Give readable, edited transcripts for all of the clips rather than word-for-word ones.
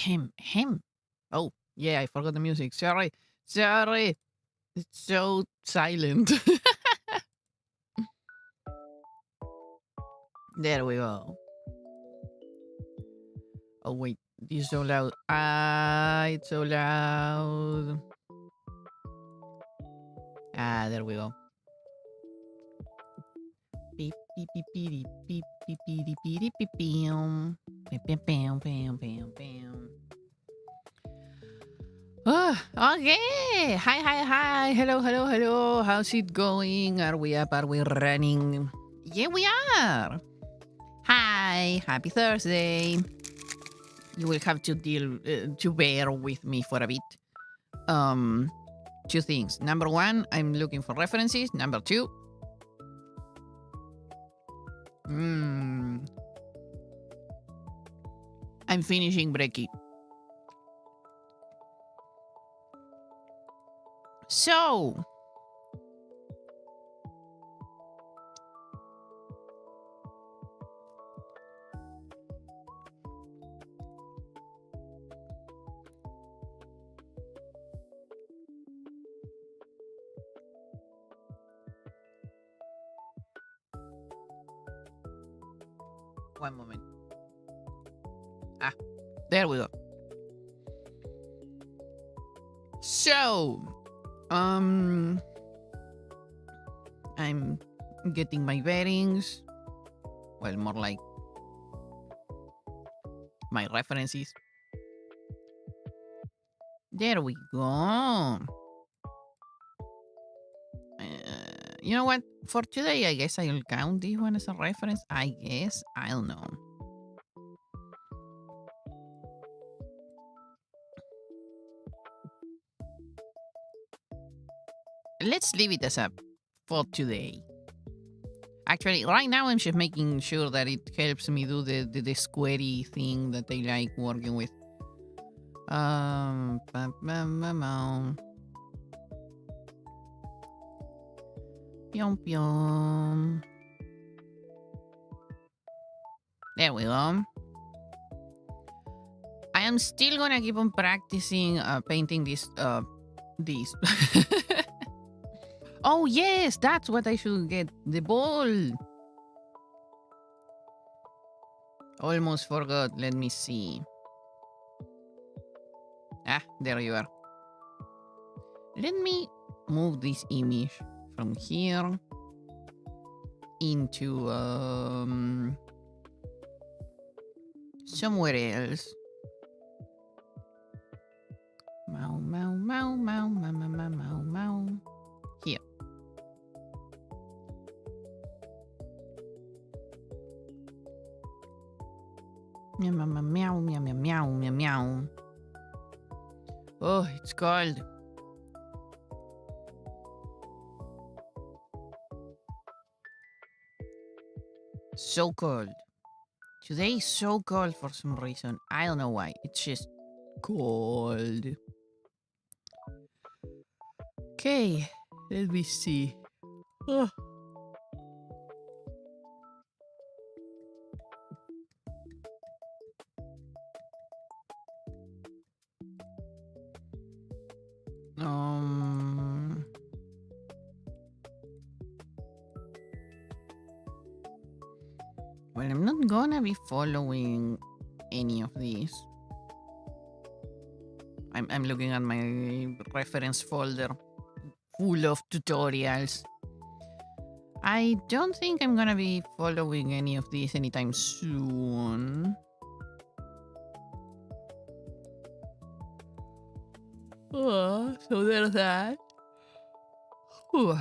Him. Oh, yeah, I forgot the music. Sorry. It's so silent. There we go. Oh, wait. This is so loud. Ah, it's so loud. Ah, there we go. Beep, beep, beep, beep, beep, beep, beep, beep, beep, beep, bam. Bam, bam, bam, bam, bam. Okay. Hi. Hello. How's it going? Are we up? Are we running? Yeah, we are. Hi. Happy Thursday. You will have to bear with me for a bit. Two things. Number one, I'm looking for references. Number two, I'm finishing Breaky. So, one moment. There we go. So, I'm getting my bearings. Well, more like my references. There we go. You know what? For today, I guess I'll count this one as a reference. I guess. I don't know. Let's leave it as a for today. Actually, right now I'm just making sure that it helps me do the squarey thing that I like working with. Pyom pyom. There we go. I am still gonna keep on practicing painting this. Oh yes, that's what I should get. The ball. Almost forgot. Let me see. Ah, there you are. Let me move this image from here into somewhere else. Mau. Here. Meow. Oh, it's cold. So cold. Today is so cold for some reason. I don't know why. It's just cold. Okay, let me see. Oh. Well, I'm not gonna be following any of these. I'm looking at my reference folder full of tutorials. I don't think I'm gonna be following any of these anytime soon. So there's that. Whew.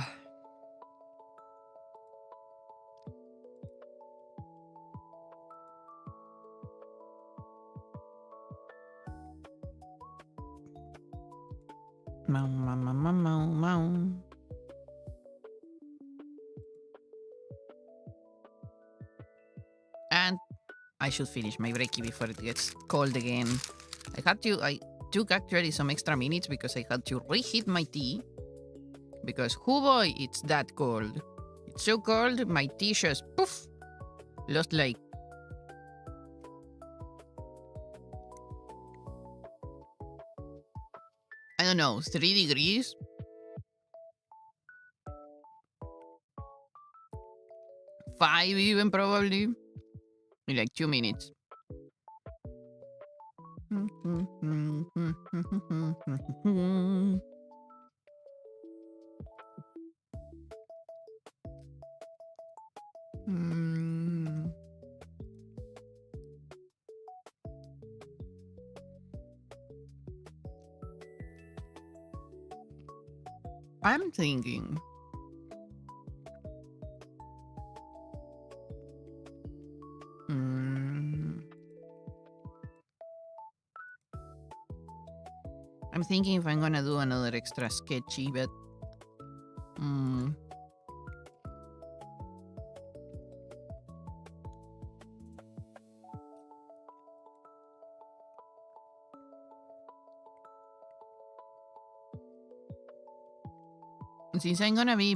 Mau. And I should finish my breaky before it gets cold again. I took actually some extra minutes because I had to reheat my tea. Because, oh boy, it's that cold. It's so cold, my tea just, poof, lost like don't know, 3 degrees? 5 even, probably. In like 2 minutes. I'm thinking. I'm thinking if I'm gonna do another extra sketchy, but since I'm gonna be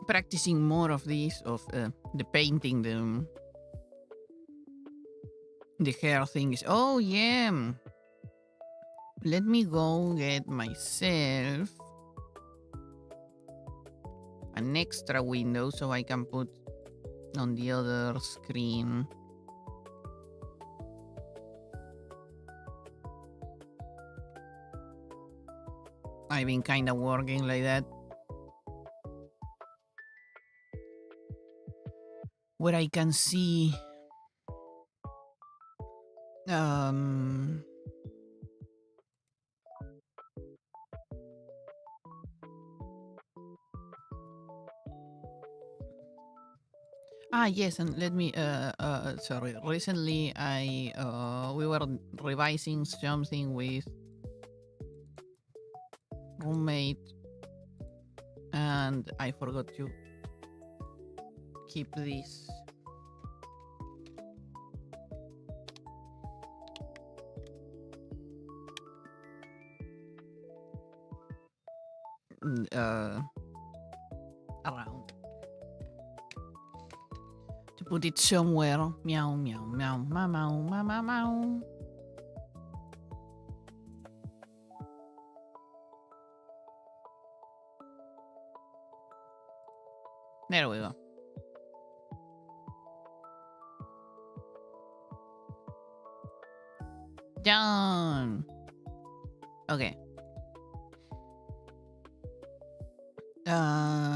practicing more of these, of the painting, the hair things. Oh yeah, let me go get myself an extra window so I can put on the other screen. I've been kind of working like that, where I can see yes, and let me sorry, recently we were revising something with roommate and I forgot to keep this. Around to put it somewhere. Meow meow meow meow meow meow meow. There we go. Done. Okay.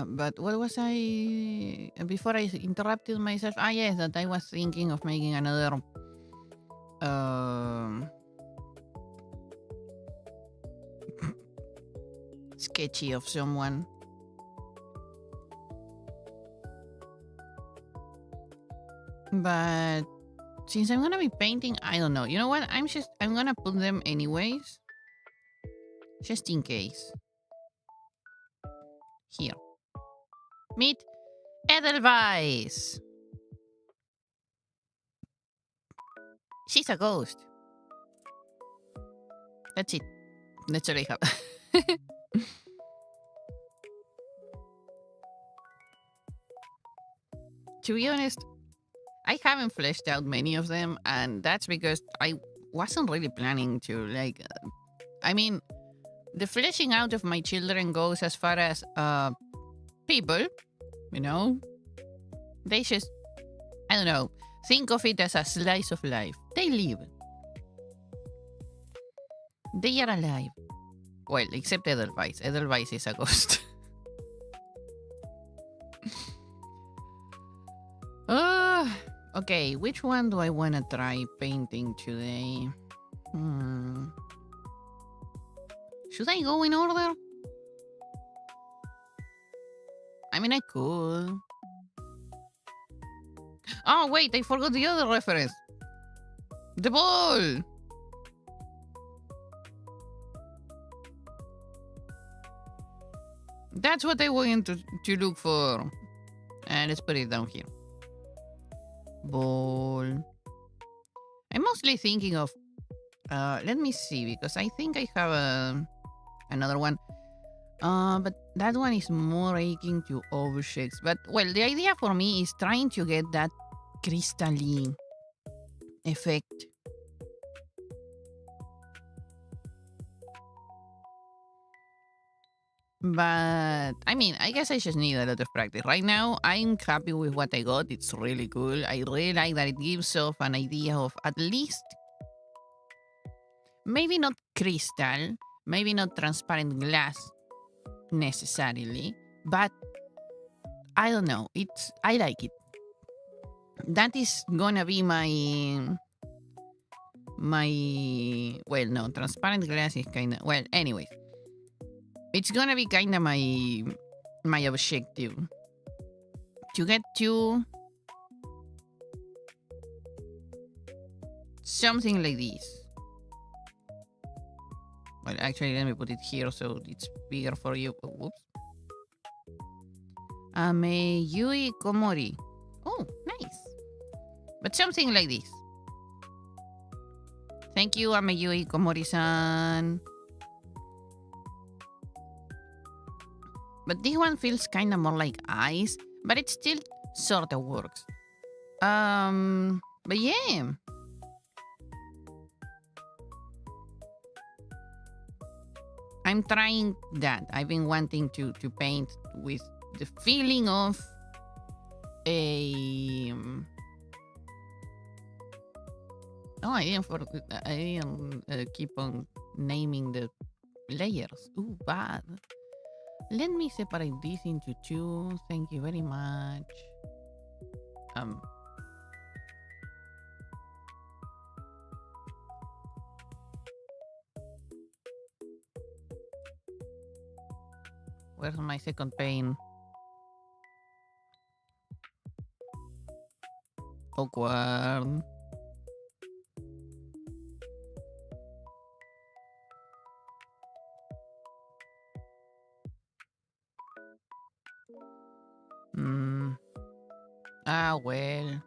But what was I before I interrupted myself? Yes, that I was thinking of making another sketchy of someone. But since I'm gonna be painting, I don't know. You know what? I'm gonna put them anyways. Just in case. Here. Meet Edelweiss. She's a ghost. That's it. That's all I have. To be honest, I haven't fleshed out many of them, and that's because I wasn't really planning to. Like, I mean, the fleshing out of my children goes as far as people, you know. They just, I don't know, think of it as a slice of life. They live. They are alive. Well, except Edelweiss. Edelweiss is a ghost. Okay, which one do I want to try painting today? Should I go in order? I mean, I could. Oh, wait, I forgot the other reference. The ball! That's what I want to look for. And let's put it down here. Ball. I'm mostly thinking of... let me see, because I think I have another one. But that one is more akin to objects. But, well, the idea for me is trying to get that crystalline effect But I mean, I guess I just need a lot of practice. Right now, I'm happy with what I got. It's really cool. I really like that it gives off an idea of at least maybe not crystal, maybe not transparent glass necessarily, but I don't know. I like it. That is gonna be my well, no, transparent glass is kind of well. Anyways, it's gonna be kind of my objective to get to something like this. Well, actually, let me put it here so it's bigger for you. Oh, whoops. Yui Komori. Oh, nice. But something like this. Thank you, Yui Komori-san. But this one feels kind of more like eyes, but it still sort of works. But yeah. I'm trying that. I've been wanting to paint with the feeling of a... Oh, I didn't keep on naming the layers. Ooh, bad. Let me separate this into two. Thank you very much. Where's my second pane? Awkward. Ah, well.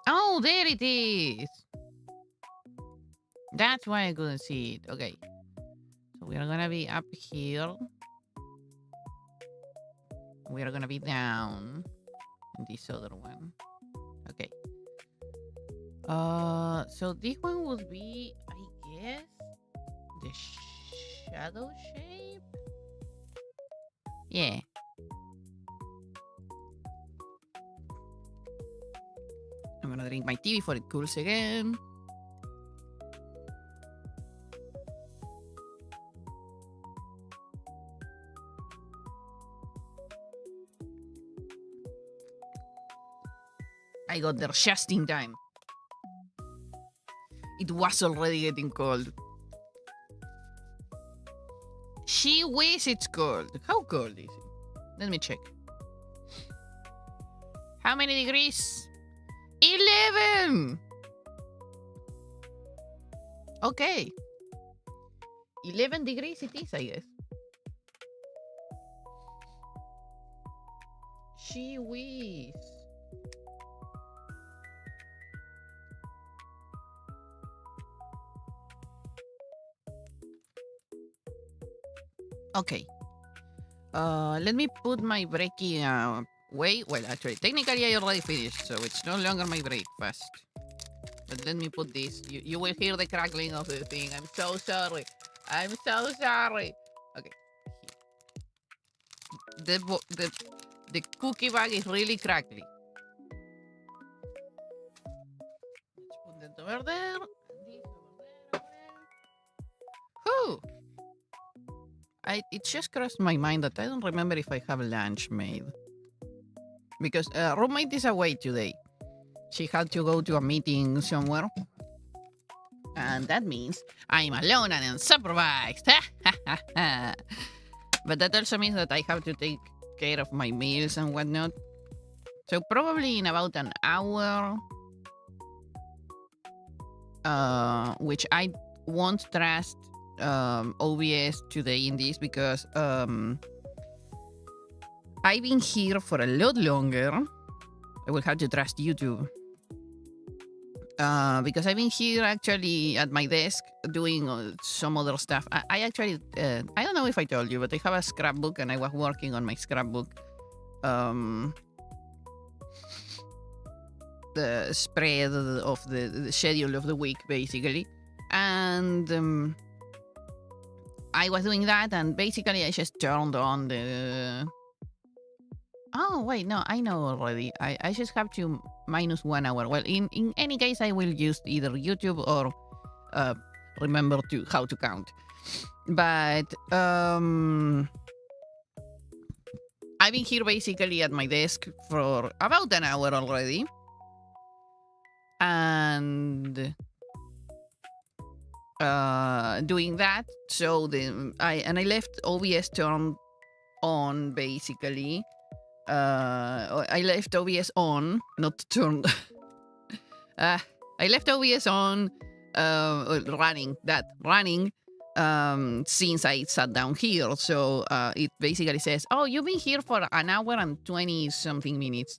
Oh, there it is. That's why I couldn't see it. Okay. So we are gonna be up here. We are gonna be down in this other one. Okay. So this one would be, I guess, the shadow shape? Yeah. I'm gonna drink my tea before it cools again. I got there just in time. It was already getting cold. She whiz, it's cold. How cold is it? Let me check. How many degrees? 11! Okay. 11 degrees it is, I guess. She whiz. Okay. Let me put my breaking away. Well, actually, technically I already finished, so it's no longer my breakfast. But let me put this. You will hear the crackling of the thing. I'm so sorry. I'm so sorry. Okay. The cookie bag is really crackly. Let's put that over there. This over there. Whew. It just crossed my mind that I don't remember if I have lunch made. Because roommate is away today. She had to go to a meeting somewhere. And that means I'm alone and unsupervised. But that also means that I have to take care of my meals and whatnot. So probably in about an hour, which I won't trust OBS today in this because I've been here for a lot longer. I will have to trust YouTube. Because I've been here actually at my desk doing some other stuff. I actually, I don't know if I told you, but I have a scrapbook and I was working on my scrapbook. The spread of the schedule of the week, basically. And I was doing that, and basically I just turned on the... Oh, wait, no, I know already. I just have to minus 1 hour. Well, in any case, I will use either YouTube or remember how to count. But I've been here basically at my desk for about an hour already. And doing that. So I left OBS turned on basically. I left OBS on, not turned. I left OBS on, running, since I sat down here. So it basically says, oh, you've been here for an hour and 20 something minutes.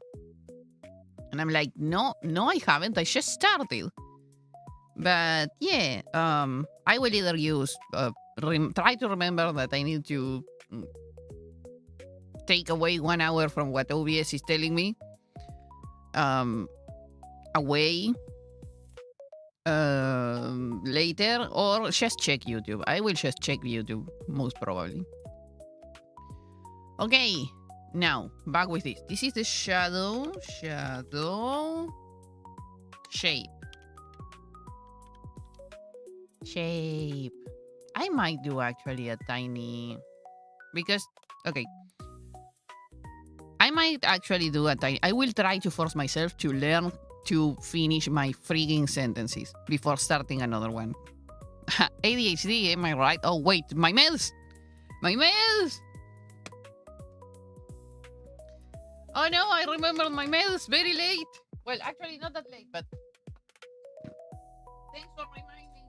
And I'm like, no, I haven't. I just started. But yeah, I will either use, try to remember that I need to take away 1 hour from what OBS is telling me, away later, or just check YouTube. I will just check YouTube, most probably. Okay, now, back with this. This is the shadow shape. I might do actually a tiny, because, okay. I might actually do a tiny, I will try to force myself to learn to finish my freaking sentences before starting another one. ADHD, am I right? Oh, wait, my meds! Oh no, I remembered my meds very late. Well, actually not that late, but thanks for reminding me.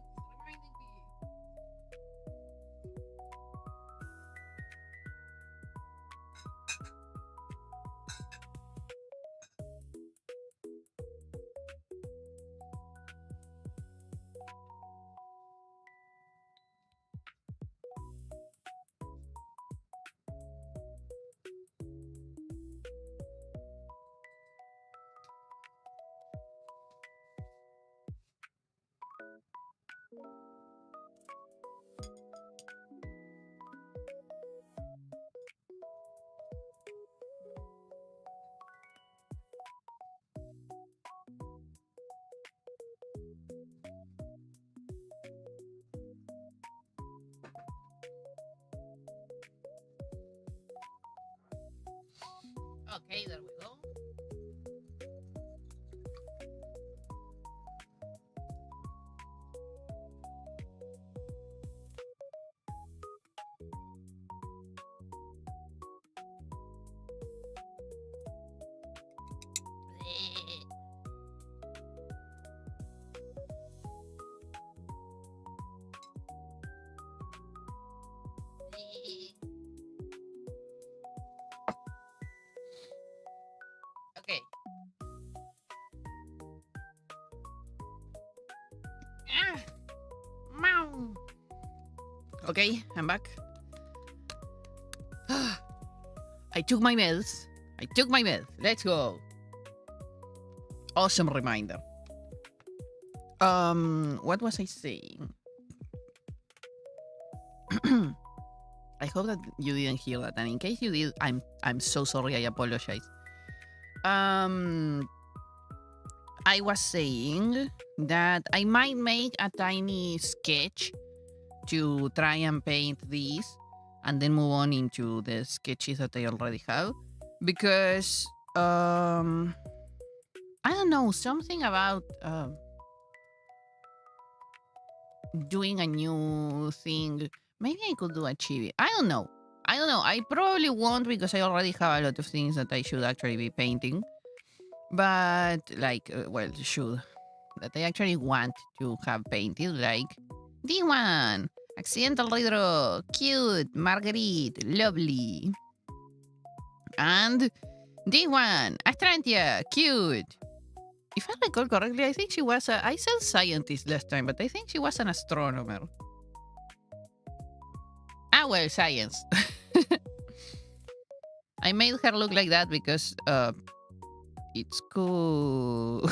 Okay, there we go. Okay. Okay, I'm back. I took my meds. Let's go. Awesome reminder. What was I saying? I hope that you didn't hear that, and in case you did, I'm so sorry. I apologize. I was saying that I might make a tiny sketch to try and paint these, and then move on into the sketches that I already have, because I don't know, something about doing a new thing. Maybe I could do a chibi. I don't know. I probably won't, because I already have a lot of things that I should actually be painting. But, like, well, that I actually want to have painted, like D1, accidental redraw, cute, Marguerite, lovely. And D1, Astrantia, cute. If I recall correctly, I think she was I said scientist last time, but I think she was an astronomer. Ah, well, science. I made her look like that because it's cool.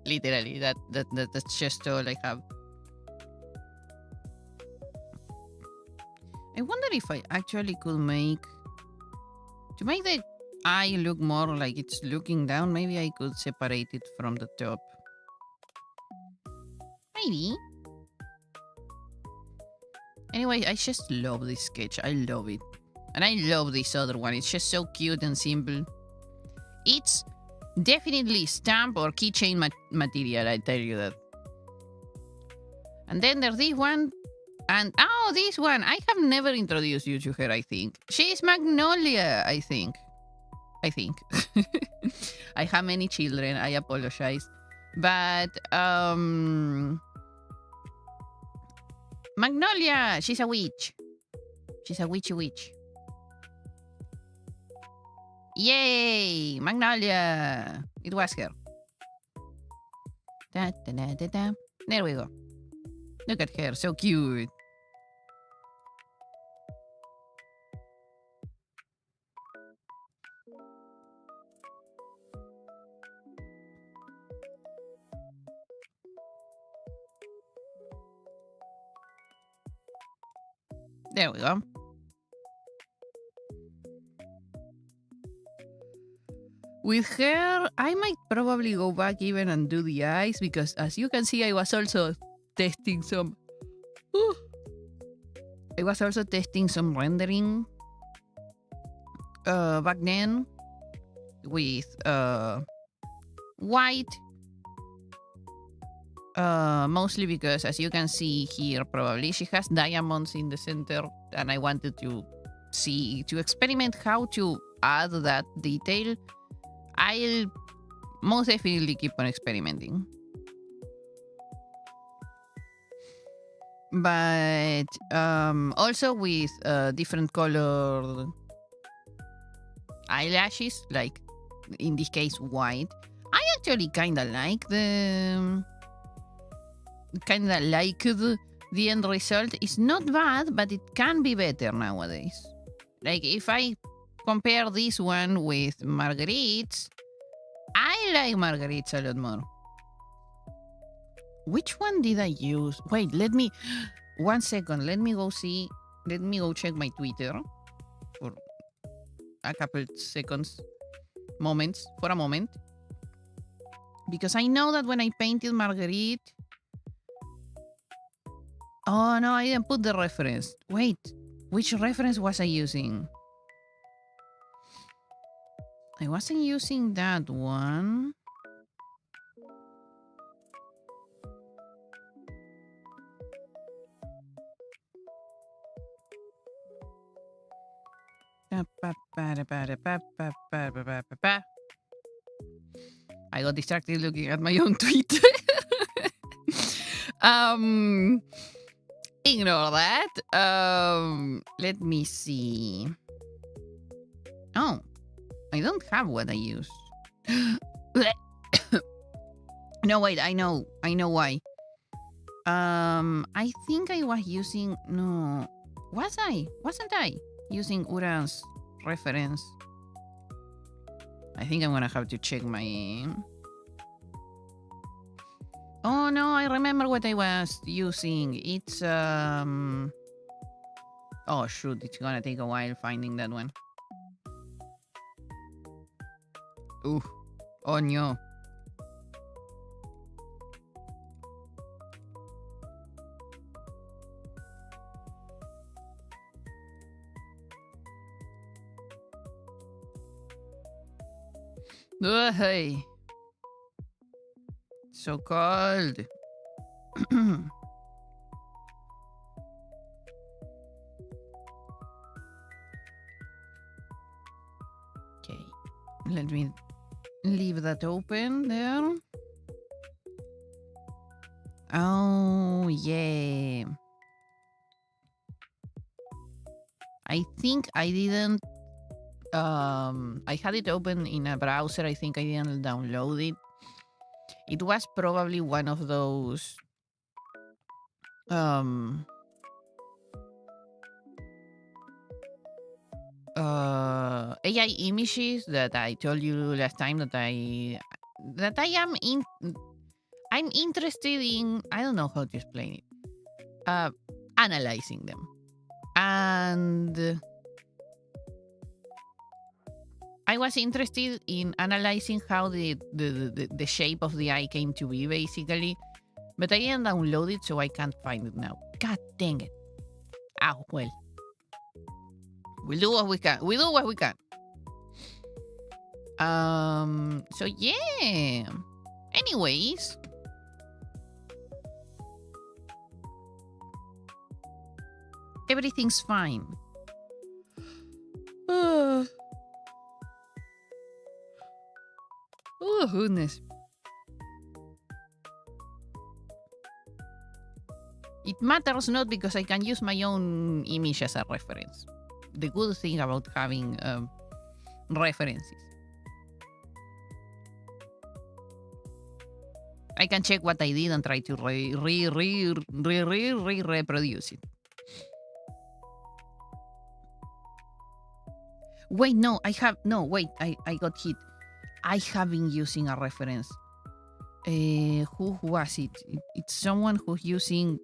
Literally, that's just all I have. I wonder if I actually could make... To make the eye look more like it's looking down, maybe I could separate it from the top. Maybe. Anyway, I just love this sketch. I love it. And I love this other one. It's just so cute and simple. It's definitely stamp or keychain material, I tell you that. And then there's this one. And, oh, this one. I have never introduced you to her, I think. She's Magnolia, I think. I have many children. I apologize. But, Magnolia, she's a witch. She's a witchy witch. Yay! Magnolia! It was her. Da, da, da, da, da. There we go. Look at her, so cute. There we go. With her, I might probably go back even and do the eyes because as you can see, I was also testing some... I was also testing some rendering back then with white. Mostly because, as you can see here, probably she has diamonds in the center, and I wanted to experiment how to add that detail. I'll most definitely keep on experimenting. But also with different colored eyelashes, like in this case white. I actually kind of like the end result. It's not bad, but it can be better nowadays. Like if I compare this one with Marguerite's, I like Marguerite's a lot more. Which one did I use? Wait, let me... 1 second. Let me go see... Let me go check my Twitter for a couple seconds. For a moment. Because I know that when I painted Marguerite... Oh, no, I didn't put the reference. Wait, which reference was I using? I wasn't using that one. I got distracted looking at my own tweet. Ignore that. Let me see. Oh, I don't have what I used. No, wait, I know why. I think I was using... No. Wasn't I using Uran's reference? I think I'm gonna have to check my... Oh, no, I remember what I was using. It's, Oh, shoot, it's gonna take a while finding that one. Ooh. Oh, no. Hey. So cold. Okay. Let me leave that open there. Oh, yeah. I think I didn't... I had it open in a browser. I think I didn't download it. It was probably one of those... AI images that I told you last time that I'm interested in. I don't know how to explain it. Analyzing them. And I was interested in analyzing how the shape of the eye came to be, basically. But I didn't download it, so I can't find it now. God dang it. Oh, well. We'll do what we can. We do what we can. So yeah. Anyways. Everything's fine. Oh, goodness. It matters not because I can use my own image as a reference. The good thing about having references. I can check what I did and try to reproduce it. Wait, no, I got hit. I have been using a reference. Who was it? It's someone who's using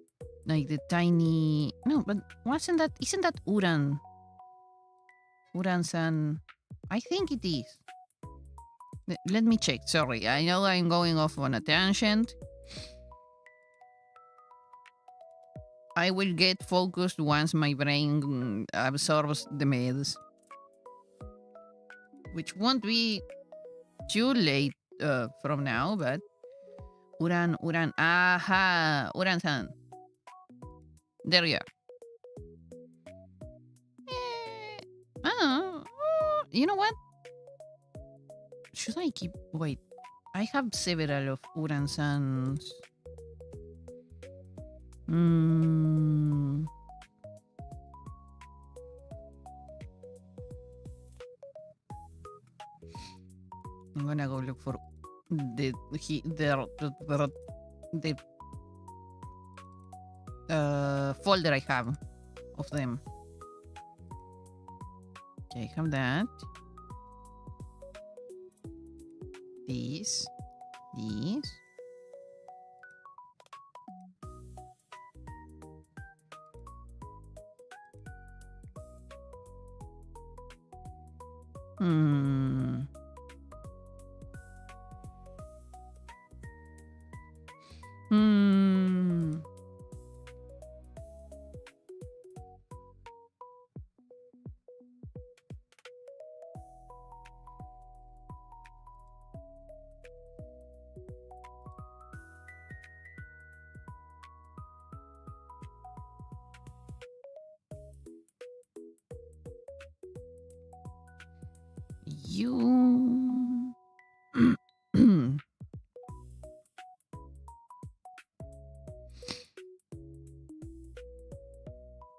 like the tiny... No, but isn't that Uran? Uran-san. I think it is. Let me check. Sorry, I know I'm going off on a tangent. I will get focused once my brain absorbs the meds. Which won't be too late from now, but... Uran. Aha! Uran-san. There you are. You know what? Should I keep... Wait. I have several of Uran-san's. I'm gonna go look for the folder I have of them. Okay, I have that. These. You...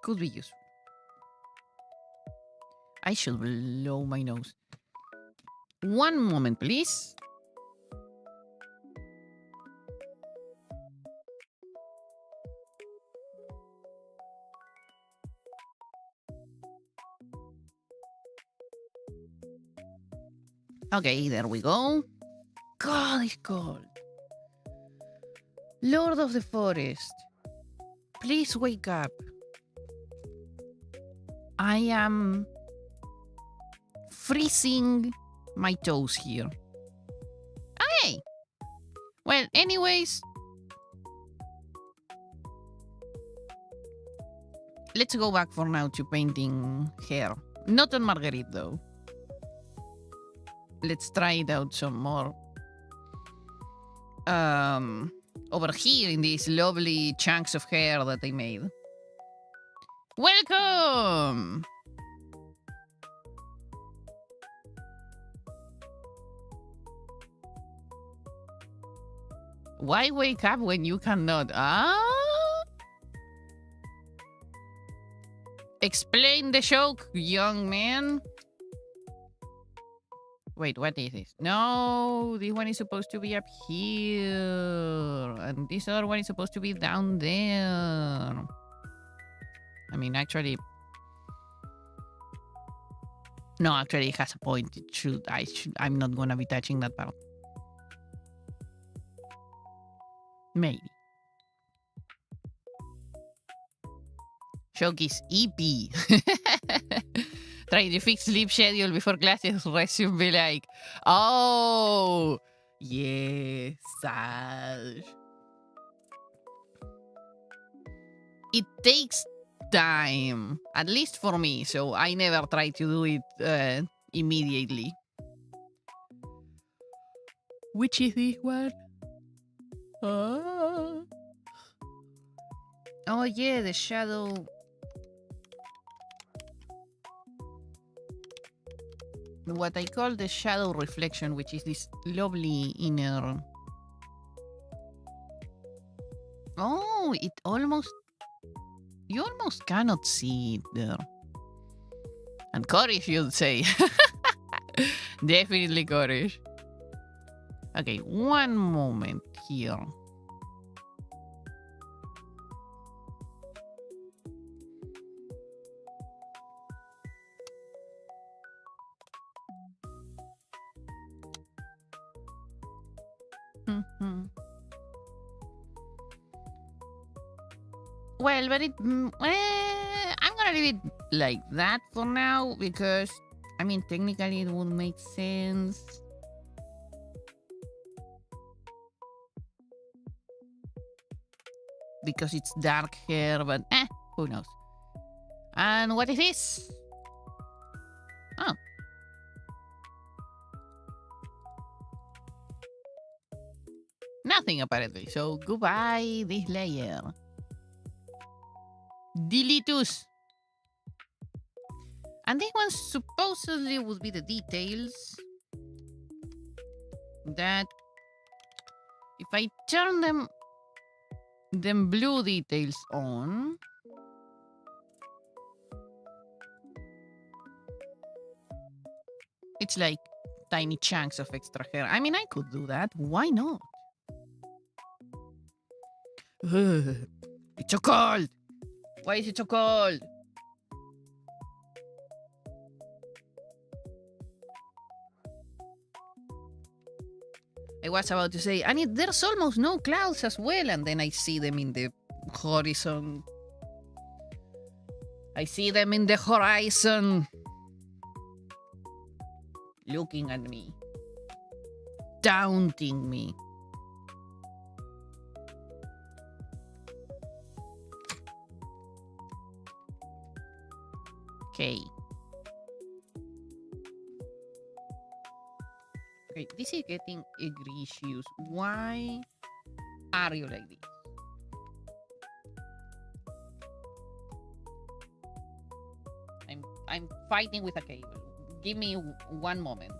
Could be useful. I should blow my nose. One moment, please. Okay, there we go. God, it's cold. Lord of the Forest, please wake up. I am freezing my toes here. Okay. Well, anyways, let's go back for now to painting hair. Not on Marguerite, though. Let's try it out some more. Over here in these lovely chunks of hair that I made. Welcome! Why wake up when you cannot? Explain the joke, young man. Wait, what is this? No, this one is supposed to be up here. And this other one is supposed to be down there. I mean, actually... No, actually, it has a point. I'm not gonna be touching that part. Maybe. Shoki's EP. Trying to fix sleep schedule before classes. Resume be like, oh, yes, Saj. It takes time, at least for me, so I never try to do it immediately. Which is this one? Oh yeah, the shadow. What I call the shadow reflection, which is this lovely inner. Oh, it almost. You almost cannot see it there. And courage, you'd say. Definitely courage. Okay, one moment here. Well, but I'm gonna leave it like that for now because, I mean, technically it would make sense. Because it's dark hair, but who knows? And what is this? Oh. Nothing apparently, so goodbye this layer. Deletus. And this one supposedly would be the details. That if I turn them blue details on, it's like tiny chunks of extra hair. I mean, I could do that. Why not? It's so cold. Why is it so cold? I was about to say, and there's almost no clouds as well, and then I see them in the horizon. I see them in the horizon. Looking at me. Taunting me. Okay. Okay, this is getting egregious. Why are you like this? I'm fighting with a cable. Give me one moment.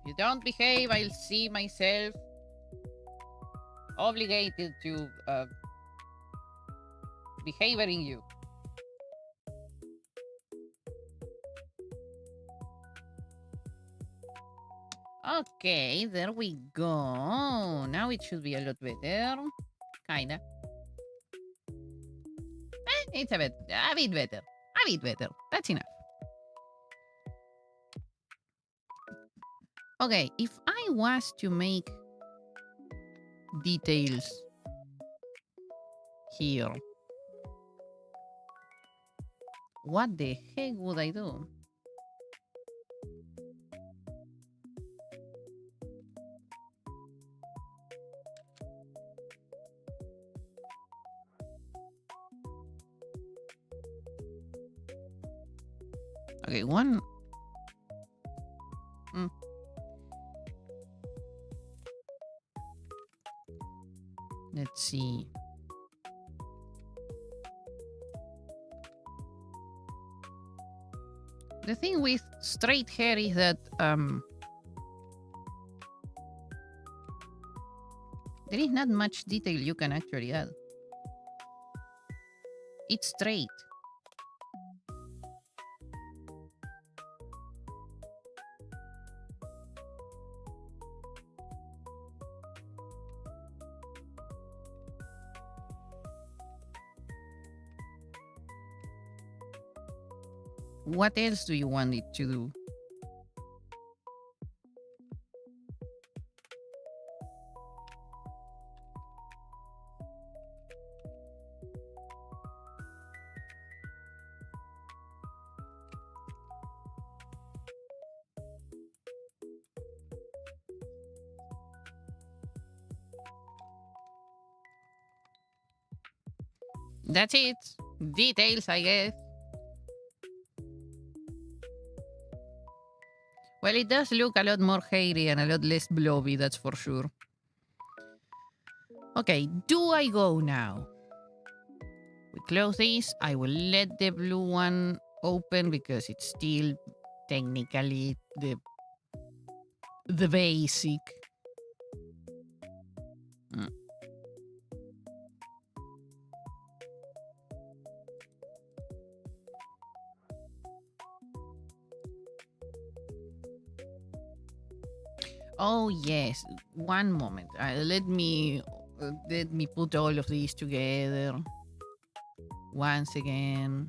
If you don't behave, I'll see myself obligated to behaving you. Okay, there we go. Now it should be a lot better. Kinda. It's a bit better. A bit better. That's enough. Okay, if I was to make details here, what the heck would I do? Okay, one. Let's see. The thing with straight hair is that there is not much detail you can actually add. It's straight. What else do you want it to do? That's it. Details, I guess. Well, it does look a lot more hairy and a lot less blobby, that's for sure. Okay, do I go now? We close this. I will let the blue one open because it's still technically the basic. Oh yes, one moment. Let me put all of these together once again.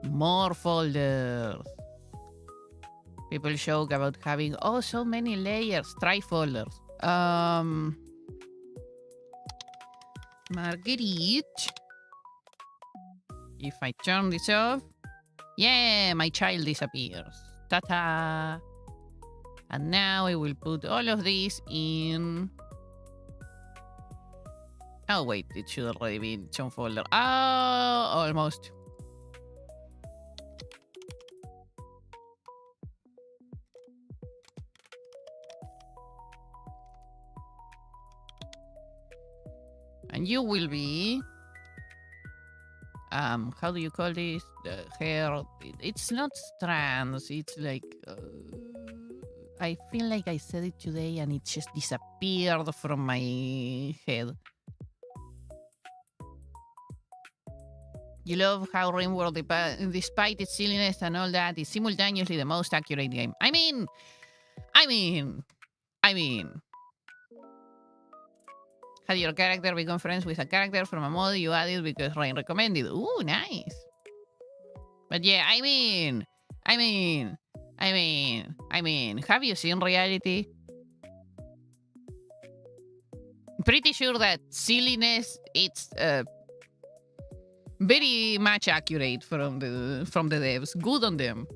More folders. People joke about having so many layers. Try folders. Marguerite. If I turn this off, yeah, my child disappears. Ta-ta! And now I will put all of these in... Oh, wait, it should already be in its own folder. Oh, almost. And you will be... how do you call this? The hair. It's not strands. It's like... I feel like I said it today and it just disappeared from my head. You love how Rimworld, despite its silliness and all that, is simultaneously the most accurate game. I mean... Had your character become friends with a character from a mod you added because Rain recommended. Ooh, nice. But yeah, I mean, have you seen reality? Pretty sure that silliness, it's very much accurate from the devs. Good on them.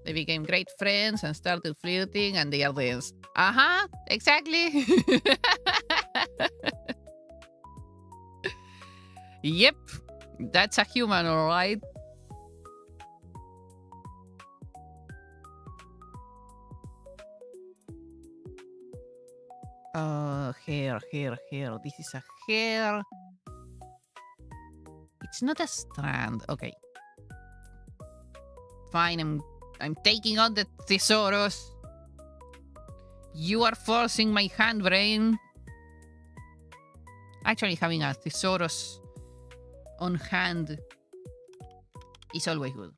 They became great friends and started flirting, and they are danced. Exactly. Yep, that's a human, all right. Hair. This is a hair. It's not a strand. Okay. Fine, I'm taking on the thesaurus. You are forcing my hand brain. Actually, having a thesaurus on hand is always good.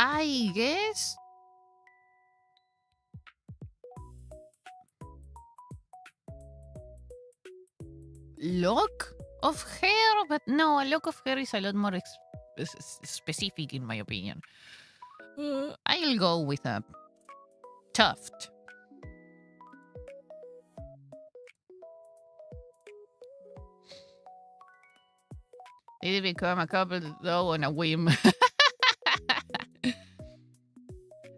I guess lock of hair, but no, a lock of hair is a lot more specific in my opinion. I'll go with a tuft. They did become a couple though on a whim.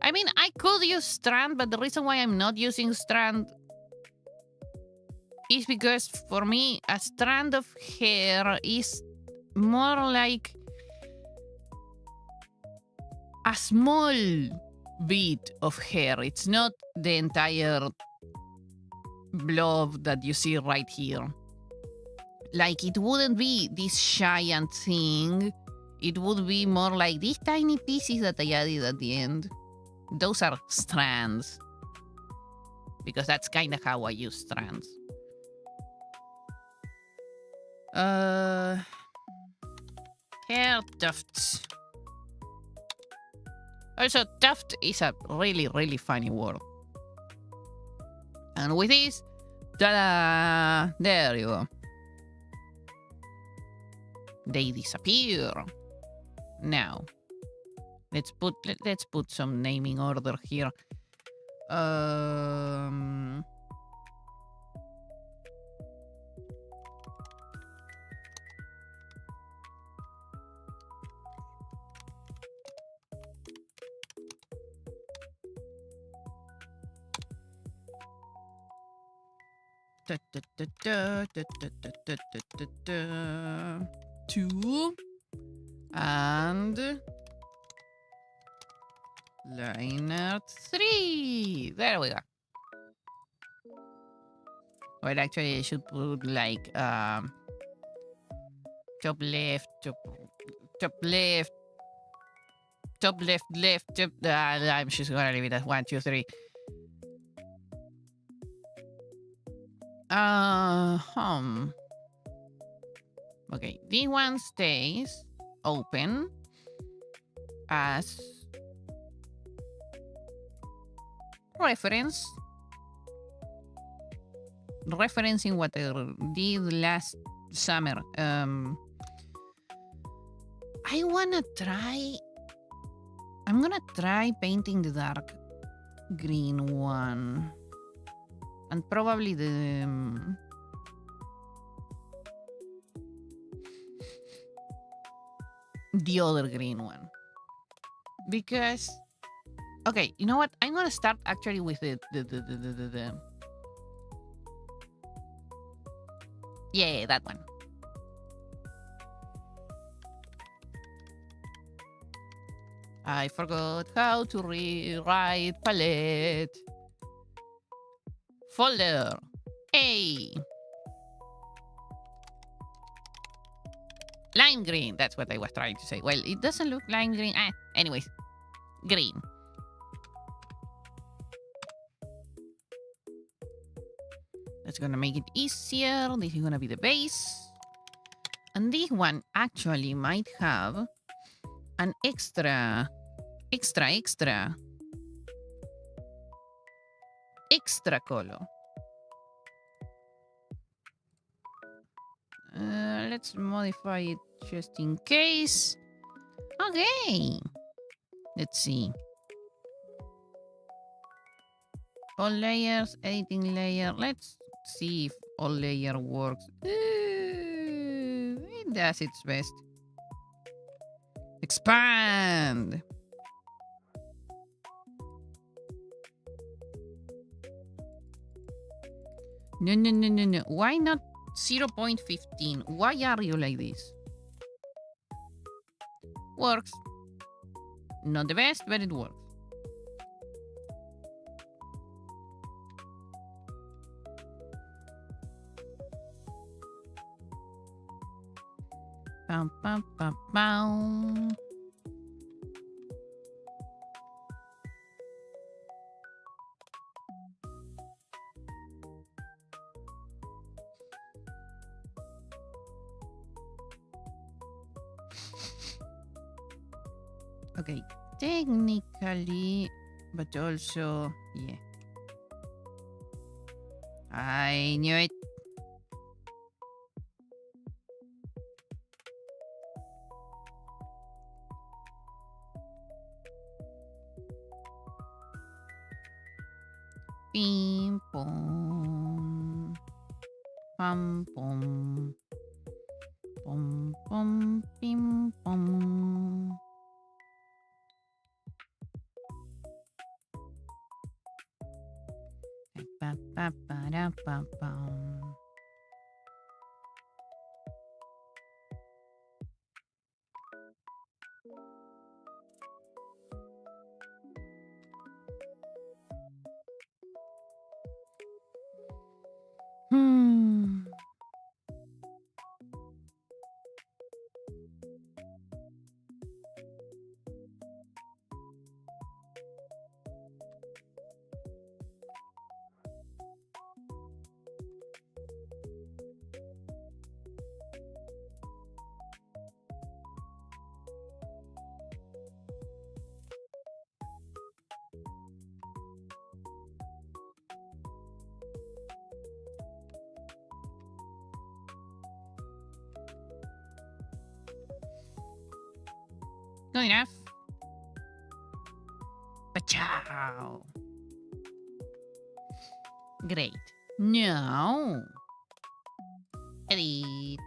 I mean, I could use strand, but the reason why I'm not using strand is because for me, a strand of hair is more like a small bit of hair. It's not the entire blob that you see right here. Like, it wouldn't be this giant thing. it would be more like these tiny pieces that I added at the end. Those are strands. Because that's kind of how I use strands. Hair tufts. Also, tuft is a really, really funny word. And with this, ta-da! There you go. They disappear. Now, let's put some naming order here. Two and liner 3. There we go. Well, actually, I should put like top left, top left, top left, left, top. I'm just gonna leave it at 1, 2, 3. Okay, this one stays open as reference. Referencing what I did last summer. I'm gonna try painting the dark green one. And probably the other green one. Because, okay, you know what? I'm gonna start actually with the yeah, that one. I forgot how to rewrite palette. Folder. Hey. Lime green. That's what I was trying to say. Well, it doesn't look lime green. Anyways. Green. That's gonna make it easier. This is gonna be the base. And this one actually might have an extra color. Let's modify it just in case. Okay. Let's see. All layers, editing layer. Let's see if all layer works. It does its best. Expand. No. Why not 0.15? Why are you like this? Works. Not the best, but it works. Pam, pam, pam, pam. Okay, technically, but also, yeah. I knew it. Pim pom, pam pom, pom pom, pim pom. Pa pa pa da pa pam. good enough? Pachow. Great. Now, edit.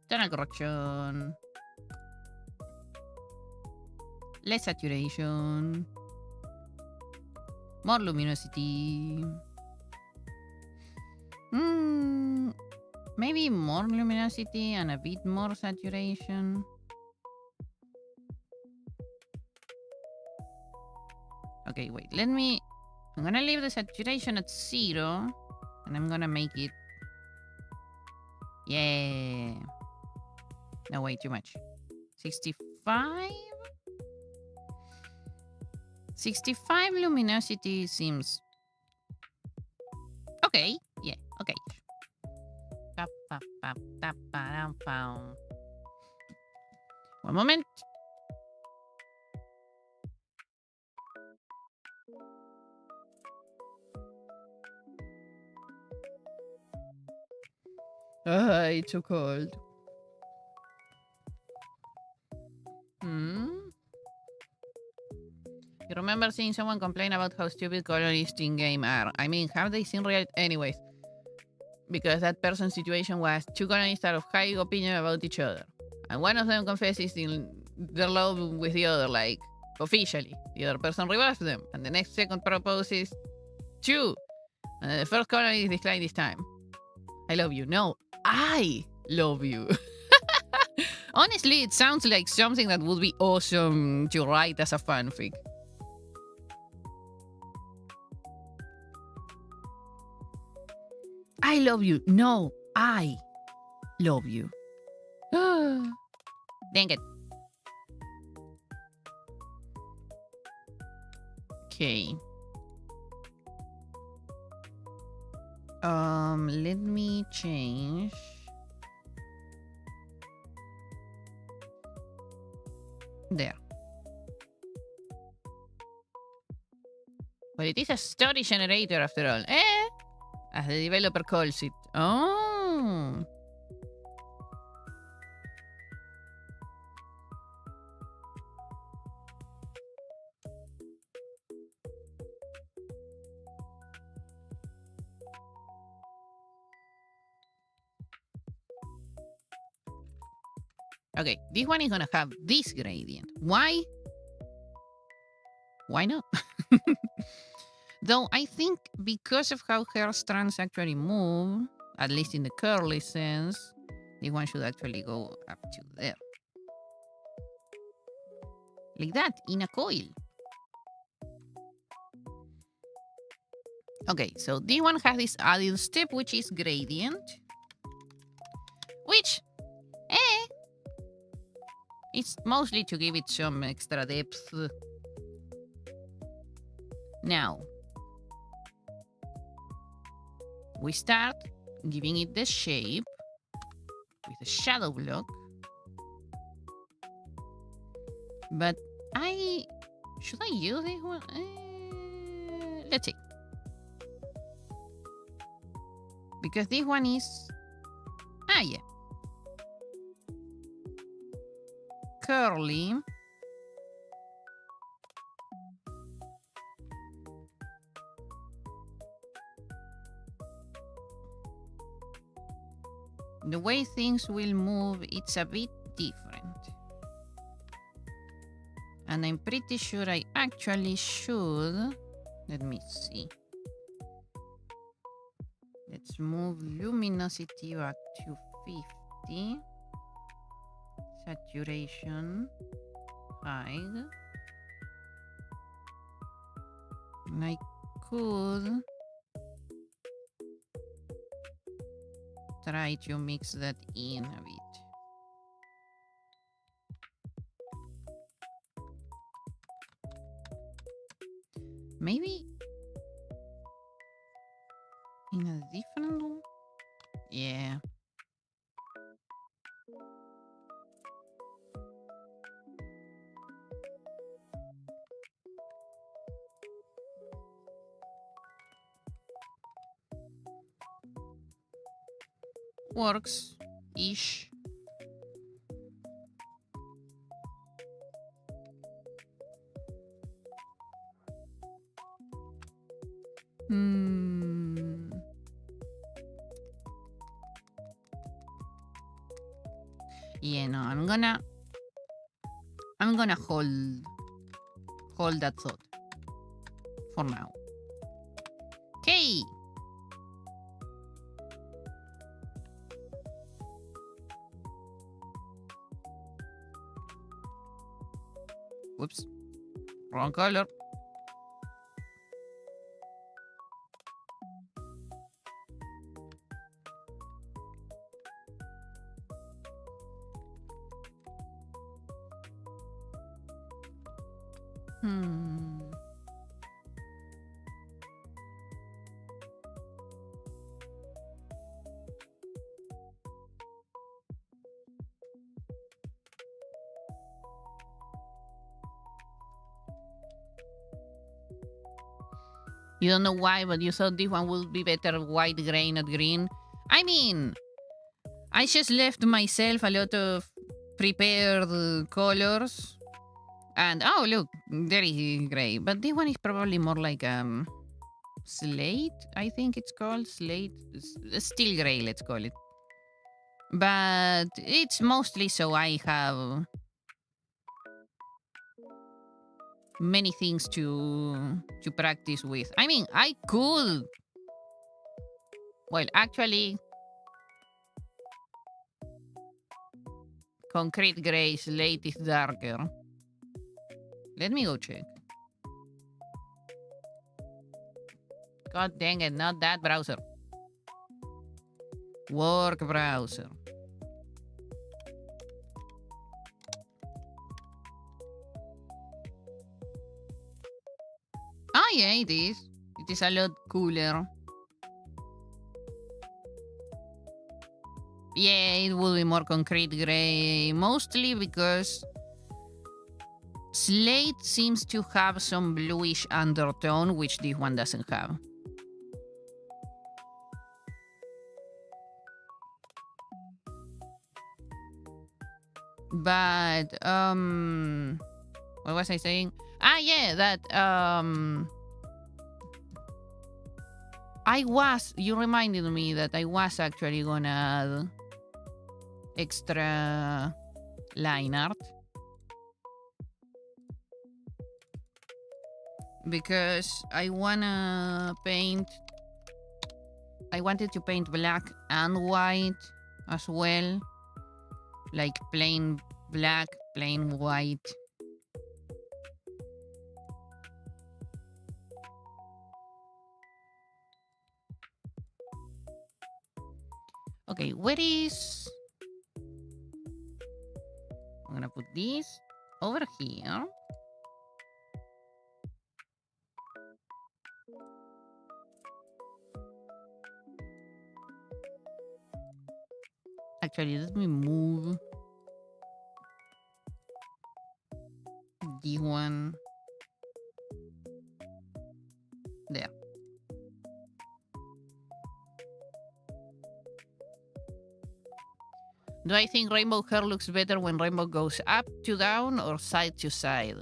Tonal correction. Less saturation. More luminosity. Maybe more luminosity and a bit more saturation. Okay, wait. I'm gonna leave the saturation at 0. And I'm gonna make it... Yeah. No, way too much. 65? 65 luminosity seems... Okay. Yeah, okay. One moment. It's so cold. You remember seeing someone complain about how stupid colonists in game are. I mean, have they seen real... Anyways. Because that person's situation was 2 colonists are of high opinion about each other. And one of them confesses in their love with the other, like, officially. The other person rebuffs them. And the next second proposes 2. And the first colonist declined this time. I love you. No, I love you. Honestly, it sounds like something that would be awesome to write as a fanfic. I love you. No, I love you. Dang it. Okay. Let me change. There. But it is a story generator after all. As the developer calls it. Oh. Okay, this one is gonna have this gradient. Why? Why not? Though I think because of how hair strands actually move, at least in the curly sense, this one should actually go up to there. Like that, in a coil. Okay, so this one has this added step, which is gradient. Which, it's mostly to give it some extra depth. Now, we start giving it the shape with a shadow block. But should I use this one? Let's see. Because this one is... yeah. Curly. The way things will move, it's a bit different. And I'm pretty sure I actually should... Let me see. Let's move luminosity back to 50. Saturation. High. And I could... try to mix that in a bit. Maybe in a different one? Yeah. Works-ish. Hmm. Yeah, no, I'm gonna hold that thought for now. Okay. Whoops. Wrong color. Hmm. You don't know why, but you thought this one would be better white, gray, not green. I mean, I just left myself a lot of prepared colors. And oh, look, there is gray. But this one is probably more like slate, I think it's called. Slate. Steel gray, let's call it. But it's mostly so I have many things to practice with. I mean, I could. Well, actually, concrete gray, slate is darker. Let me go check. God dang it, not that browser. Work browser. Ah, yeah, it is. It is a lot cooler. Yeah, it will be more concrete gray, mostly because slate seems to have some bluish undertone, which this one doesn't have. But what was I saying? Ah, yeah, that you reminded me that I was actually gonna add extra line art because I wanted to paint black and white as well, like plain black, plain white. Okay, where is... I'm gonna put this over here. Actually, let me move this one there. Do I think rainbow hair looks better when rainbow goes up to down or side to side?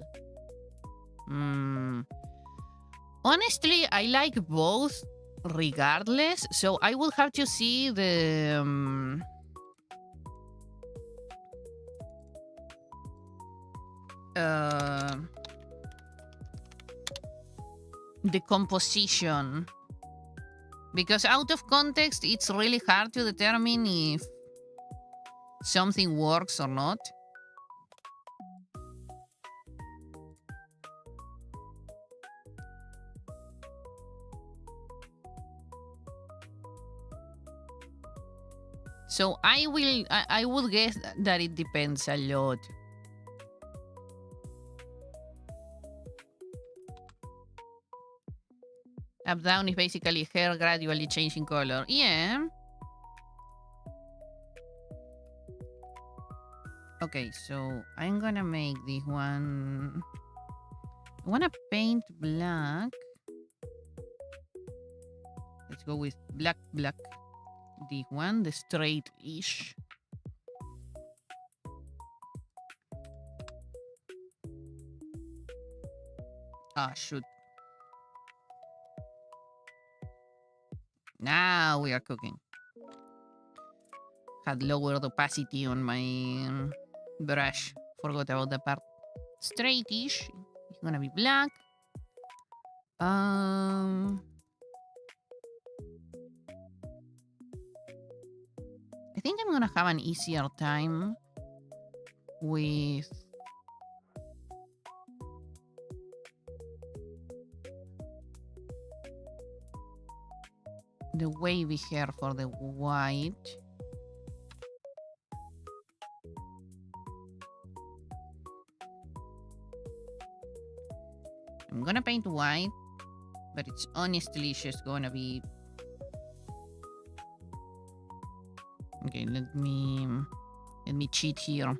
Honestly, I like both regardless. So I will have to see the composition. Because out of context, it's really hard to determine if something works or not. So I would guess that it depends a lot. Up down is basically hair gradually changing color. Yeah. Okay, so I'm gonna make this one. I wanna paint black. Let's go with black. The one, the straight-ish. Ah, shoot. Now we are cooking. Had lowered opacity on my brush. Forgot about that part. Straightish. It's gonna be black. I think I'm gonna have an easier time with the wavy hair for the white. I'm gonna paint white, but it's honestly just gonna be... Okay, let me cheat here.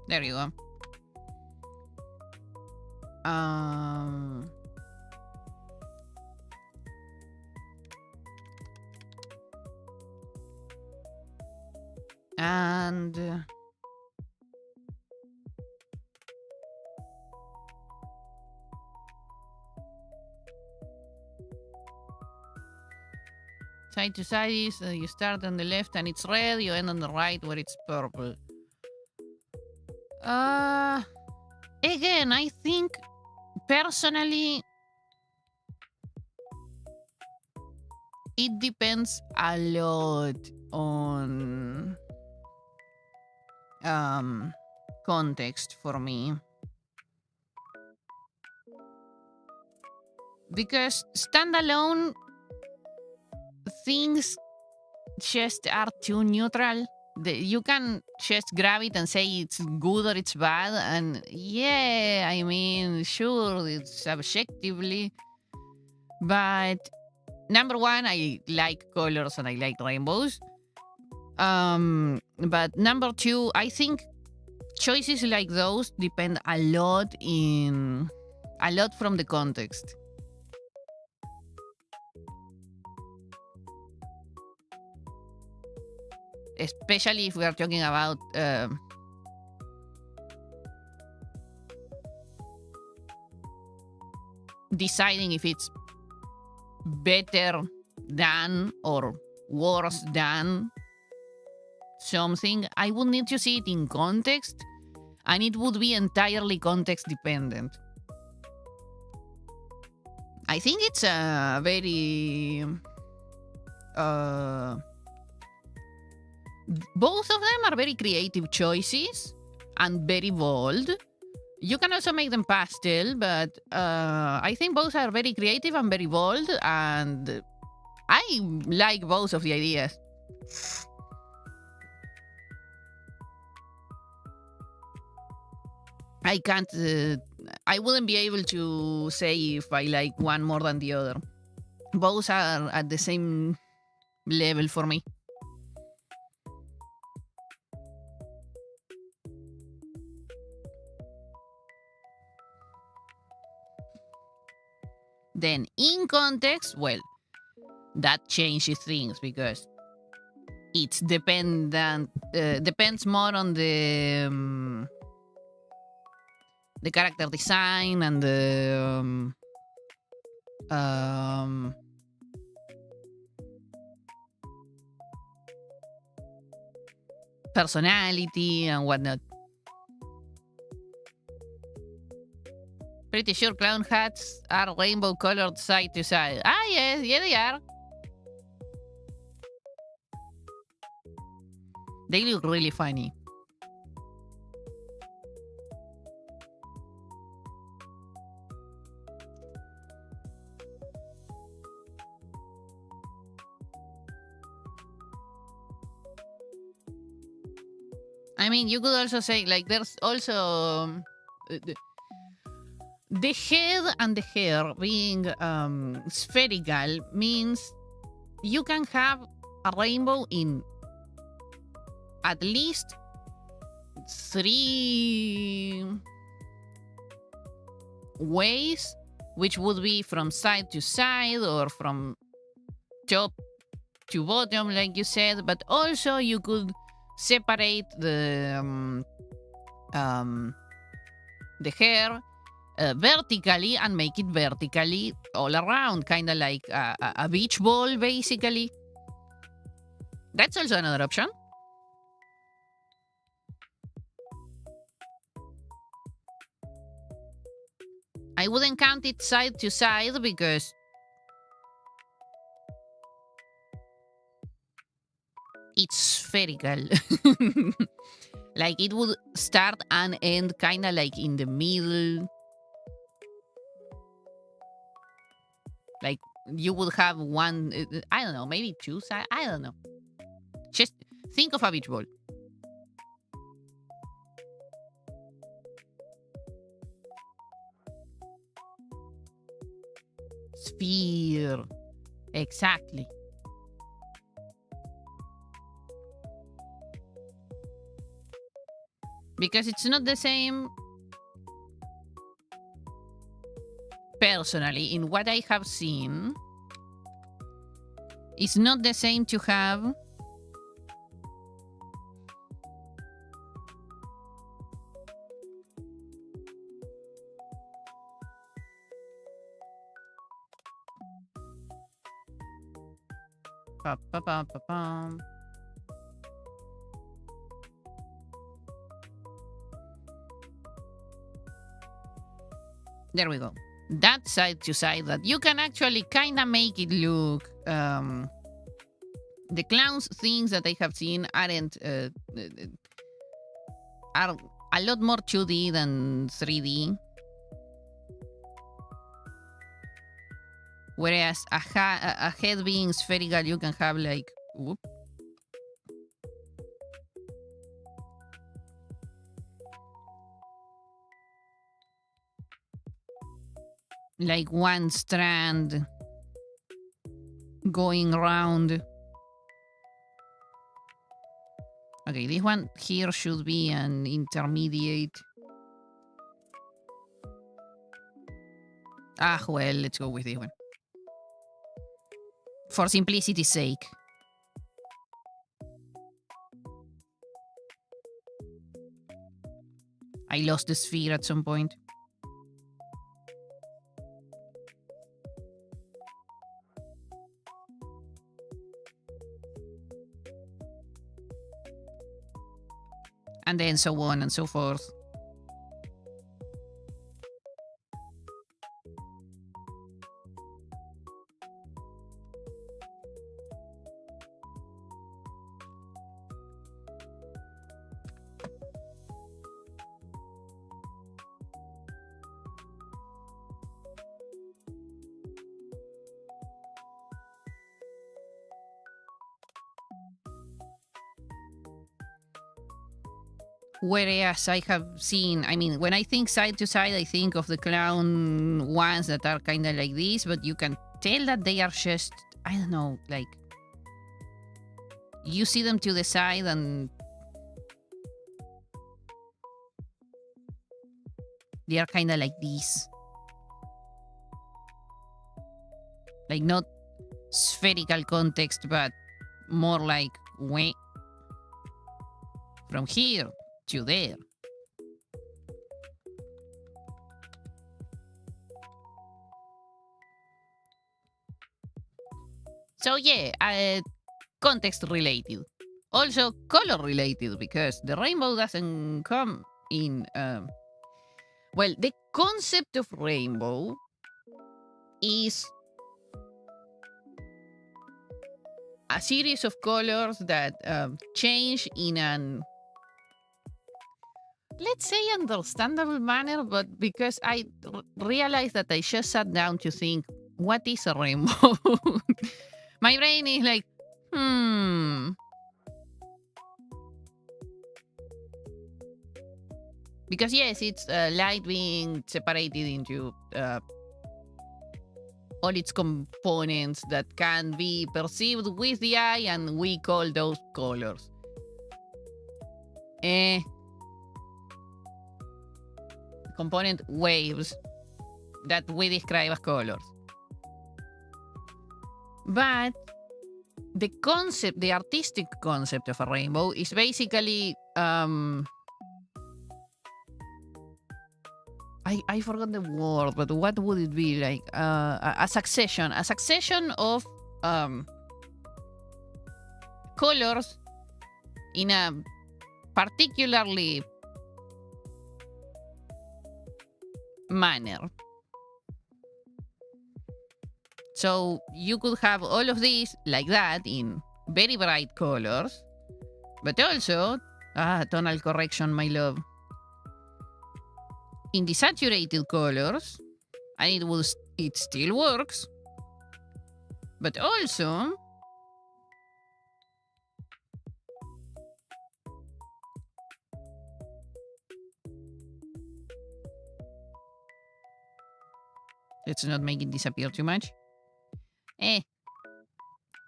There you go. And side to side is you start on the left and it's red, you end on the right where it's purple. Again, I think personally it depends a lot on context for me. Because standalone things just are too neutral. You can just grab it and say it's good or it's bad, and yeah, I mean, sure, it's objectively. But number one, I like colors and I like rainbows. But number two, I think choices like those depend a lot from the context. Especially if we are talking about deciding if it's better than or worse than something. I would need to see it in context, and it would be entirely context dependent. I think it's a very... both of them are very creative choices and very bold. You can also make them pastel, but I think both are very creative and very bold, and I like both of the ideas. I can't... I wouldn't be able to say if I like one more than the other. Both are at the same level for me. Then in context, well, that changes things because it's depends more on the character design and the personality and whatnot. Pretty sure clown hats are rainbow colored side to side. Ah, yes, yeah, they are. They look really funny. I mean, you could also say, like, there's also... the head and the hair being spherical means you can have a rainbow in at least 3 ways, which would be from side to side or from top to bottom, like you said, but also you could separate the hair vertically and make it vertically all around, kind of like a beach ball, basically. That's also another option. I wouldn't count it side to side because it's spherical. Like it would start and end kind of like in the middle. Like you would have one, I don't know, maybe two sides. I don't know. Just think of a beach ball. Sphere. Exactly. Because it's not the same. Personally, in what I have seen, it's not the same to have there we go. That side to side, that you can actually kind of make it look. The clowns things that I have seen aren't are a lot more 2D than 3D. Whereas a head being spherical, you can have like, whoop, like one strand going around. Okay, this one here should be an intermediate. Ah, well, let's go with this one. For simplicity's sake. I lost the sphere at some point. And then so on and so forth. Whereas I have seen, I mean, when I think side to side, I think of the clown ones that are kind of like this, but you can tell that they are just, I don't know, like, you see them to the side and they are kind of like this. Like, not spherical context, but more like, from here to there. So yeah, context related. Also color related, because the rainbow doesn't come in... well, the concept of rainbow is a series of colors that change in an, let's say, understandable manner, but because I realized that I just sat down to think, what is a rainbow? My brain is like, Because yes, it's light being separated into all its components that can be perceived with the eye, and we call those colors. Component waves that we describe as colors. But the concept, the artistic concept of a rainbow is basically I forgot the word, but what would it be like? A succession of colors in a particularly manner. So you could have all of these like that in very bright colors, but also tonal correction, my love, in desaturated colors, and it still works, but also let's not make it disappear too much.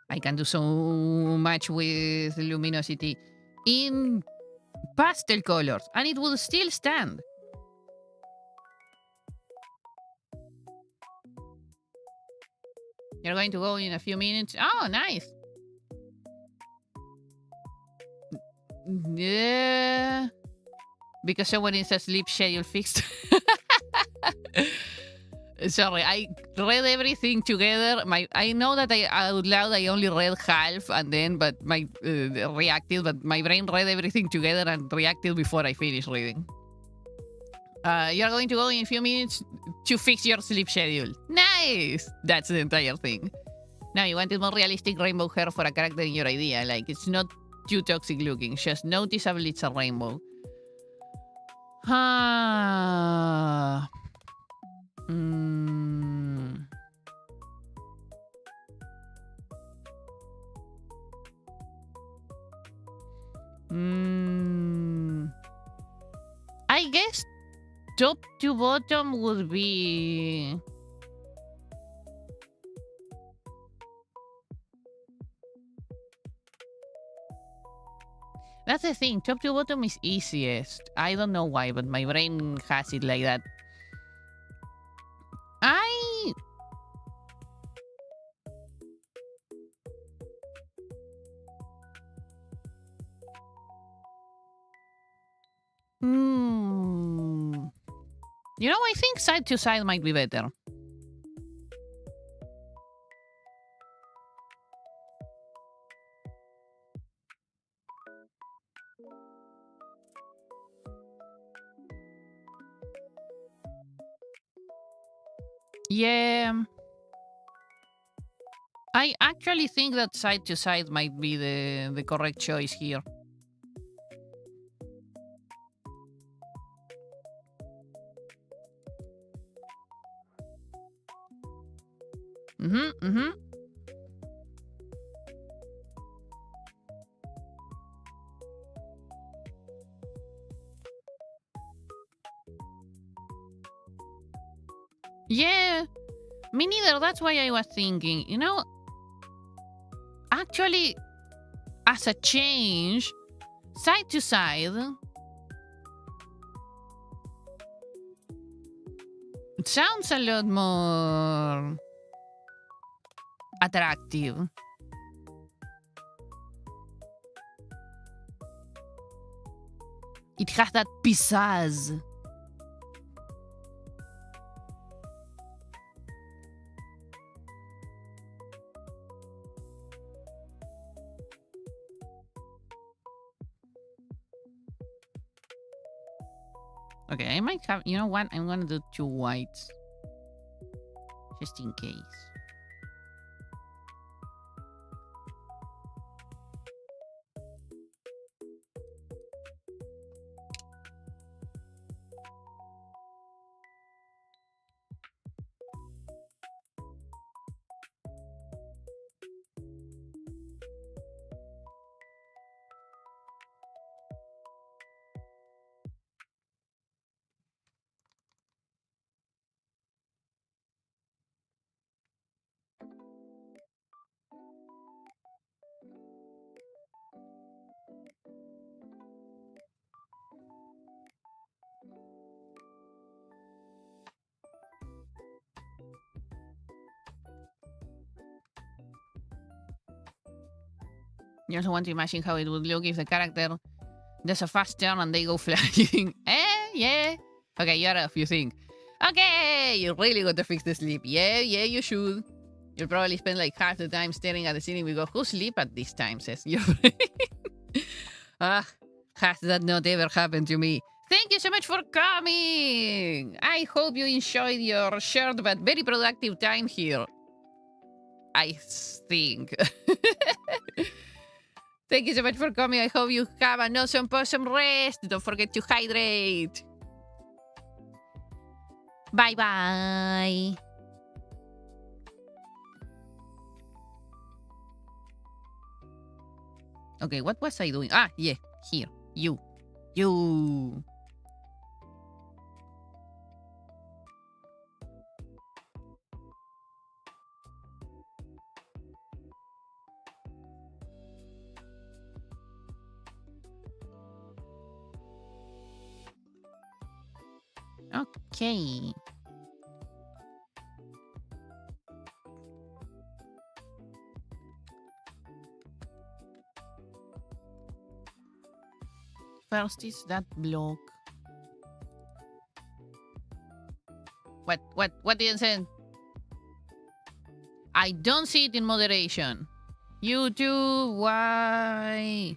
I can do so much with luminosity in pastel colors, and it will still stand. You're going to go in a few minutes. Oh, nice. Yeah. Because someone is a sleep schedule fixed. Sorry, I read everything together. I know that I out loud I only read half and then, but my reacted. But my brain read everything together and reacted before I finished reading. You're going to go in a few minutes to fix your sleep schedule. Nice. That's the entire thing. Now you wanted more realistic rainbow hair for a character in your idea. Like it's not too toxic looking. Just noticeably it's a rainbow. Ah. Mm. I guess top to bottom would be... That's the thing. Top to bottom is easiest. I don't know why, but my brain has it like that. You know, I think side to side might be better. Yeah. I actually think that side to side might be the correct choice here. Yeah, me neither. That's why I was thinking, you know, actually, as a change, side to side, it sounds a lot more attractive. It has that pizzazz. Okay, I might have... You know what? I'm gonna do 2 whites. Just in case. You also want to imagine how it would look if the character does a fast turn and they go flying. Yeah. Okay, you're off, you think. Okay, you really got to fix the sleep. Yeah, you should. You'll probably spend like half the time staring at the ceiling. We go, who sleep at this time, says your brain. Has that not ever happened to me? Thank you so much for coming. I hope you enjoyed your short but very productive time here. I think. Thank you so much for coming. I hope you have an awesome rest. Don't forget to hydrate. Bye-bye. Okay, what was I doing? Ah, yeah, here. You. Okay. First is that block. What did you say? I don't see it in moderation. YouTube, why?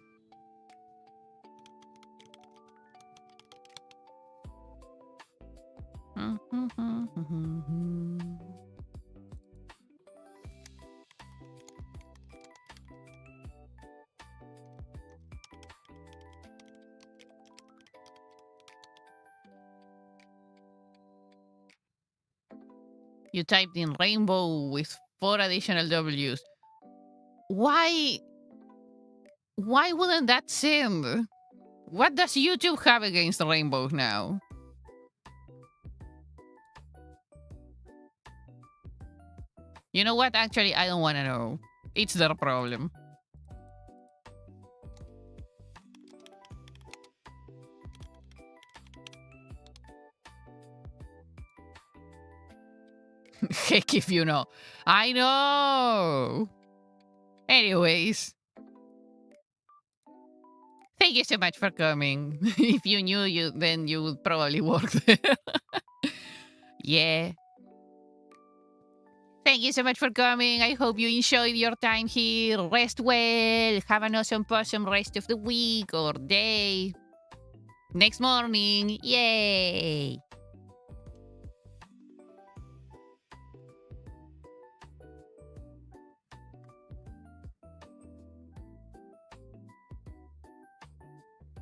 You typed in rainbow with 4 additional W's. Why wouldn't that send? What does YouTube have against rainbows now? You know what? Actually, I don't want to know. It's their problem. Heck if you know. I know. Anyways. Thank you so much for coming. If you knew, then you would probably work there. Yeah. Thank you so much for coming. I hope you enjoyed your time here. Rest well. Have an awesome rest of the week or day. Next morning. Yay.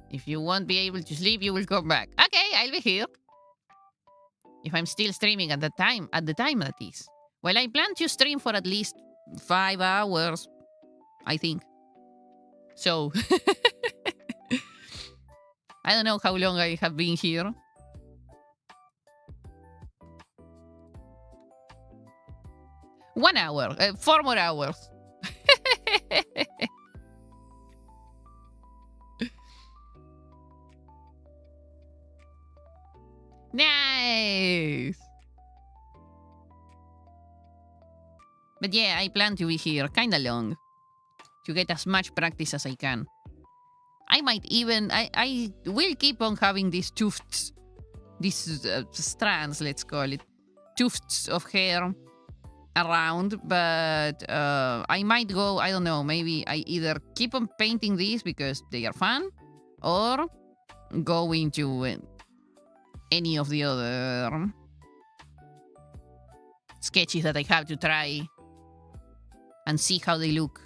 If you won't be able to sleep, you will come back. Okay, I'll be here. If I'm still streaming at the time that is. Well, I plan to stream for at least 5 hours, I think. So, I don't know how long I have been here. One hour, 4 more hours. Nice. But yeah, I plan to be here kinda long. To get as much practice as I can. I might even... I will keep on having these tufts. These strands, let's call it. Tufts of hair around. But I might go... I don't know. Maybe I either keep on painting these because they are fun. Or go into any of the other sketches that I have to try. And see how they look.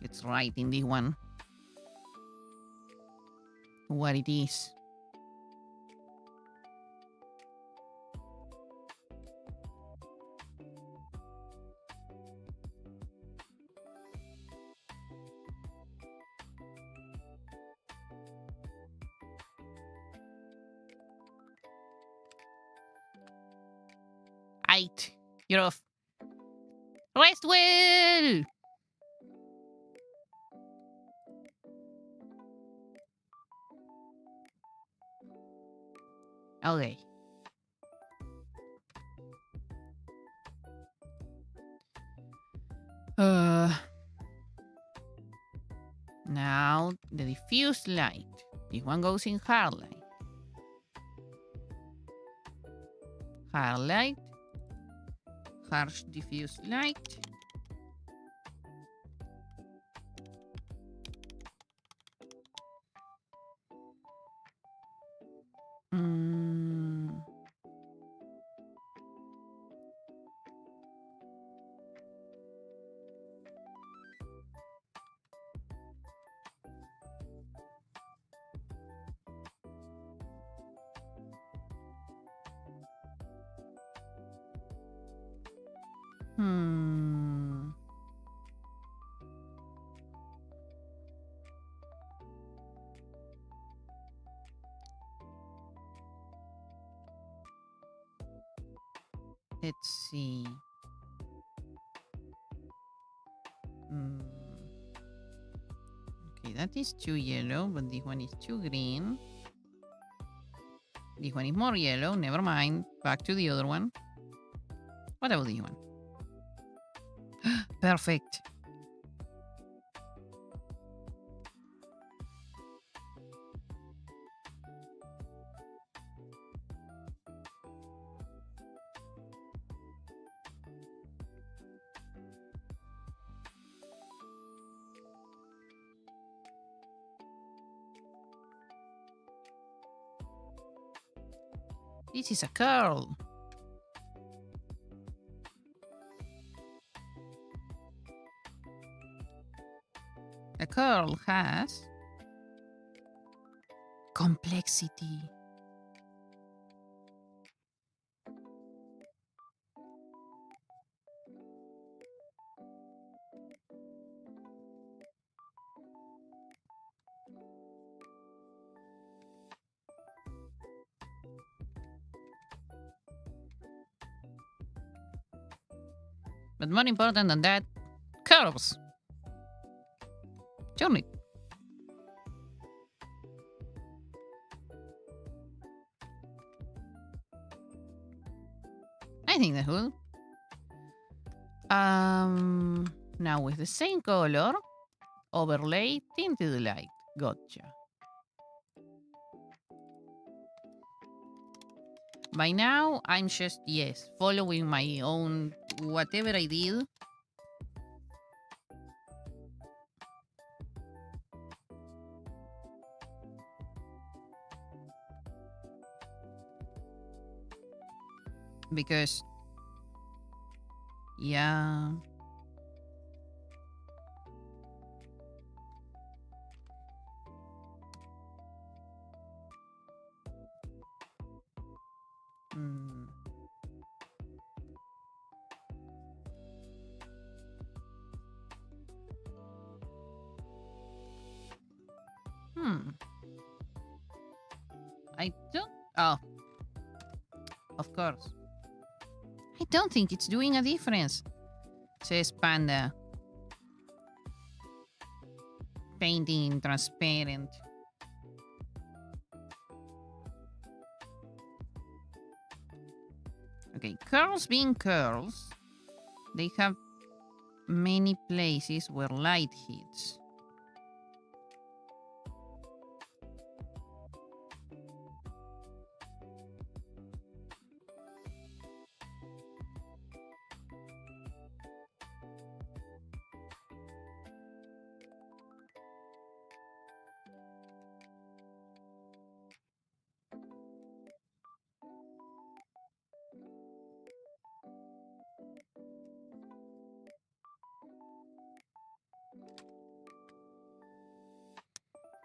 Let's write in this one what it is. Aight, you're off. Rest well! Okay. Now the diffuse light. This one goes in hard light. Hard light. Harsh diffuse light. Let's see. Okay, that is too yellow, but this one is too green. This one is more yellow. Never mind. Back to the other one. What about this one? Perfect. This is a curl. A curl has complexity. But more important than that, curves. Turn it. I think that will. Now with the same color, overlay tinted light. Gotcha. By now, I'm just, yes, following my own, whatever I did. Because, yeah. I don't. Oh. Of course. I don't think it's doing a difference, says Panda. Painting transparent. Okay, curls being curls, they have many places where light hits.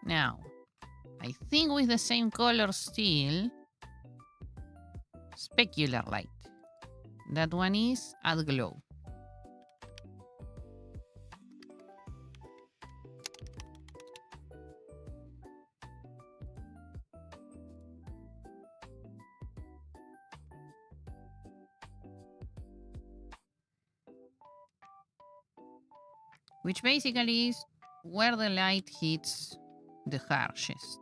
Now, I think with the same color still, specular light. That one is add glow. Which basically is where the light hits the harshest.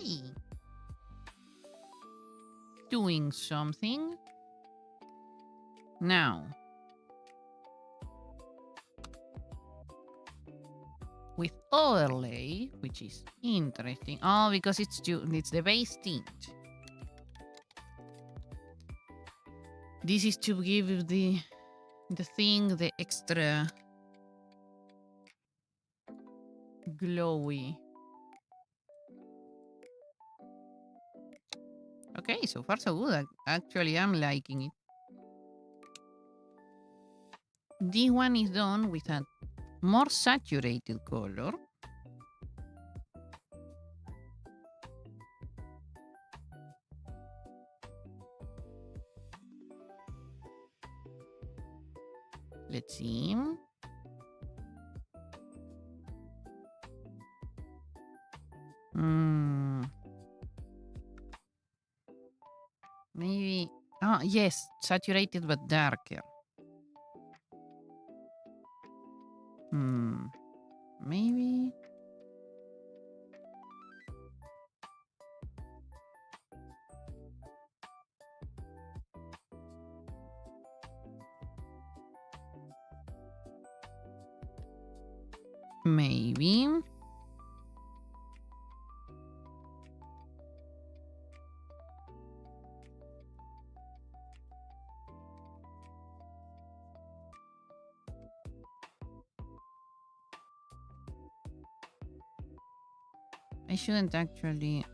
Okay. Doing something. Now, with overlay, which is interesting. Oh, because it's the base tint. This is to give the thing the extra glowy. Okay, so far so good. Actually, I'm liking it. This one is done with a more saturated color. Let's see. Maybe. Oh, yes, saturated but darker. Maybe. Maybe. I shouldn't actually.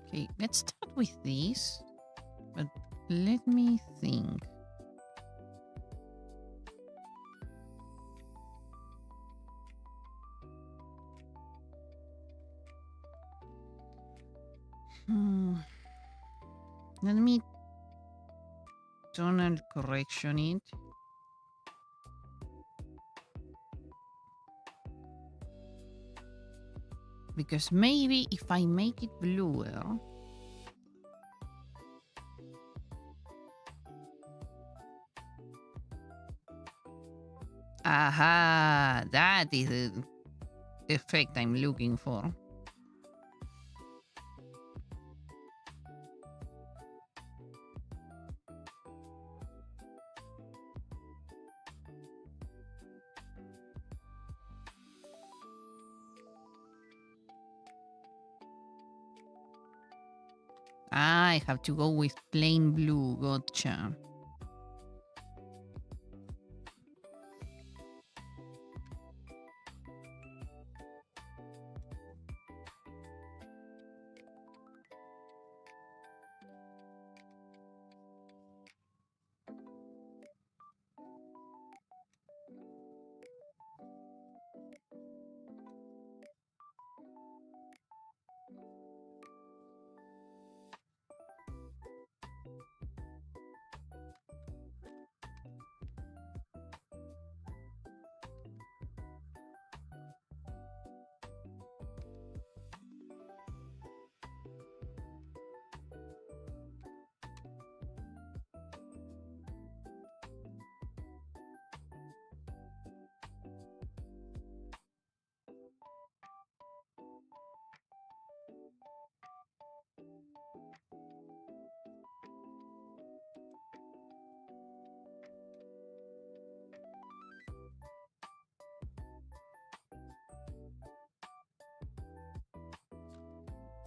Okay, let's start with this. But let me think. Let me tonal correction it. Because maybe if I make it bluer. Aha! That is the effect I'm looking for. I have to go with plain blue. Gotcha.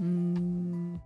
Mm.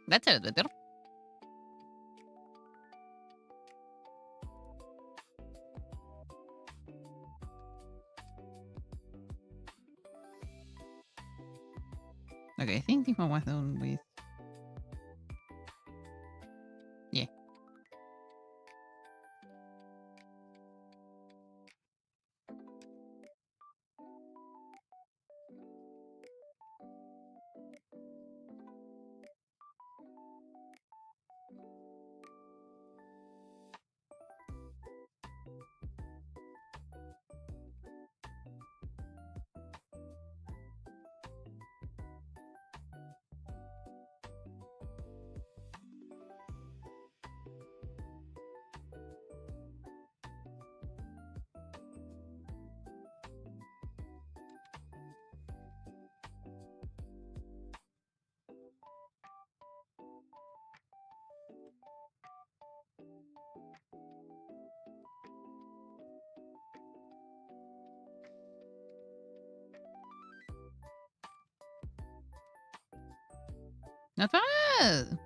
That's a little better. Okay, I think this one was done with. Yeah. Not bad.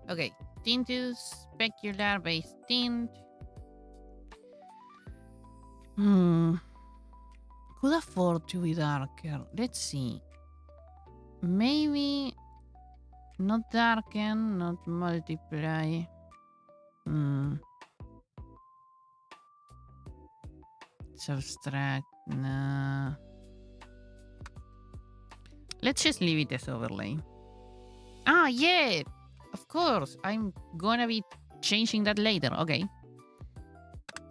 Okay, tint to specular base tint. Could afford to be darker. Let's see. Maybe not darken, not multiply. Subtract. Nah. Let's just leave it as overlay. Ah, yeah. Of course. I'm gonna be changing that later. Okay.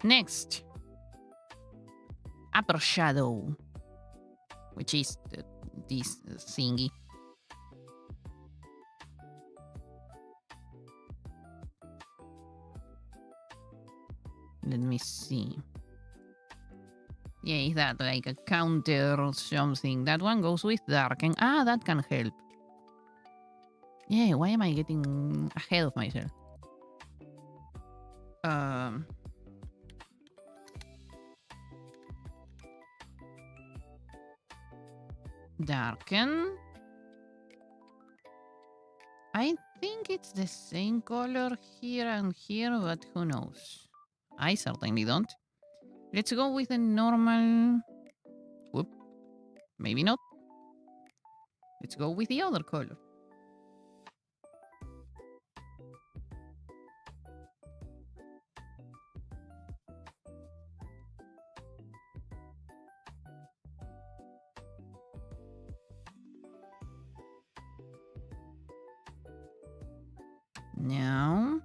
Next. Upper shadow. Which is this thingy. Let me see. Yeah, is that like a counter or something? That one goes with darken. Ah, that can help. Yeah, why am I getting ahead of myself? Darken. I think it's the same color here and here, but who knows? I certainly don't. Let's go with a normal. Whoop. Maybe not. Let's go with the other color. Now.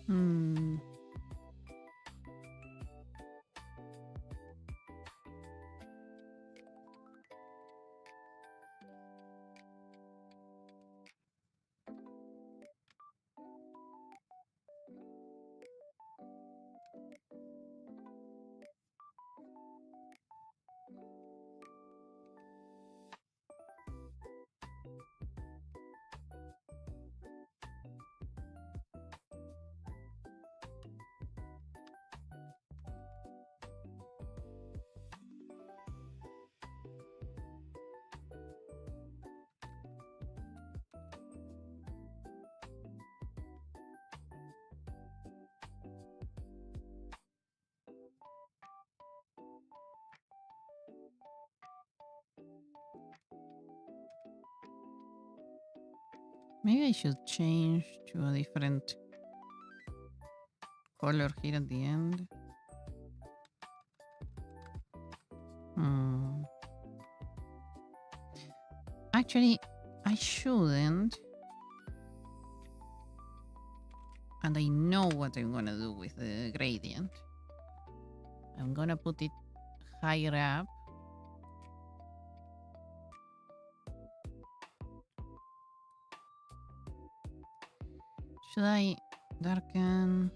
Hmm. Maybe I should change to a different color here at the end. Hmm. Actually, I shouldn't. And I know what I'm gonna do with the gradient. I'm gonna put it higher up. Should I darken,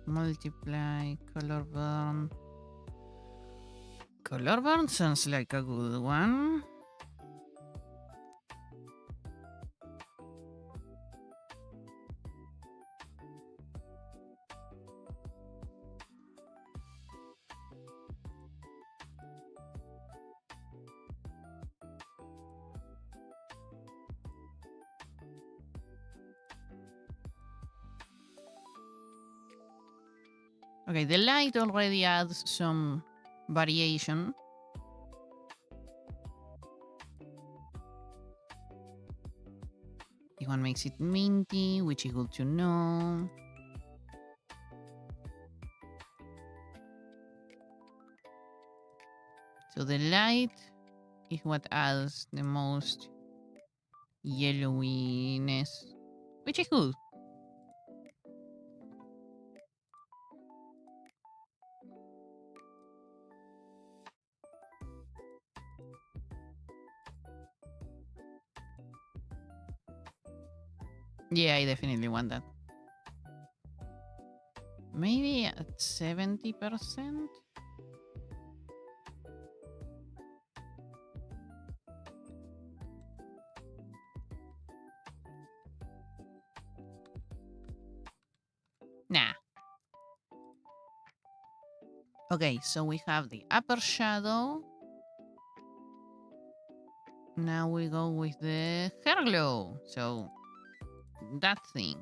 multiply, color burn? Color burn sounds like a good one. Okay, the light already adds some variation. This one makes it minty, which is good to know. So the light is what adds the most yellowiness, which is good. Yeah, I definitely want that. Maybe at 70%? Nah. Okay, so we have the upper shadow. Now we go with the hair glow. So that thing.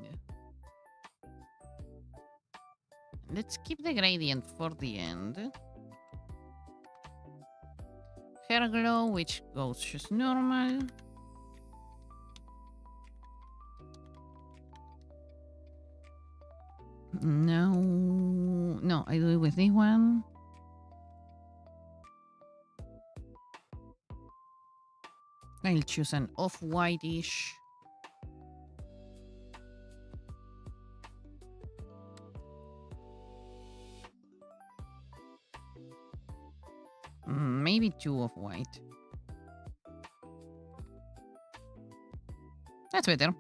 Let's keep the gradient for the end. Hair glow, which goes just normal. No, I do it with this one. I'll choose an off-whitish. Maybe 2 off-white. That's better.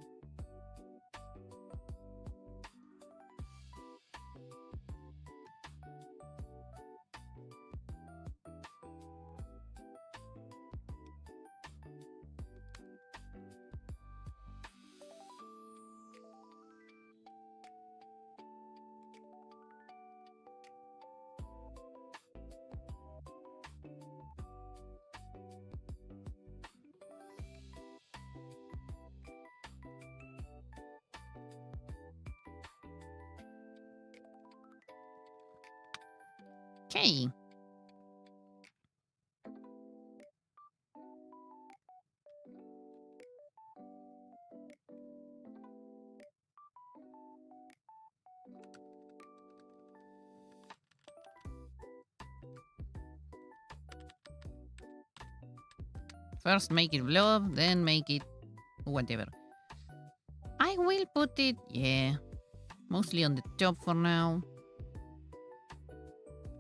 Okay. First make it blow up, then make it whatever. I will put it, yeah. Mostly on the top for now.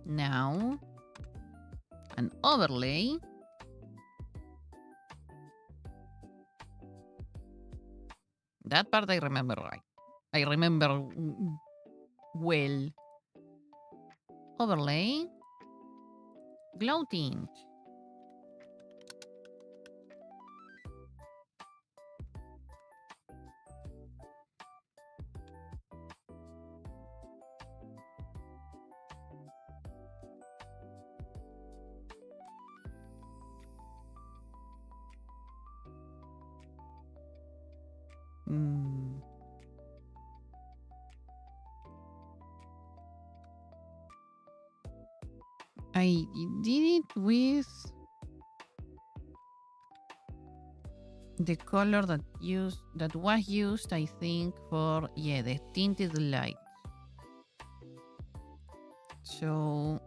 Now, an overlay. That part I remember right. I remember well. Overlay. Glow tint. I did it with the color that was used, I think, for the tinted light. So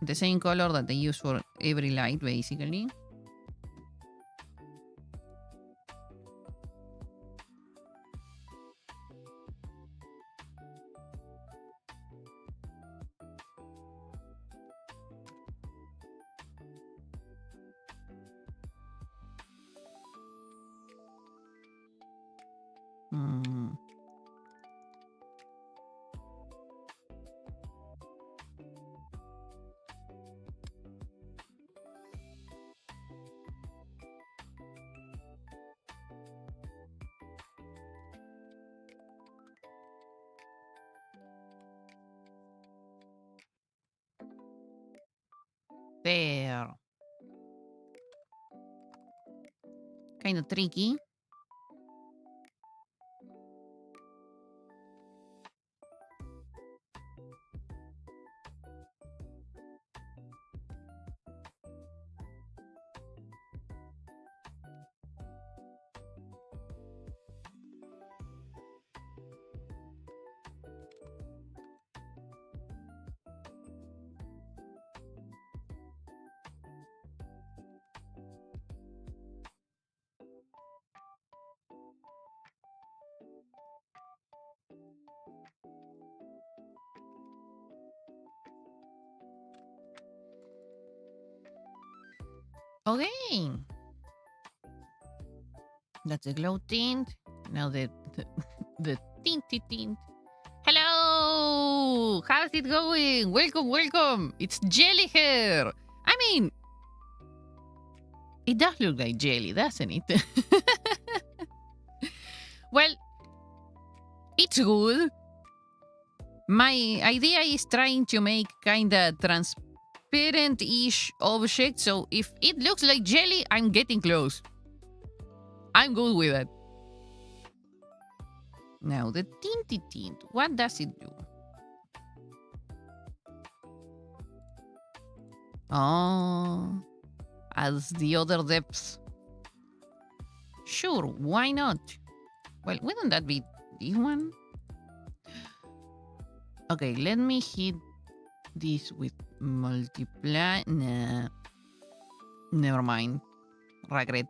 the same color that they use for every light, basically. There. Kind of tricky. Okay. That's the glow tint. Now the tinty tint. Hello! How's it going? Welcome, welcome. It's jelly hair. I mean, it does look like jelly, doesn't it? Well, it's good. My idea is trying to make kind of transparent-ish object, so if it looks like jelly, I'm getting close. I'm good with it. Now, the tinty tint, what does it do? Oh, as the other depths. Sure, why not? Well, wouldn't that be this one? Okay, let me hit this with multiply. Nah. Never mind. Regret.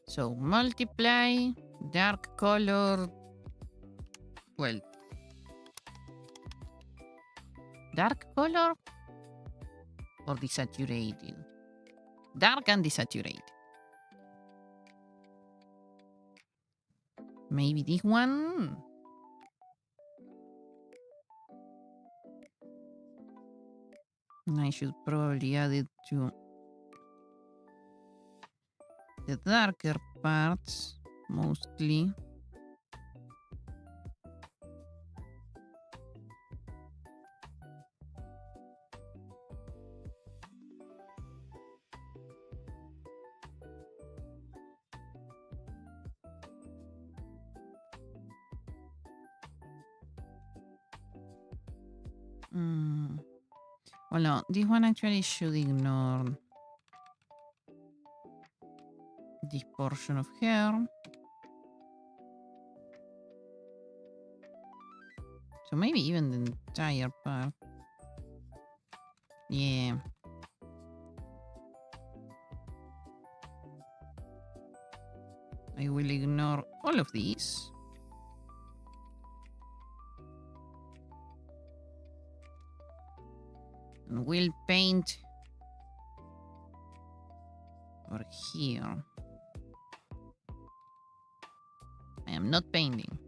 So multiply, dark color. Well, dark color or desaturated? Dark and desaturated. Maybe this one. I should probably add it to the darker parts, mostly. Well, no, this one actually should ignore this portion of hair. So maybe even the entire part. Yeah. I will ignore all of these. And we'll paint over here. I am not painting.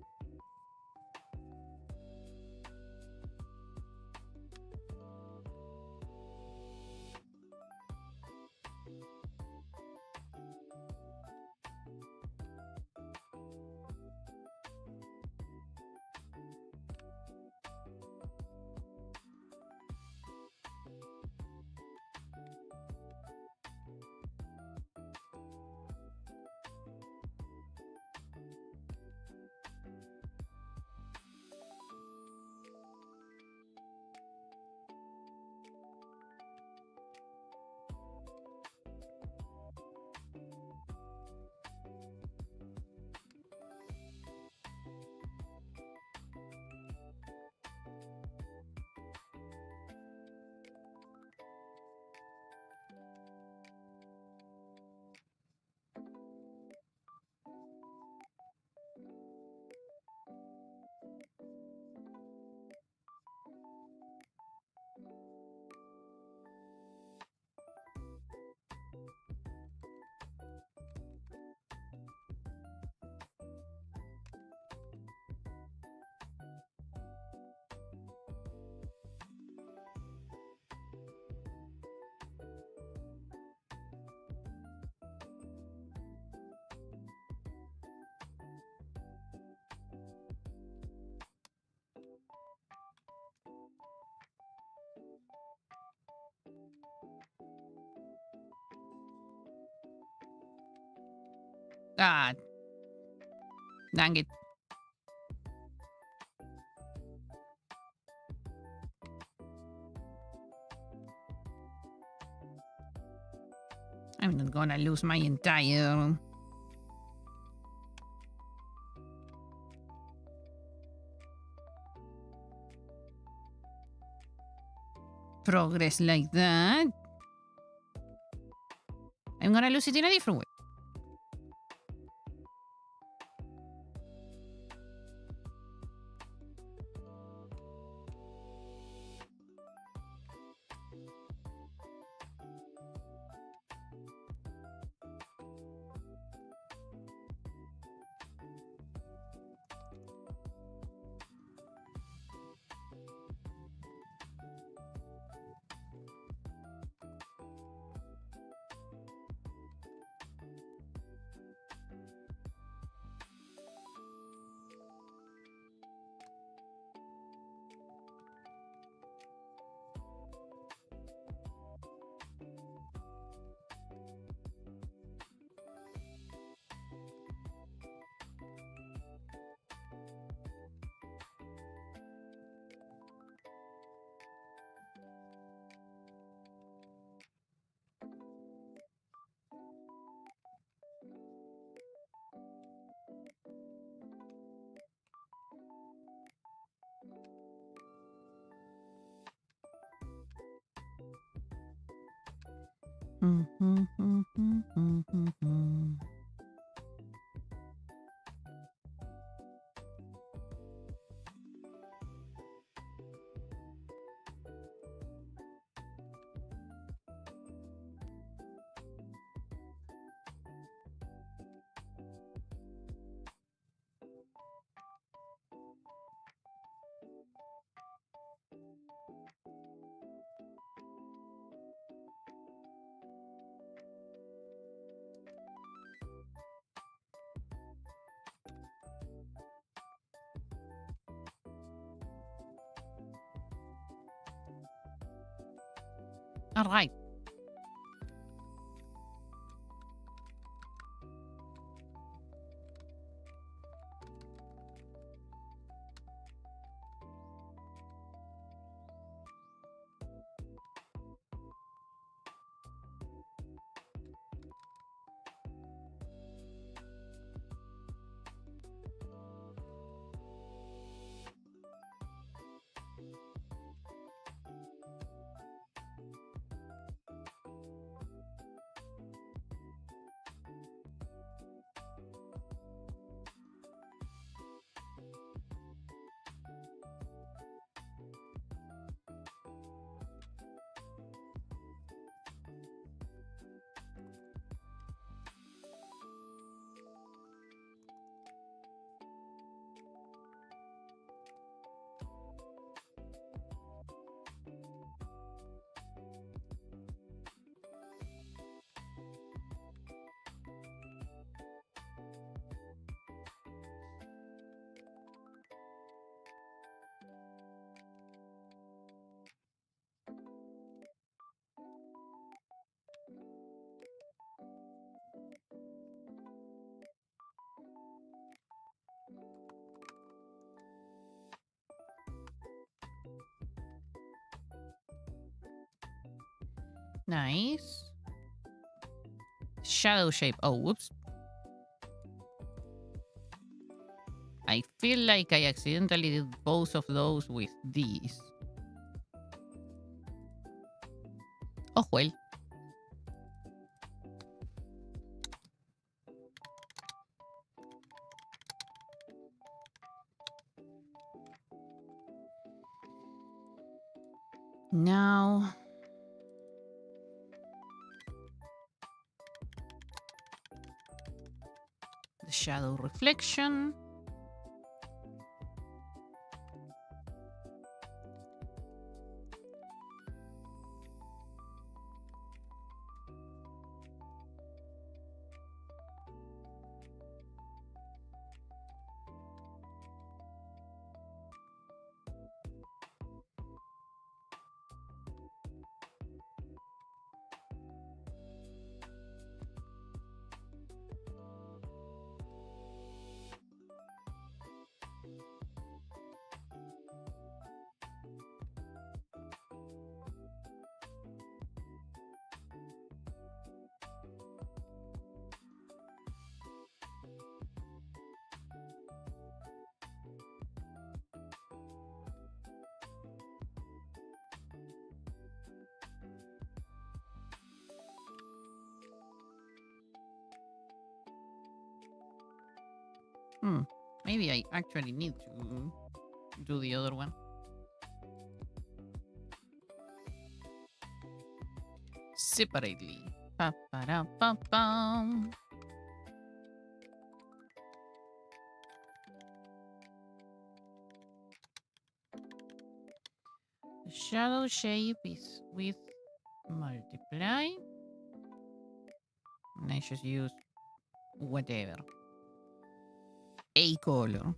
God. Dang it. I'm not gonna lose my entire progress like that. I'm gonna lose it in a different way. All right. Nice. Shadow shape. Oh, whoops. I feel like I accidentally did both of those with these. Oh, well. Now, the shadow reflection. Maybe I actually need to do the other one. Separately. Pa-pa-da-pa-pam. The shadow shape is with multiply. And I just use whatever. A color.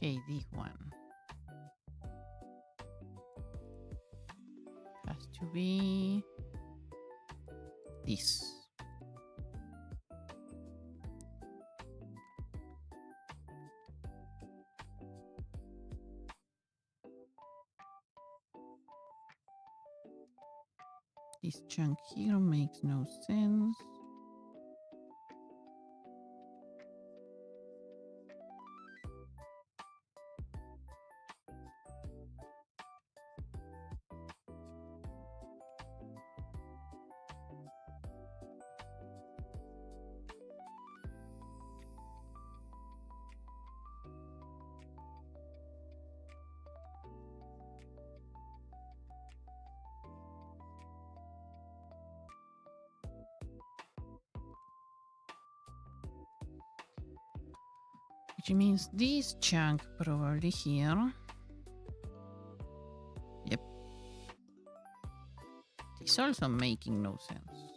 Okay, this one has to be this. This chunk here makes no sense. which means this chunk probably here. Yep. It's also making no sense.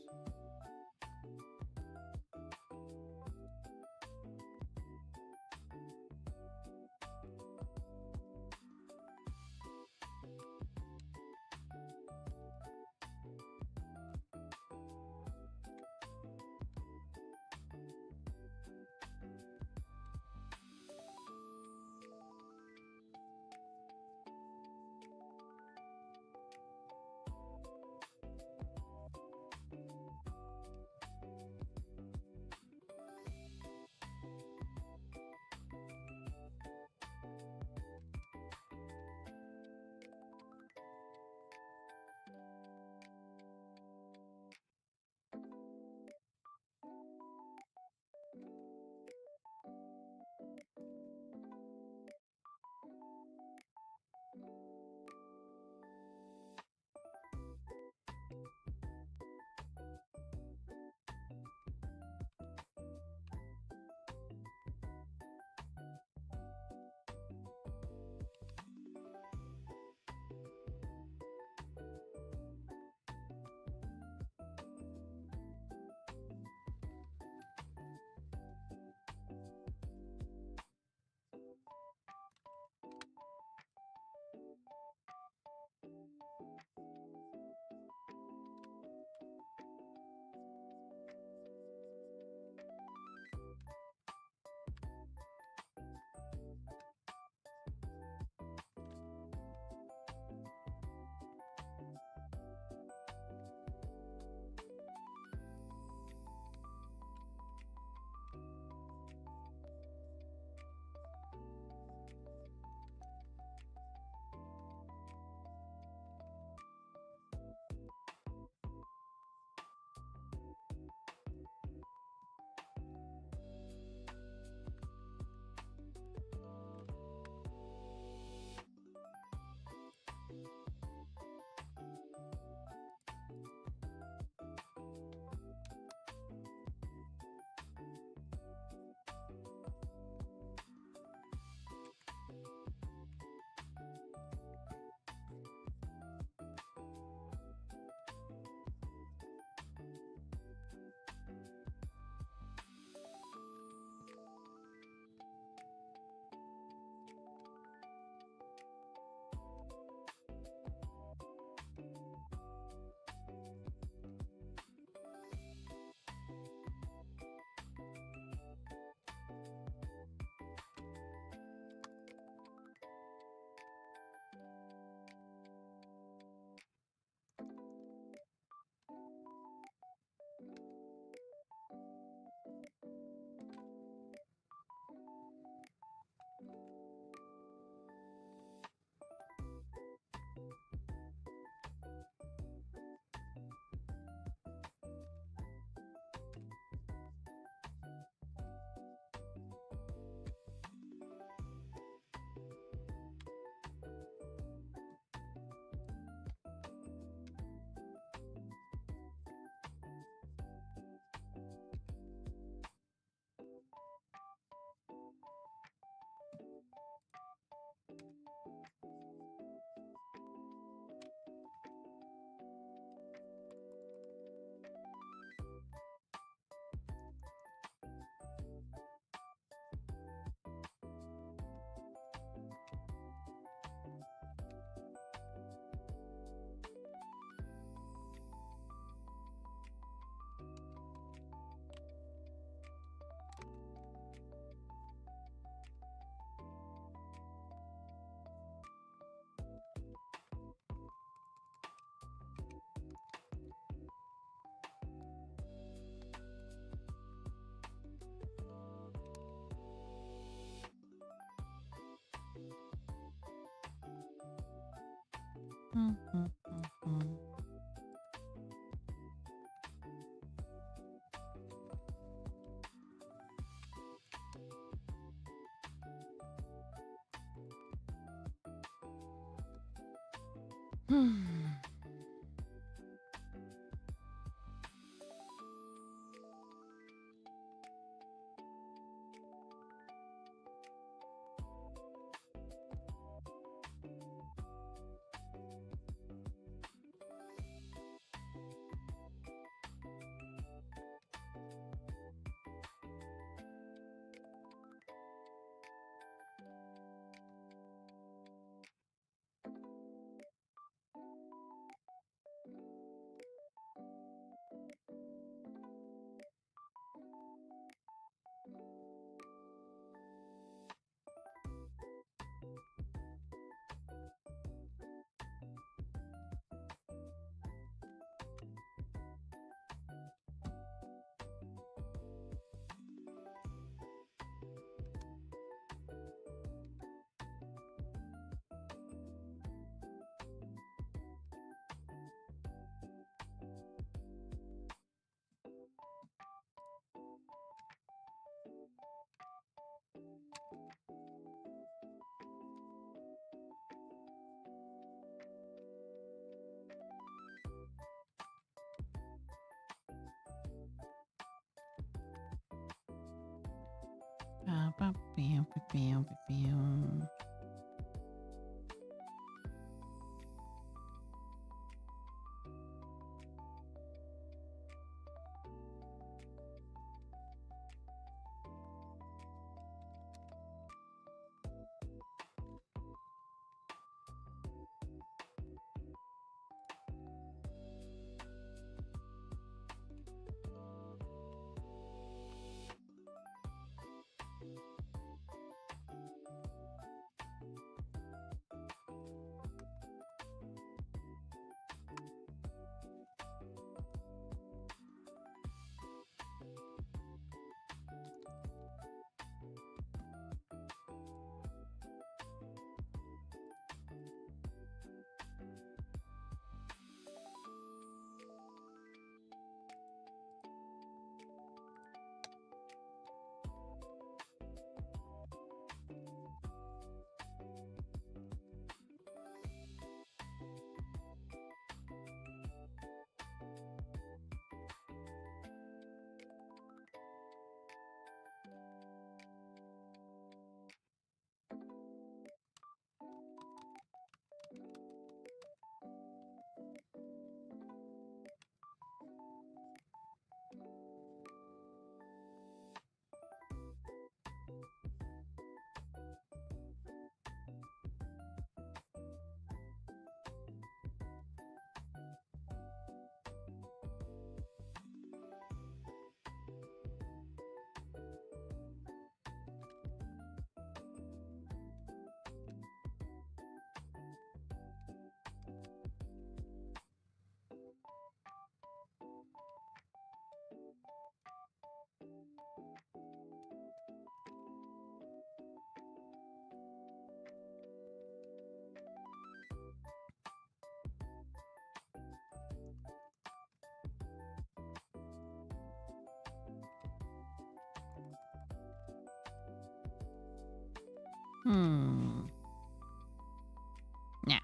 Yeah.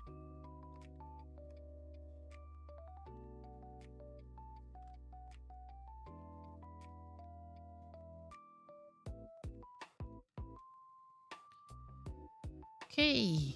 Okay.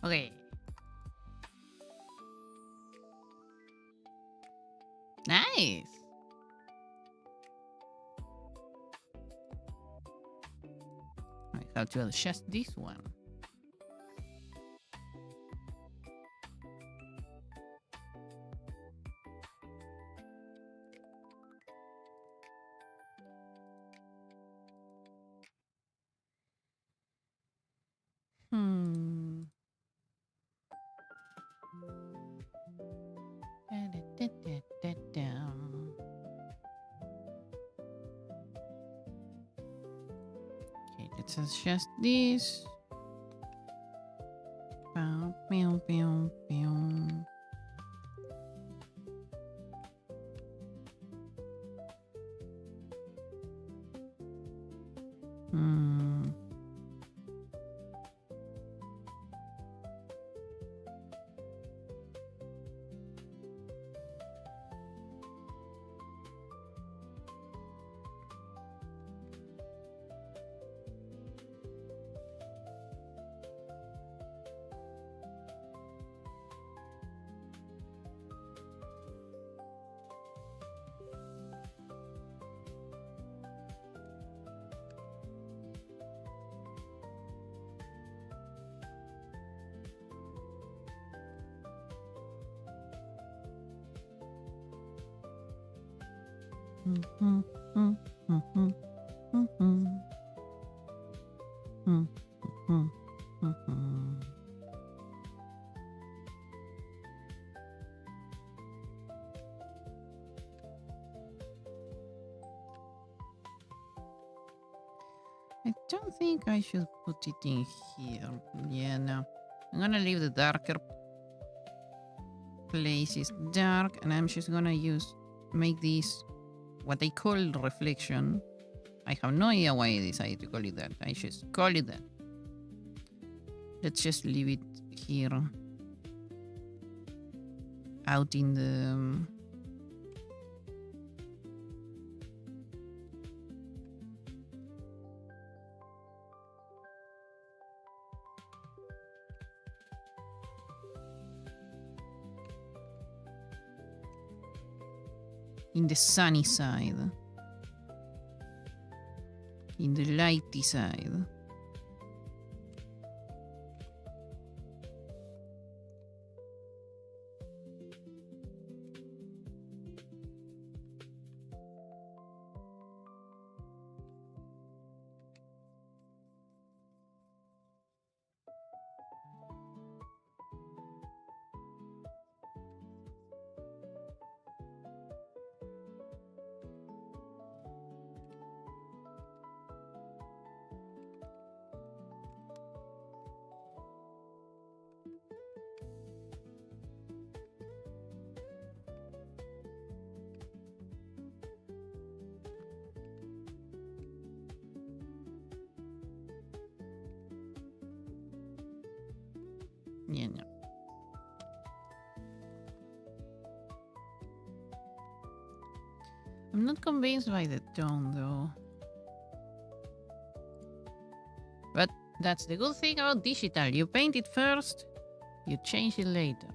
Okay. Nice. I have to adjust this one. Hmm. Okay, let's adjust this. Pew, pew, pew, pew. Hmm. I don't think I should put it in here. Yeah, no. I'm gonna leave the darker places dark, and I'm just gonna make this what I call reflection. I have no idea why I decided to call it that. I just call it that. Let's just leave it here. Out in the... in the sunny side. In the lighty side. Yeah, no. I'm not convinced by the tone, though. But that's the good thing about digital. You paint it first, you change it later.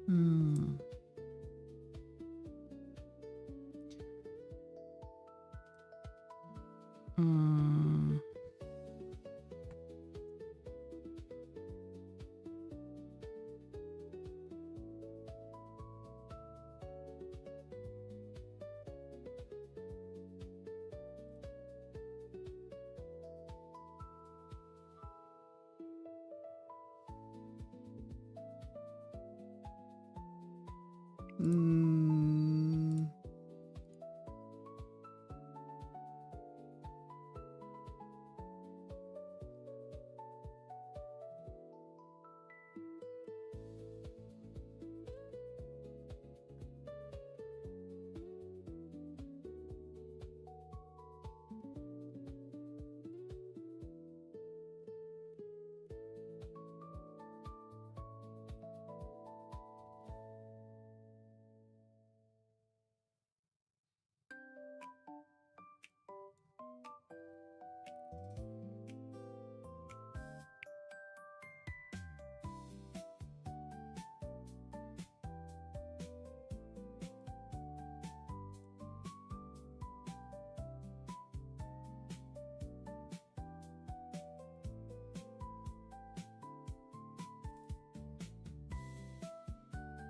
Hmm. Hmm. Mm.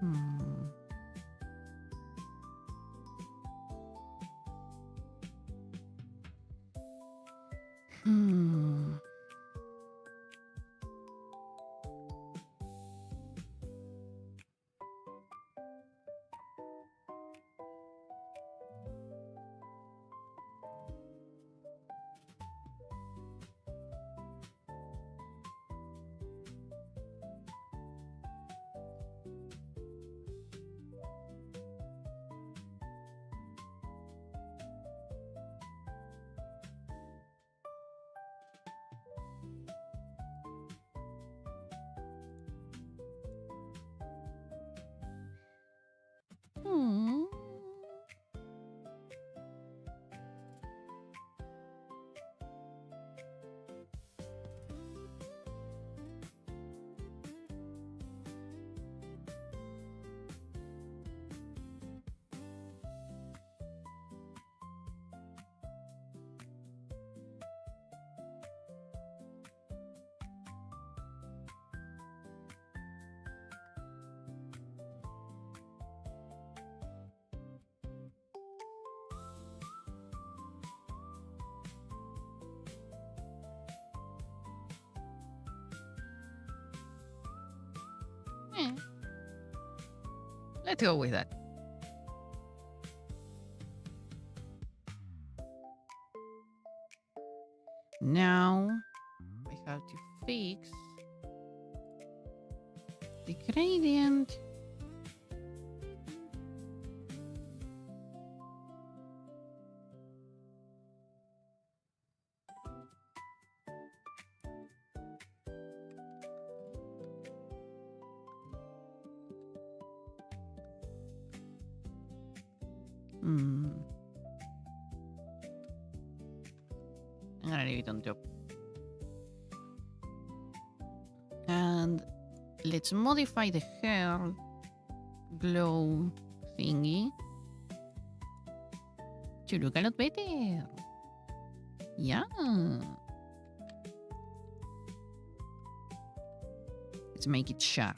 Hmm. Hmm. Eh. Let's go with that. Now I have to fix the gradient. I'm gonna leave it on top. And let's modify the hair glow thingy to look a lot better. Yeah. Let's make it sharp.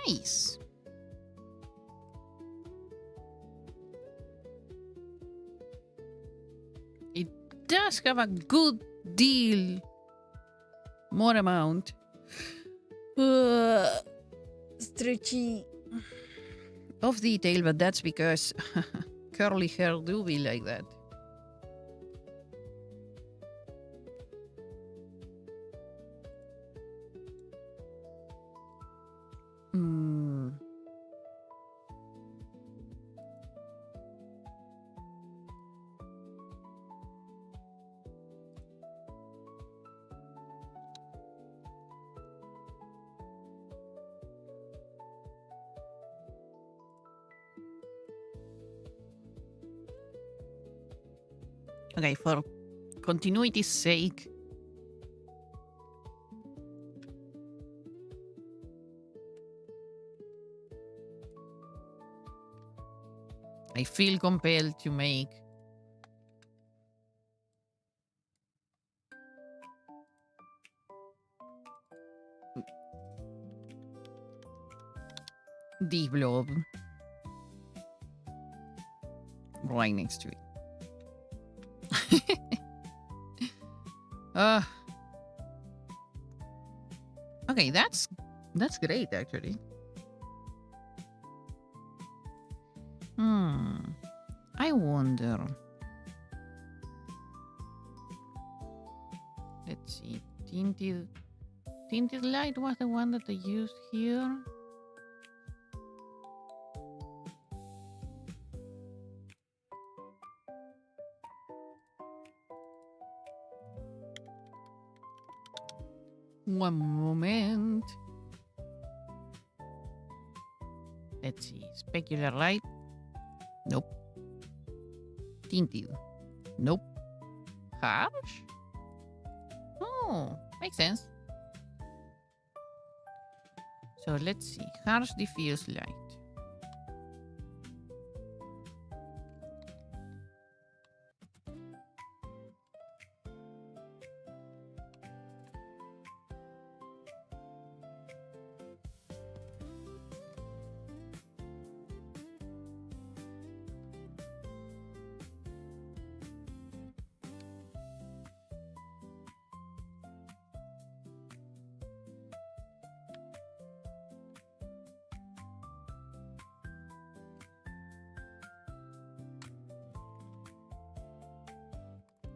Nice. It does have a good deal more amount. Stretchy of detail, but that's because curly hair do be like that. Okay, for continuity's sake. I feel compelled to make the blob right next to it. Okay, that's great actually. I wonder. Let's see. Tinted light was the one that I used here. One moment. Let's see. Specular light. Nope. Tinted. Nope. Harsh? Oh, makes sense. So let's see. Harsh diffuse light.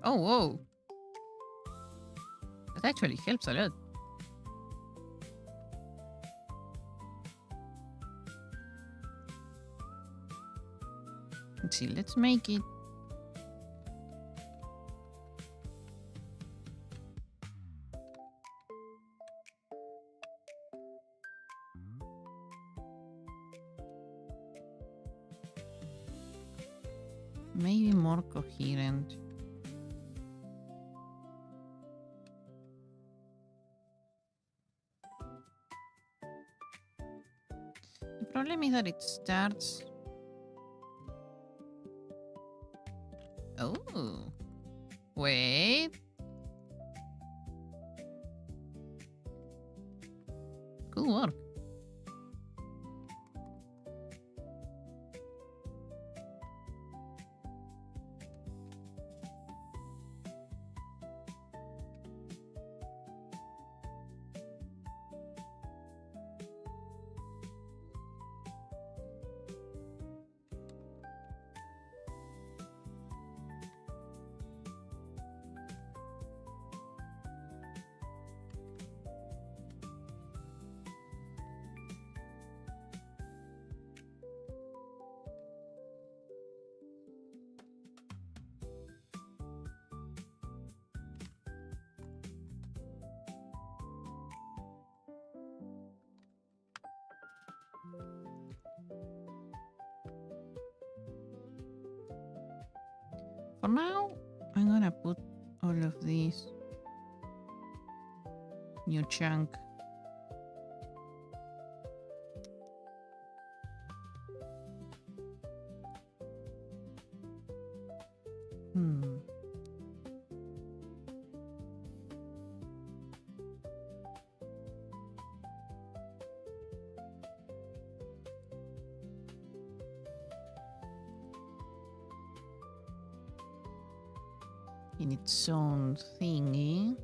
Oh, whoa. That actually helps a lot. Let's see, let's make it. Maybe more coherent. The problem is that it starts. Oh, wait. Good work. For now, I'm gonna put all of these new chunk. In its own thingy.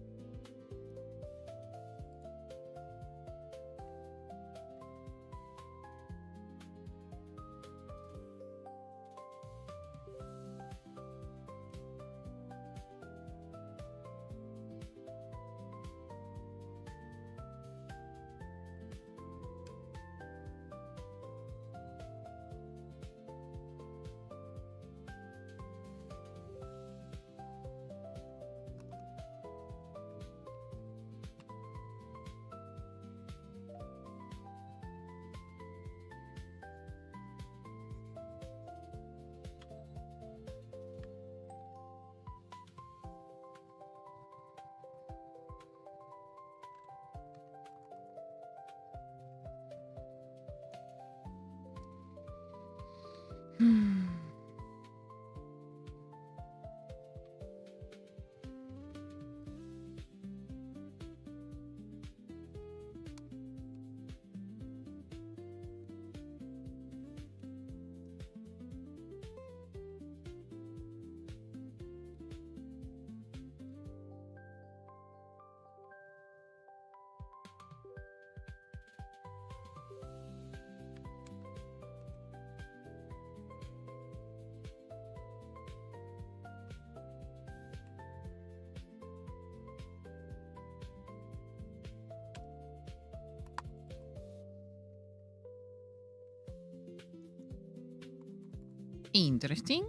Interesting.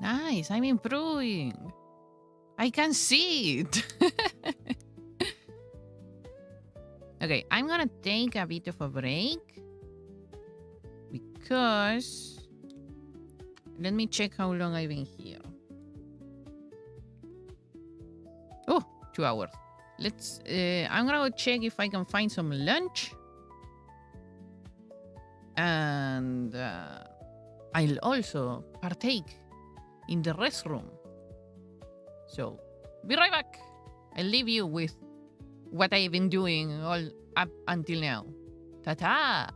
Nice, I'm improving. I can see it. Okay, I'm gonna take a bit of a break because let me check how long I've been here. Oh, 2 hours. Let's I'm gonna go check if I can find some lunch. And I'll also partake in the restroom. So, be right back. I'll leave you with what I've been doing all up until now. Ta-ta!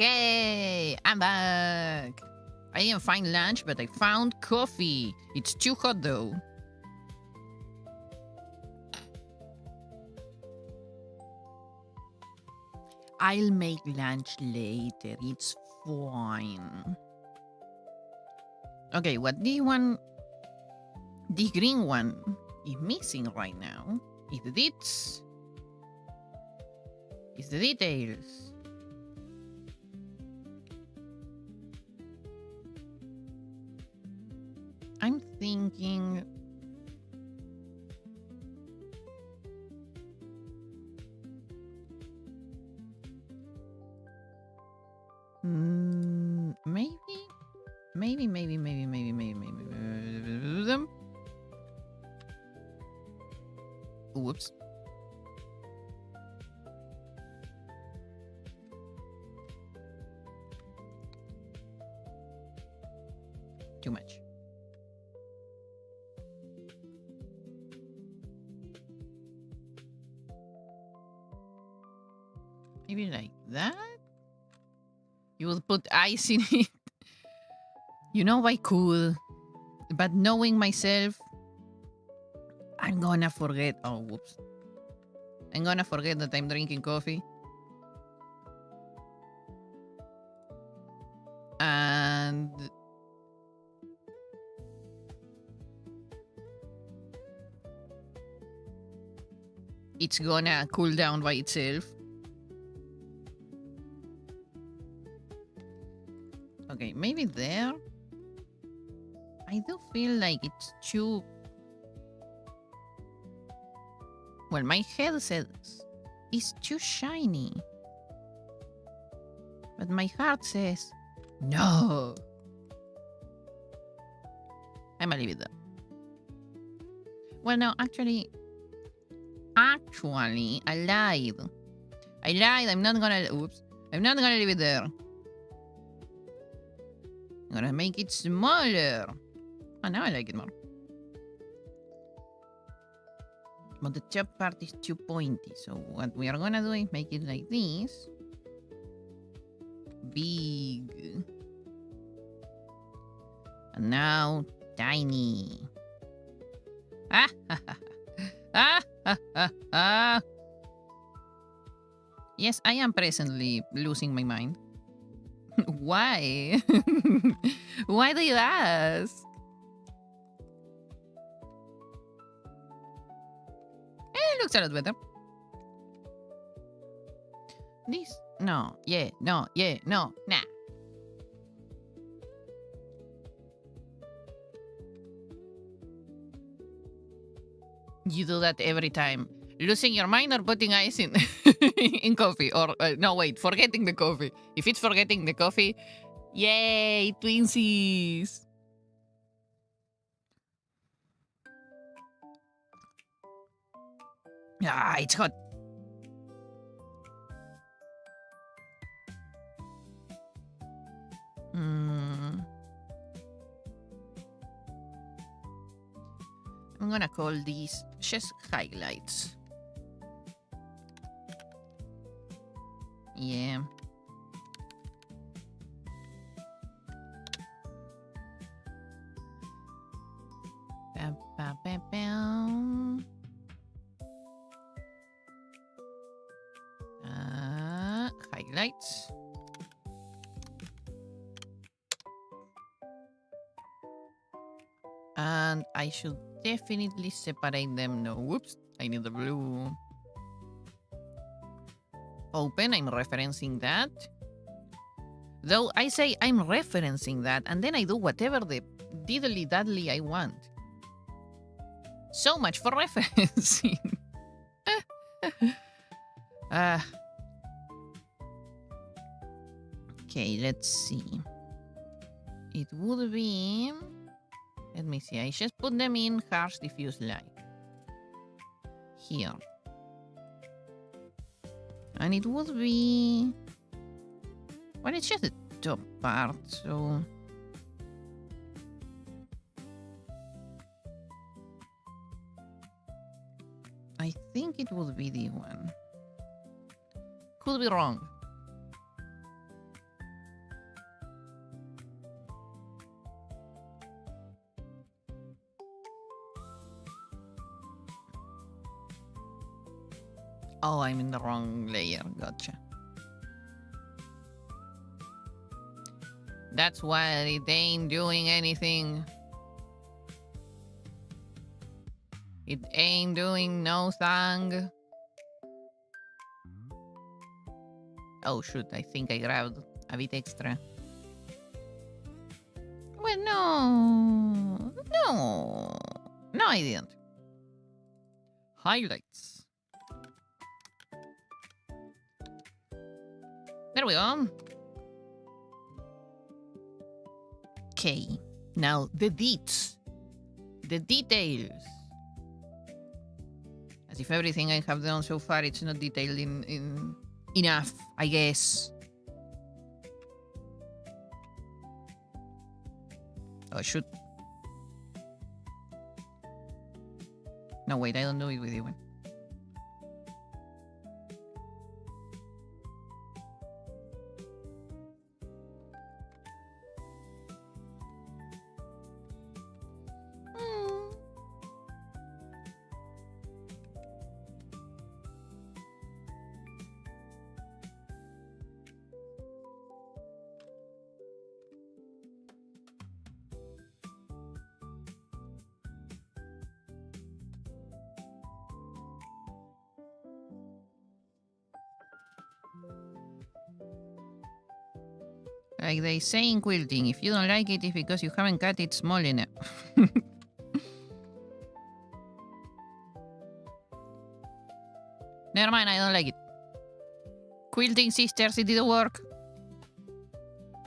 Okay, I'm back. I didn't find lunch, but I found coffee. It's too hot though. I'll make lunch later. It's fine. Okay, what the one... The green one is missing right now is the deets. Is the details. I'm thinking... Maybe them. Whoops. Too much. Maybe like that? You will put ice in it. You know I could. But knowing myself, I'm gonna forget. Oh, whoops. I'm gonna forget that I'm drinking coffee. And... it's gonna cool down by itself. Okay, maybe there. I do feel like it's too... Well, my head says it's too shiny. But my heart says, no. I'm gonna leave it there. Well, no, actually, I lied. I'm not gonna... Oops. I'm not gonna leave it there. I'm gonna make it smaller. Oh, now I like it more. But the top part is too pointy. So what we are gonna do is make it like this. Big. And now tiny. Ah ha ha. Ah ha ha ha. Yes, I am presently losing my mind. Why? Why do you ask? Looks a lot better. This? No. Yeah. No. Yeah. No. Nah. You do that every time. Losing your mind or putting ice in in coffee. Or, no, wait. Forgetting the coffee. If it's forgetting the coffee, yay, twinsies. Ah, it's hot. I'm gonna call these just highlights. Yeah. Ba, ba, ba, ba. Highlights. And I should definitely separate them. No, whoops. I need the blue. Open, I'm referencing that. Though I say I'm referencing that, and then I do whatever the diddly-daddly I want. So much for referencing. Okay, let's see. It would be... Let me see. I just put them in harsh diffuse light. Here. And it would be... Well, it's just the top part, so... I think it would be the one. Could be wrong. I'm in the wrong layer. Gotcha. That's why it ain't doing anything. It ain't doing no thing. Oh shoot, I think I grabbed a bit extra. Well, no. No, I didn't. Highlights. There we go. Okay, now the deets. The details. As if everything I have done so far, it's not detailed in enough, I guess. Oh, shoot. No, wait, I don't do it with you. Like they say in quilting, if you don't like it, it's because you haven't cut it small enough. Never mind, I don't like it. Quilting sisters, it didn't work.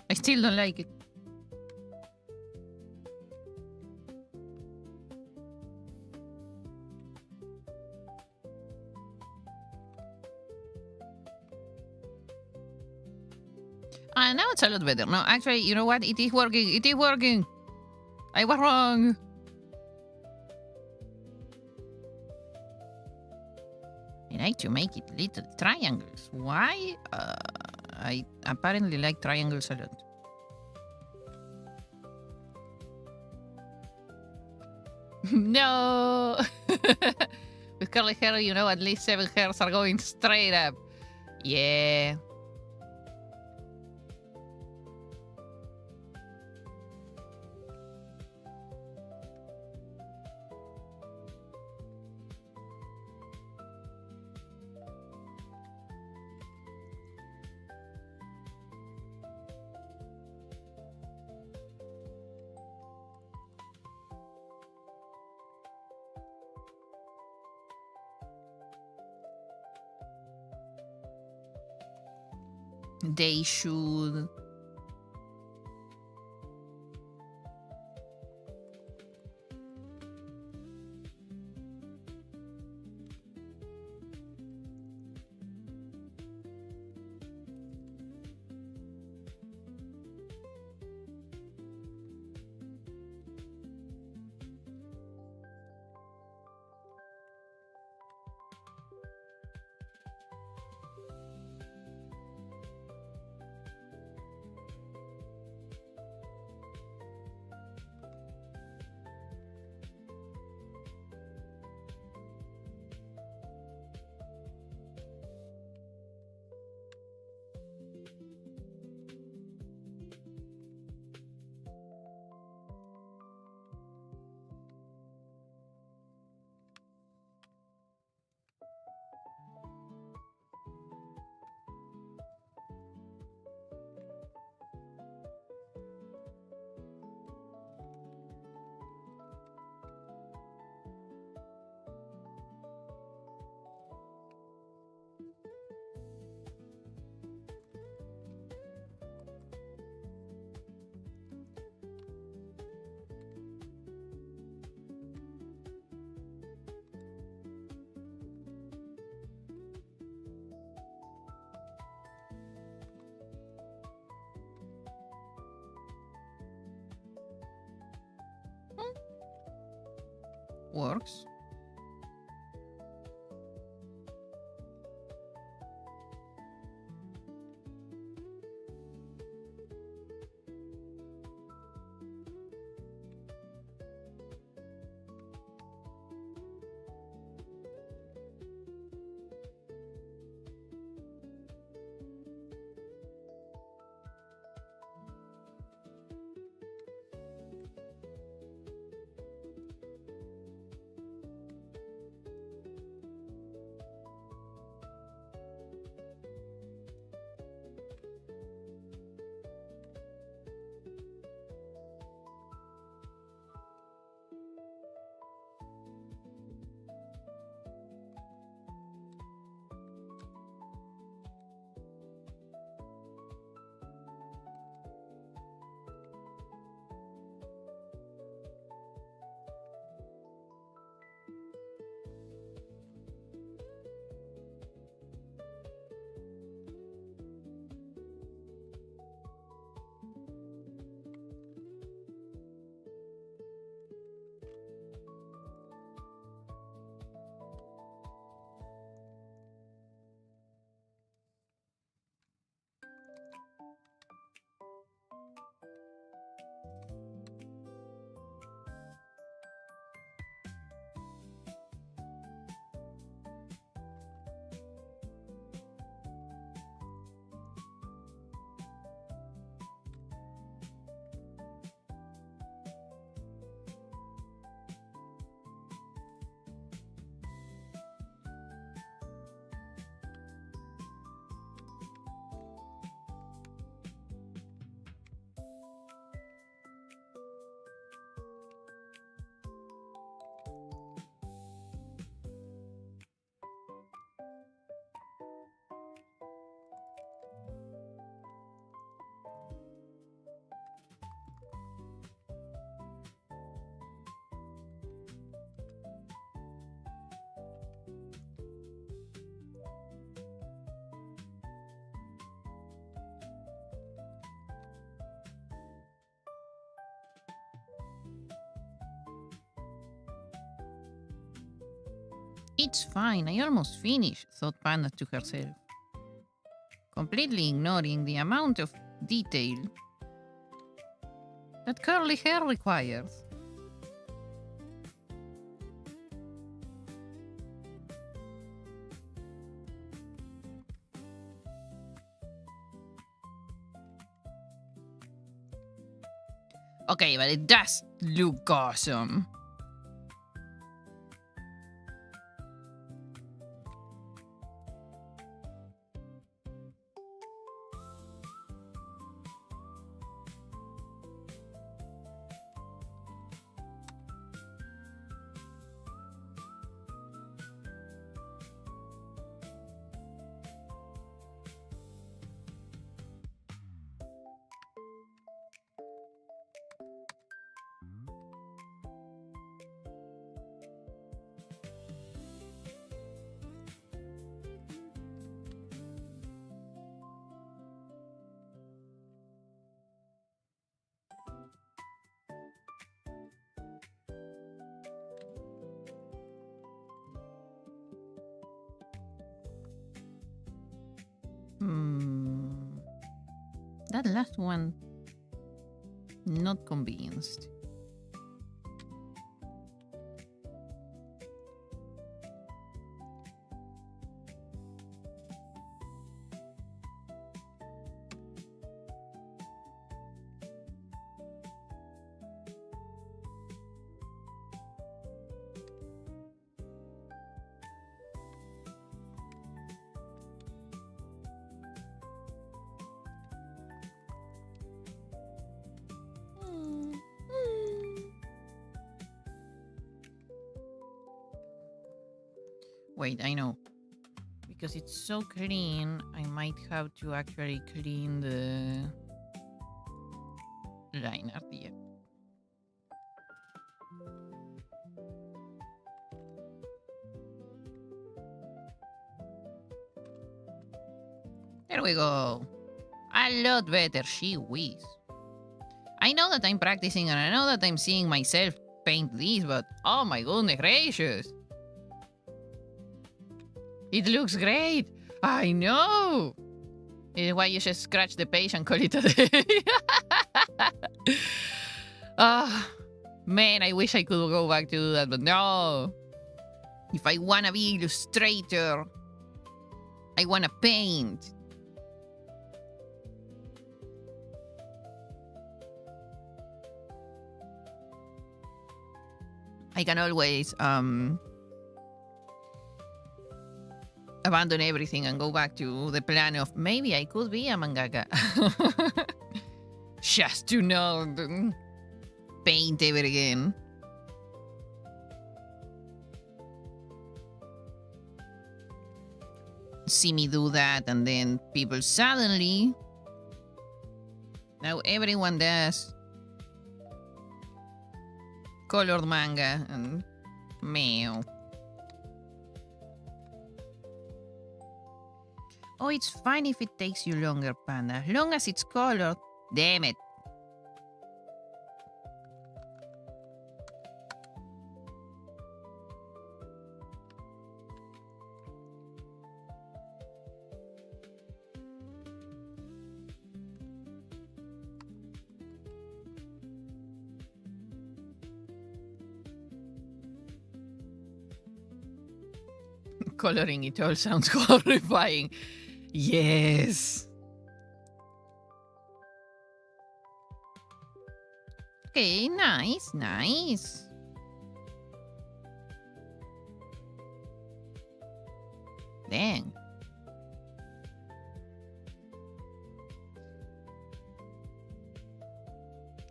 I still don't like it. Now it's a lot better. No, actually, you know what? It is working. It is working. I was wrong. I like to make it little triangles. Why? I apparently like triangles a lot. No! With curly hair, you know, at least 7 hairs are going straight up. Yeah. They should. Works. It's fine, I almost finished, thought Panda to herself, completely ignoring the amount of detail that curly hair requires. Okay, but it does look awesome. That last one, not convinced. Wait, I know. Because it's so clean, I might have to actually clean the liner here. There we go. A lot better, she whiz. I know that I'm practicing and I know that I'm seeing myself paint this, but oh my goodness gracious. It looks great. I know. It's why you just scratch the page and call it a day. Man, I wish I could go back to do that, but no. If I wanna be illustrator, I wanna paint. I can always abandon everything and go back to the plan of maybe I could be a mangaka. Just to not paint ever again. See me do that and then people suddenly, now everyone does colored manga and meow. Oh, it's fine if it takes you longer, Panda. As long as it's colored. Damn it. Coloring it all sounds horrifying. Yes. Okay, nice, nice. Dang.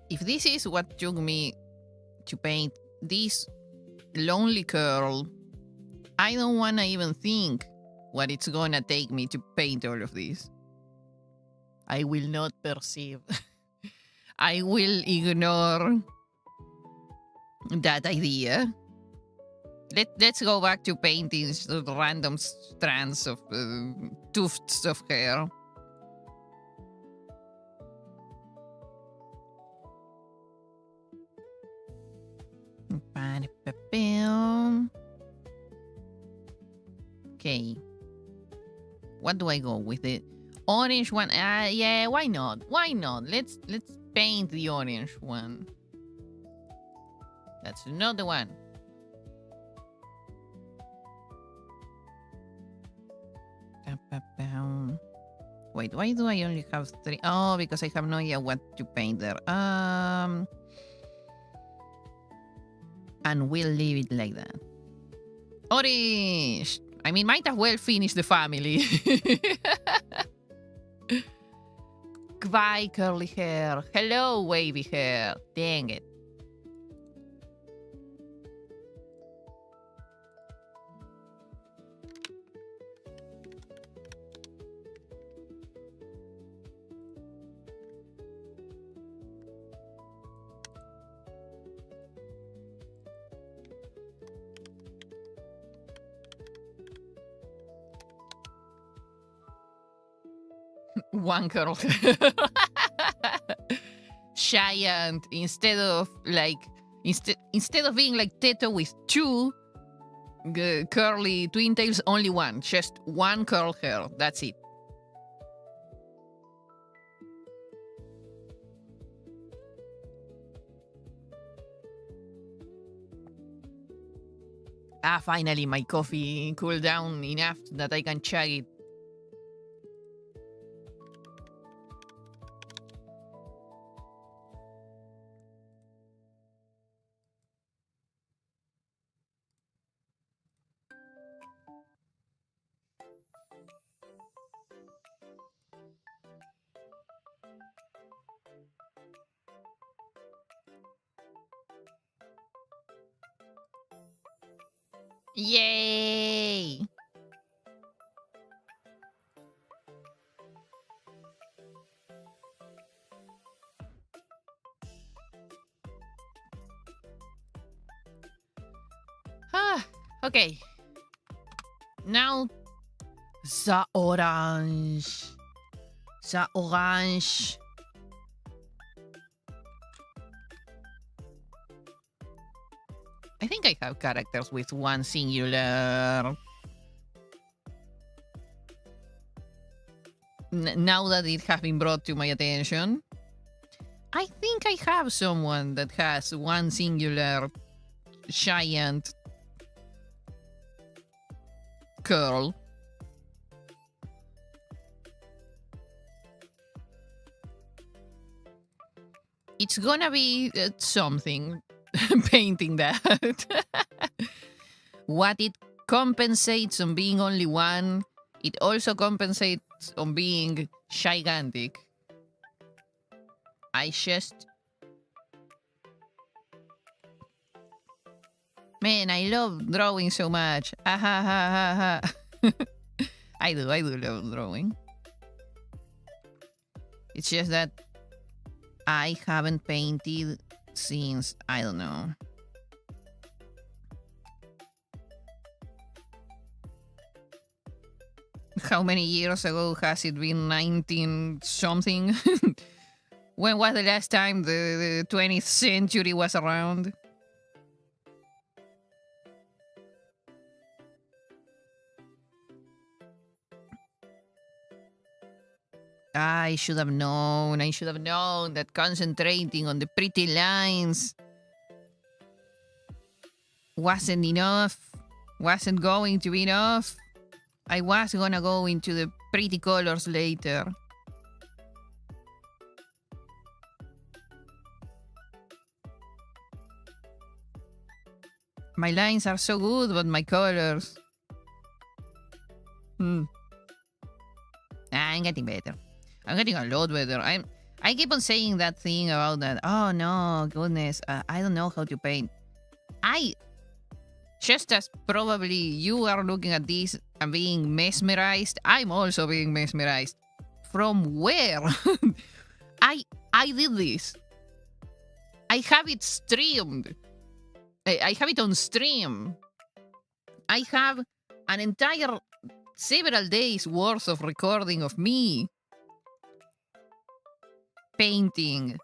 If this is what took me to paint this lonely curl, I don't want to even think what it's gonna take me to paint all of this. I will not perceive. I will ignore that idea. Let's go back to painting random strands of tufts of hair. Okay. What do I go with? The orange one? Yeah, why not? Why not? Let's paint the orange one. That's not the one. Wait, why do I only have 3? Oh, because I have no idea what to paint there. And we'll leave it like that. Orange! I mean, might as well finish the family. Goodbye, curly hair. Hello, wavy hair. Dang it. One curl hair. Giant, instead of like instead of being like Teto with 2 curly twin tails, only one. Just one curl hair. That's it. Finally my coffee cooled down enough that I can chug it. Yay! Okay. Now, the orange. The orange. I think I have characters with one singular. Now that it has been brought to my attention, I think I have someone that has one singular giant curl. It's gonna be something. Painting that. What it compensates on being only one, it also compensates on being gigantic. I just... Man, I love drawing so much. I do love drawing. It's just that I haven't painted since, I don't know. How many years ago has it been? 19 something? When was the last time the 20th century was around? I should have known. I should have known that concentrating on the pretty lines wasn't enough. Wasn't going to be enough. I was gonna go into the pretty colors later. My lines are so good, but my colors... I'm getting better. I'm getting a lot better. I keep on saying that thing about that. Oh no, goodness. I don't know how to paint. Just as probably you are looking at this and being mesmerized, I'm also being mesmerized. From where? I did this. I have it streamed. I have it on stream. I have an entire several days worth of recording of me painting,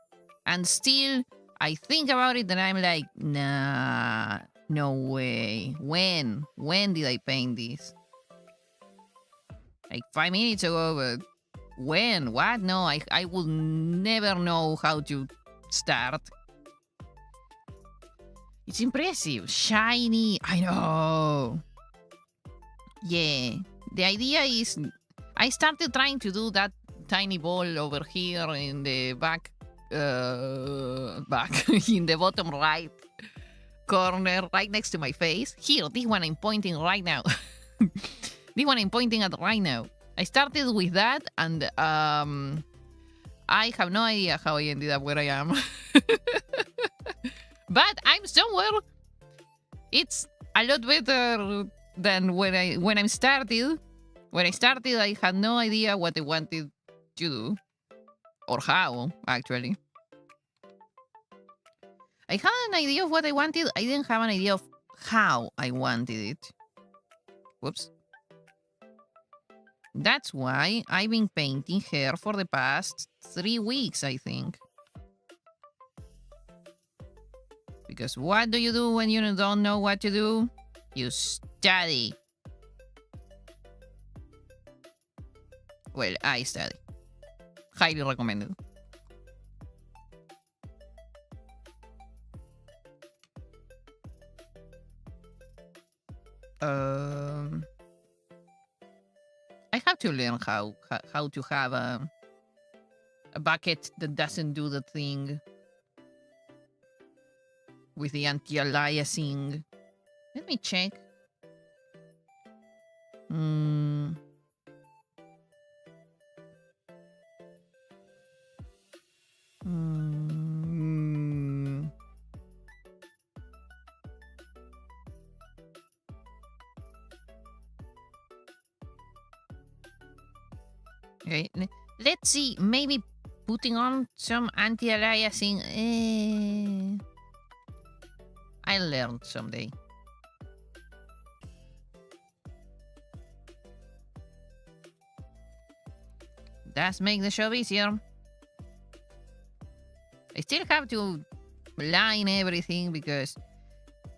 and still I think about it and I'm like, nah, no way. When did I paint this? Like 5 minutes ago, but when? What? No, I will never know how to start. It's impressive. Shiny. I know. Yeah. The idea is I started trying to do that tiny ball over here in the back in the bottom right corner, right next to my face. Here, this one I'm pointing right now. This one I'm pointing at right now. I started with that, and I have no idea how I ended up where I am. But I'm somewhere. It's a lot better than when I started. When I started, I had no idea what I wanted to do. Or how, actually. I had an idea of what I wanted. I didn't have an idea of how I wanted it. Whoops. That's why I've been painting her for the past 3 weeks, I think. Because what do you do when you don't know what to do? You study. Well, I study. Highly recommended. I have to learn how to have a bucket that doesn't do the thing with the anti-aliasing. Let me check. Okay, let's see. Maybe putting on some anti-aliasing. I'll learn someday. Does make the job easier. I still have to line everything because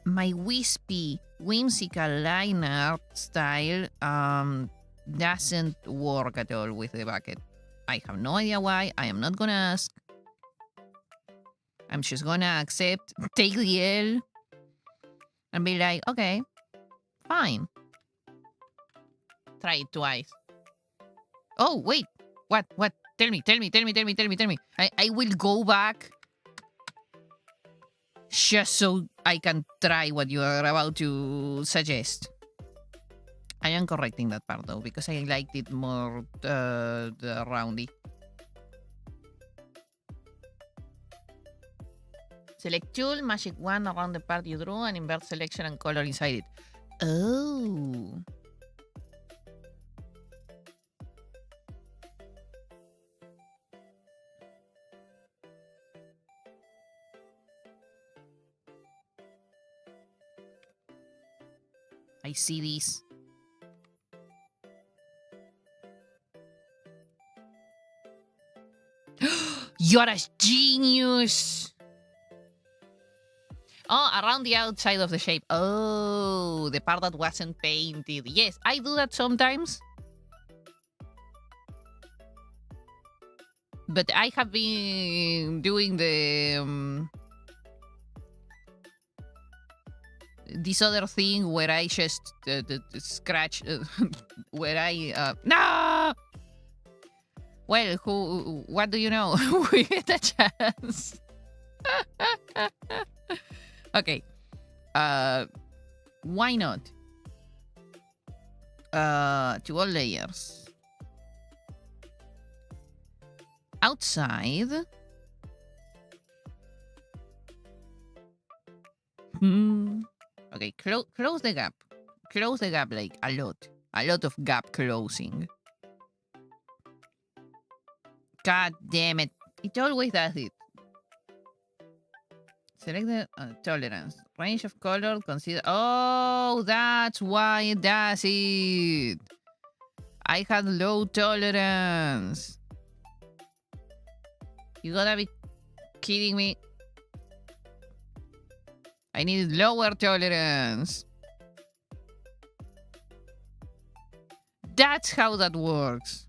my wispy, whimsical line art style doesn't work at all with the bucket. I have no idea why. I am not gonna ask. I'm just gonna accept, take the L, and be like, okay, fine. Try it twice. Oh, wait. What? Tell me. I will go back just so I can try what you are about to suggest. I am correcting that part though, because I liked it more the roundy. Select tool, magic wand around the part you drew, and invert selection and color inside it. Oh. I see this. You're a genius! Oh, around the outside of the shape. Oh, the part that wasn't painted. Yes, I do that sometimes. But I have been doing the... this other thing where I just scratch... where I... No! Well, what do you know? We get a chance. Okay. Why not? To all layers. Outside. Okay, close the gap. Close the gap like a lot. A lot of gap closing. God damn it. It always does it. Select the tolerance. Range of color, consider... Oh, that's why it does it. I had low tolerance. You gotta be kidding me. I need lower tolerance. that's how that works.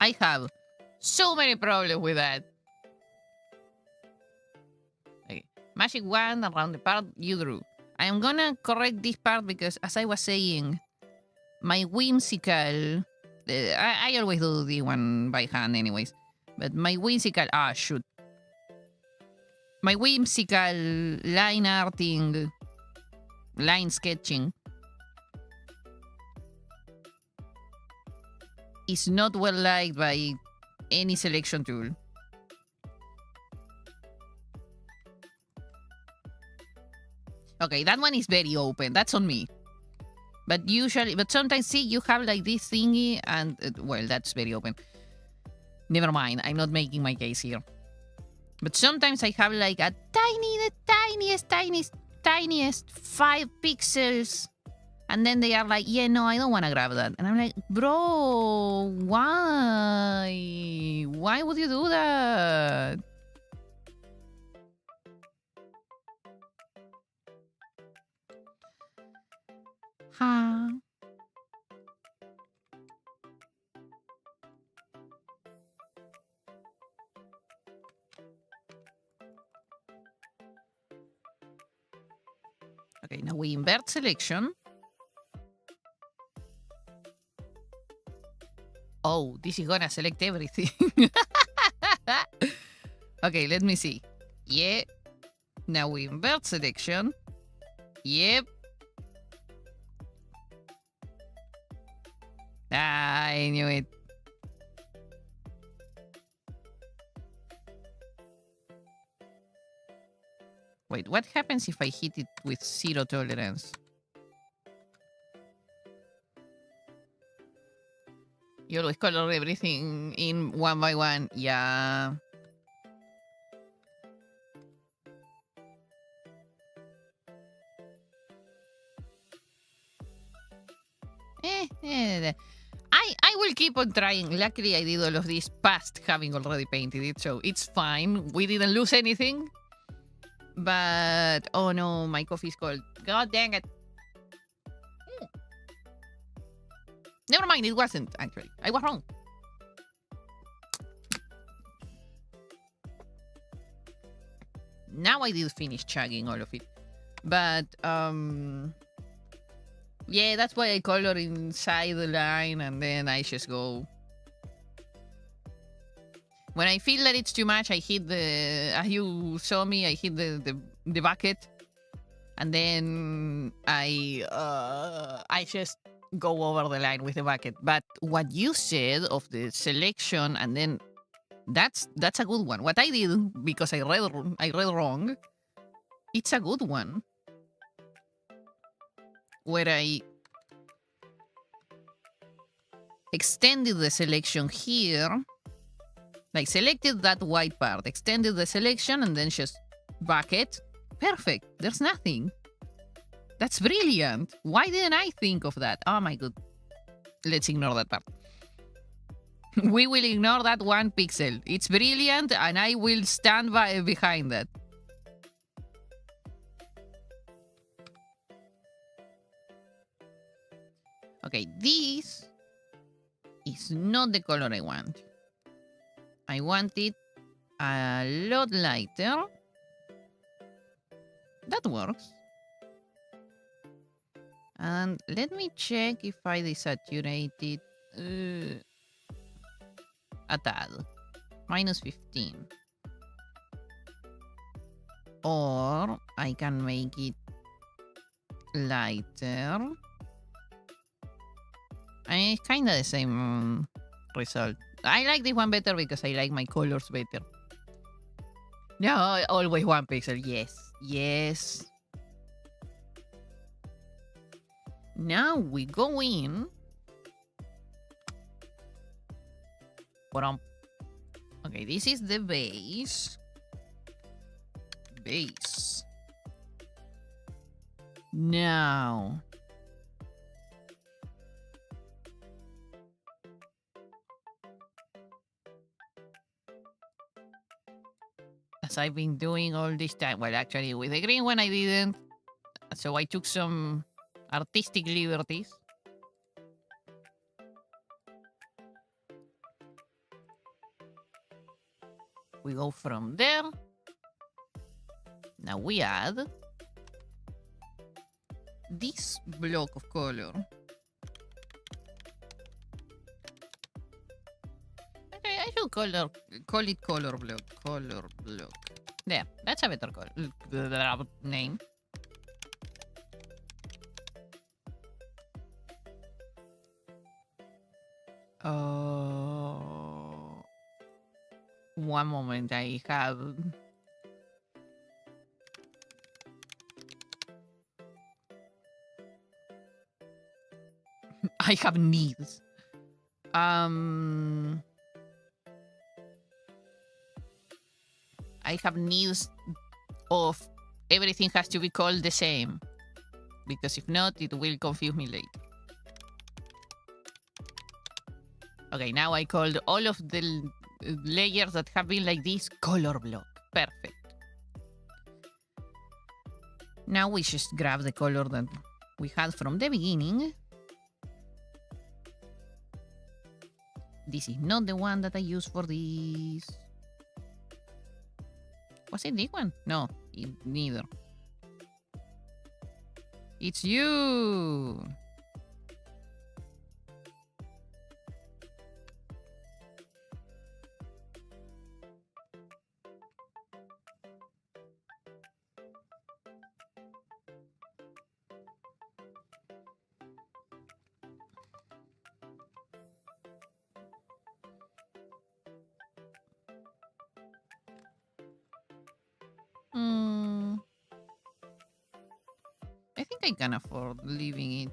I have so many problems with that. Okay. Magic wand around the part you drew. I am gonna correct this part because, as I was saying, my whimsical... I always do the one by hand anyways. But my whimsical... Ah, shoot. My whimsical line arting, line sketching is not well liked by any selection tool. Okay, that one is very open. That's on me. But sometimes, see, you have like this thingy and, well, that's very open. Never mind, I'm not making my case here. But sometimes I have like the tiniest 5 pixels. And then they are like, yeah, no, I don't want to grab that. And I'm like, bro, why? Why would you do that? Huh? Okay, now we invert selection. Oh, this is gonna select everything. Okay, let me see. Yeah. Now we invert selection. Yep. I knew it. Wait, what happens if I hit it with 0 tolerance? You always color everything in one by one. Yeah. I will keep on trying. Luckily, I did all of this past having already painted it, so it's fine. We didn't lose anything. But, oh no, my coffee's cold. God dang it. Never mind, it wasn't, actually. I was wrong. Now I did finish chugging all of it. But, yeah, that's why I color inside the line and then I just go. When I feel that it's too much, I hit the, as you saw me, I hit the bucket. And then I just go over the line with the bucket. But what you said of the selection and then that's a good one. What I did, because I read wrong, it's a good one. Where I extended the selection here, like selected that white part, extended the selection, and then just bucket. Perfect. There's nothing. That's brilliant. Why didn't I think of that? Oh my god. Let's ignore that part. We will ignore that 1 pixel. It's brilliant, and I will stand behind that. Okay, this is not the color I want. I want it a lot lighter. That works. And let me check if I desaturate it a tad. -15. Or I can make it lighter. It's kind of the same result. I like this one better because I like my colors better. No, always 1 pixel. Yes. Yes. Now we go in. Okay, this is the base. Base. Now. as I've been doing all this time. Well, actually, with the green one, I didn't. So I took some artistic liberties. We go from there. Now we add this block of color. Okay, I should call it color block. Color block. There, that's a better name. One moment, I have... I have needs. I have needs of everything has to be called the same. Because if not, it will confuse me later. Okay, now I called all of the layers that have been like this color block. Perfect. Now we just grab the color that we had from the beginning. This is not the one that I used for this. Was it this one? No, neither. It's you. I think I can afford leaving it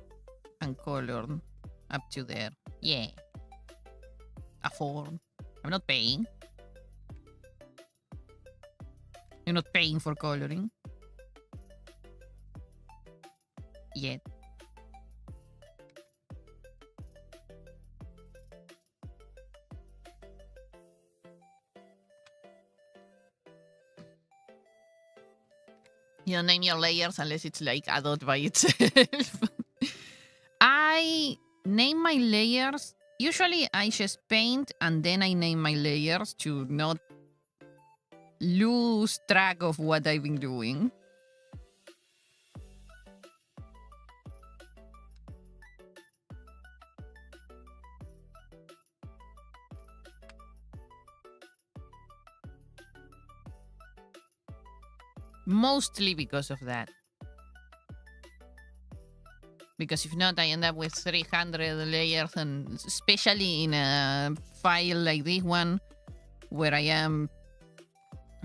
uncolored up to there. Yeah. Afford. I'm not paying. I'm not paying for coloring. Yet. You don't name your layers unless it's like a dot by itself. I name my layers. Usually I just paint and then I name my layers to not lose track of what I've been doing. Mostly because of that. Because if not, I end up with 300 layers, and especially in a file like this one, where I am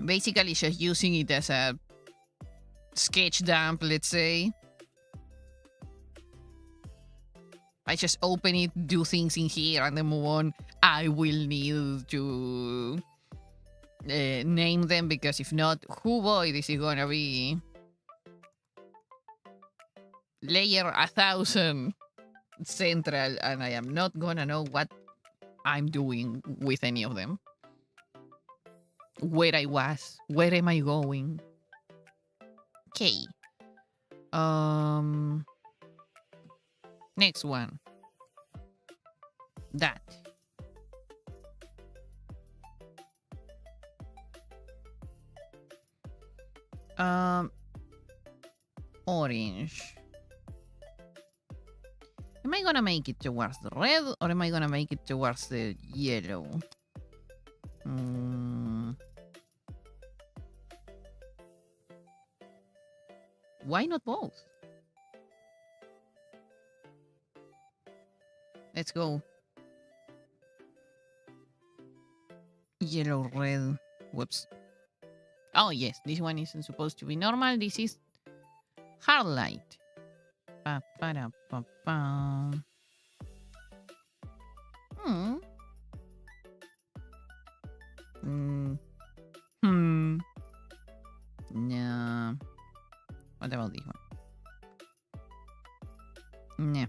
basically just using it as a sketch dump, let's say. I just open it, do things in here, and then move on. I will need to name them, because if not, oh boy, this is gonna be layer 1000 central, and I am not gonna know what I'm doing with any of them. Where I was, where am I going? Okay. Next one. That. Orange. Am I gonna make it towards the red, or am I gonna make it towards the yellow? Why not both? Let's go. Yellow, red. Whoops. Oh, yes. This one isn't supposed to be normal. This is hard light. Pa, pa, da, pa, pa. No. What about this one? No.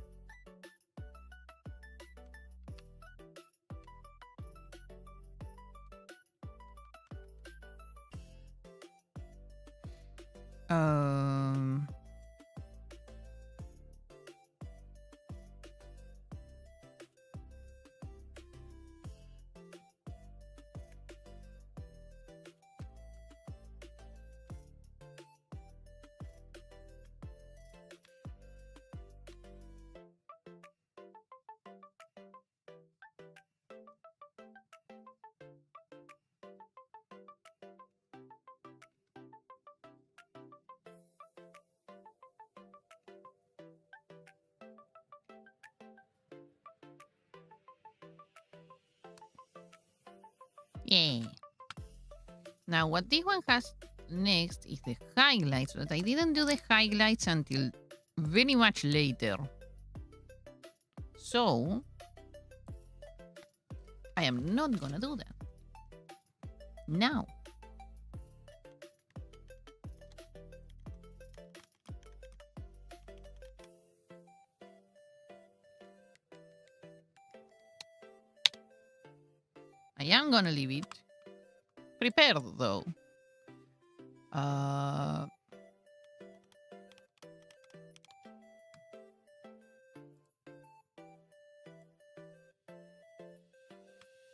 Yeah. Now, what this one has next is the highlights, but I didn't do the highlights until very much later. So, I am not gonna do that. Now. I am gonna leave it prepared though.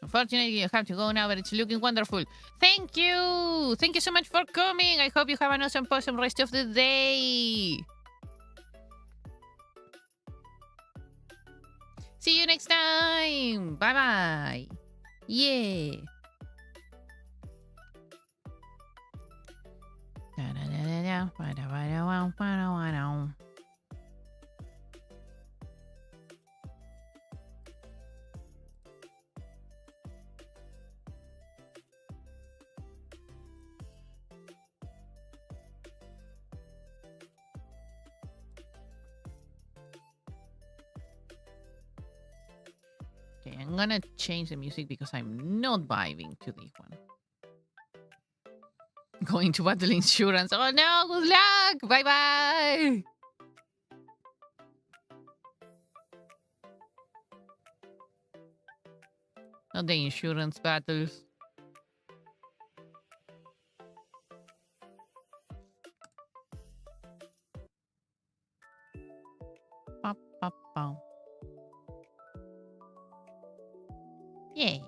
Unfortunately, I have to go now, but it's looking wonderful. Thank you! Thank you so much for coming! I hope you have an awesome rest of the day! See you next time! Bye-bye! Yeah! Okay, I'm gonna change the music because I'm not vibing to this one. Going to battle insurance. Oh no, good luck! Bye-bye! Not the insurance battles. Pop, pop, pop. Yay.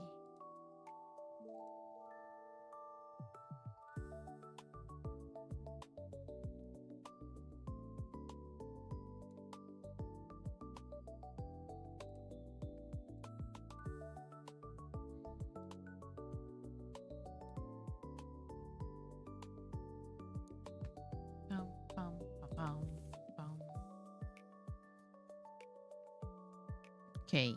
Pum, pum, pum, pum. Okay.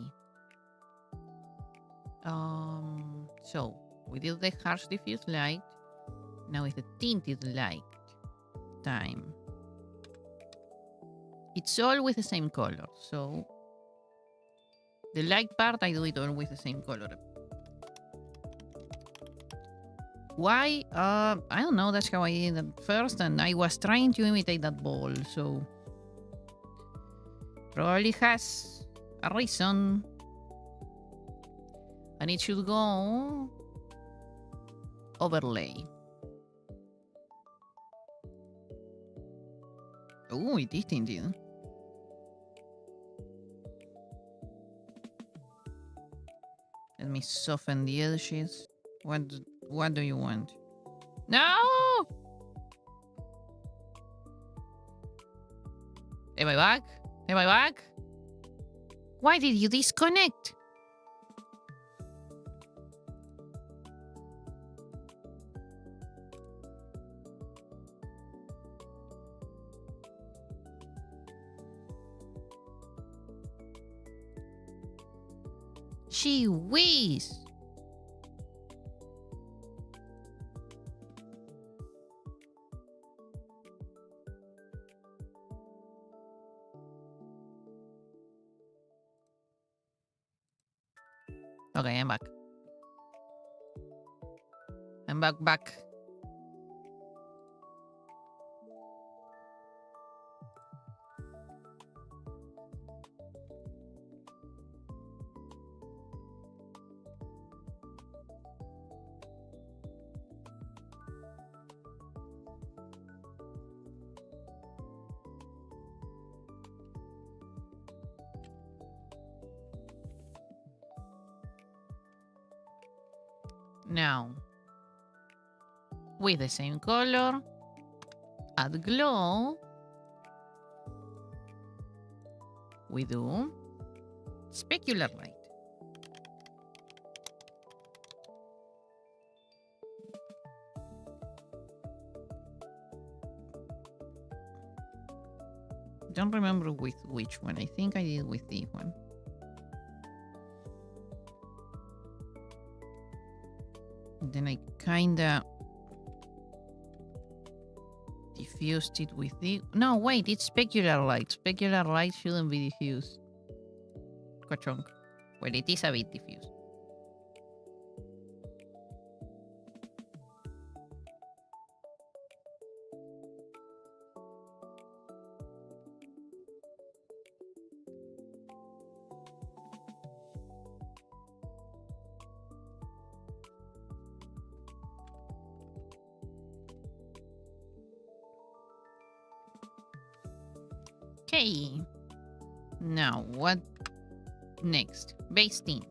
So we did the harsh diffuse light. Now it's the tinted light time. It's all with the same color, so the light part I do it all with the same color. Why? I don't know. That's how I did it first, and I was trying to imitate that ball, so probably has a reason. And it should go overlay. Oh, it is tinted. Let me soften the edges. What do you want? No! Am I back? Am I back? Why did you disconnect? Gee whiz! Okay, I'm back. I'm back. Now, with the same color, add glow. We do specular light. Don't remember with which one. I think I did with this one. Then I kinda diffused it with the... No, wait, it's specular light. Specular light shouldn't be diffused. Ka-chunk. Well, it is a bit diffused. Okay. Now, what next? Base tint.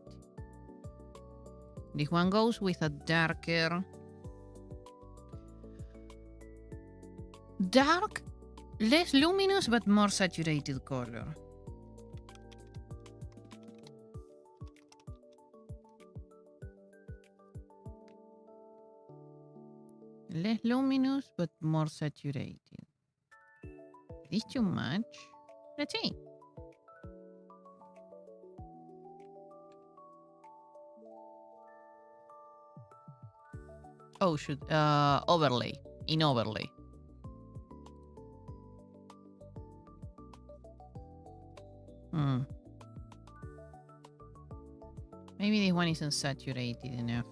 This one goes with a darker... Dark, less luminous, but more saturated color. Less luminous, but more saturated. Is this too much? Let's see. Oh, should overlay. In overlay. Maybe this one isn't saturated enough.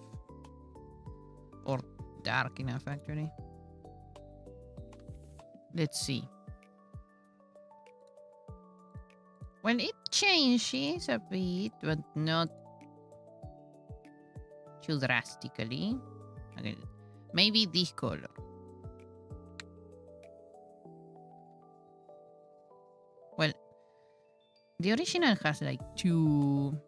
Or dark enough, actually. Let's see. Well, it changes a bit, but not too drastically. Okay. Maybe this color. Well, the original has like two...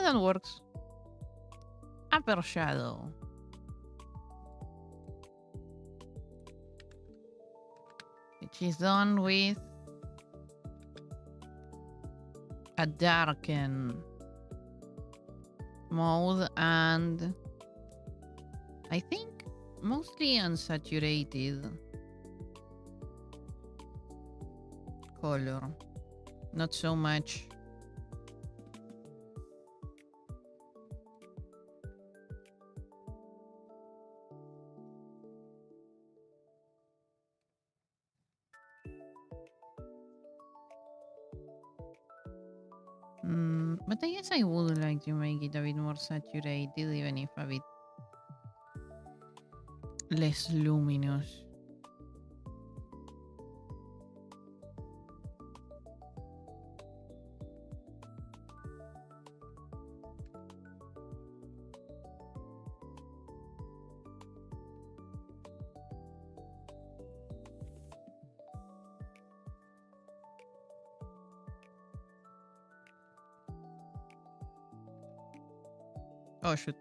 that works. Upper shadow. Which is done with a darken mode and I think mostly unsaturated color. Not so much but I guess I would like to make it a bit more saturated, even if a bit less luminous. Oh, shoot.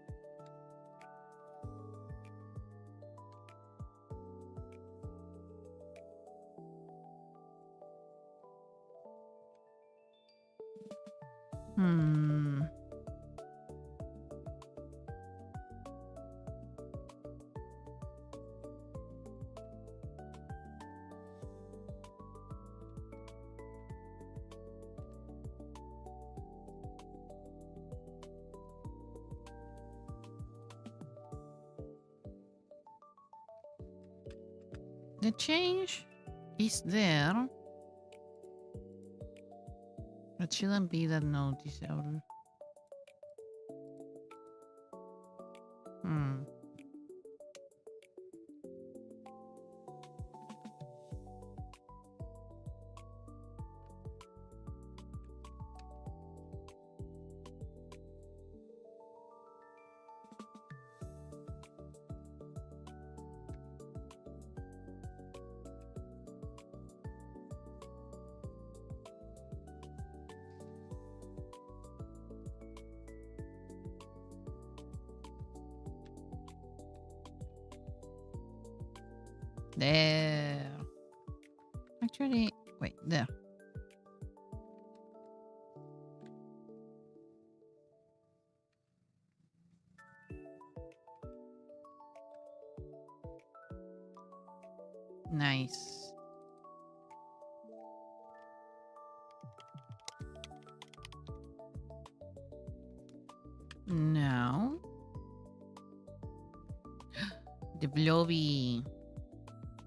The change is there. It shouldn't be that noticeable. There. Actually, wait, there. Nice. Now, the blobby,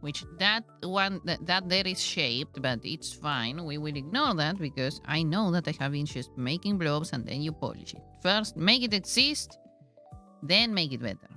which that one that there is shaped, but it's fine. We will ignore that because I know that I have been just making blobs and then you polish it. First, make it exist, then make it better.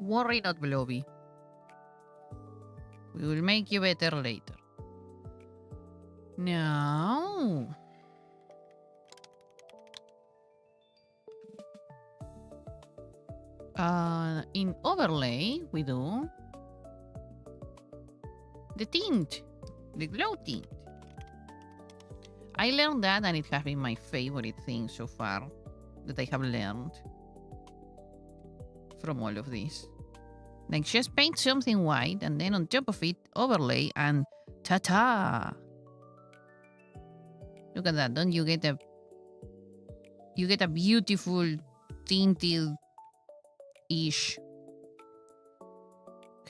Worry not, blobby. We will make you better later. Now, in overlay, we do the tint, the glow tint. I learned that and it has been my favorite thing so far that I have learned from all of this. Like, just paint something white and then on top of it, overlay and ta-ta! Look at that. Don't you get a... You get a beautiful tinted-ish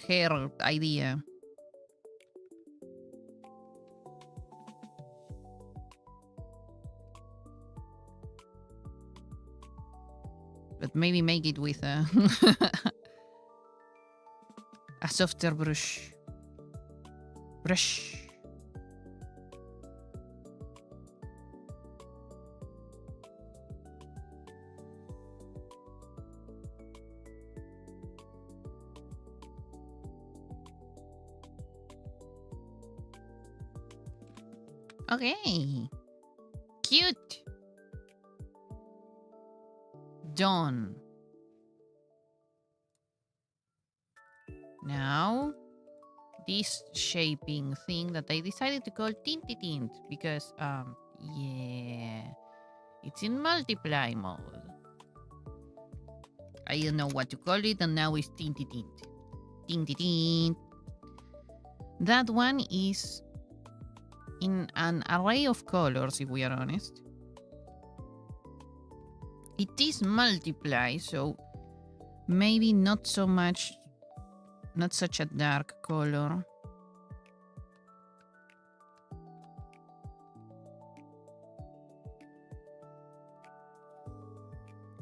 hair idea. But maybe make it with a... a softer brush. Okay. Cute. Done. Now, this shaping thing that I decided to call Tinty Tint because, yeah, it's in multiply mode. I don't know what to call it, and now it's Tinty Tint. Tinty Tint. That one is in an array of colors, if we are honest. It is multiply, so maybe not so much, not such a dark color.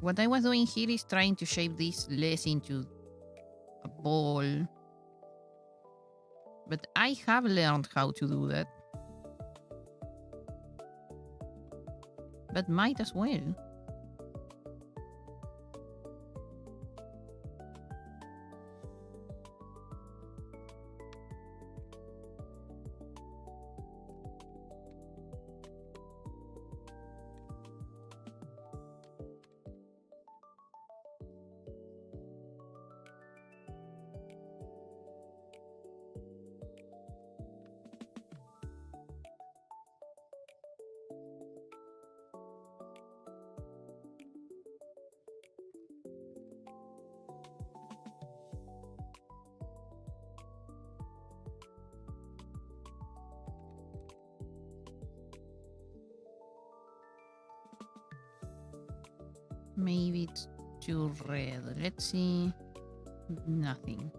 what I was doing here is trying to shape this less into a ball. But I have learned how to do that. But might as well. Maybe it's too red. Let's see. Nothing.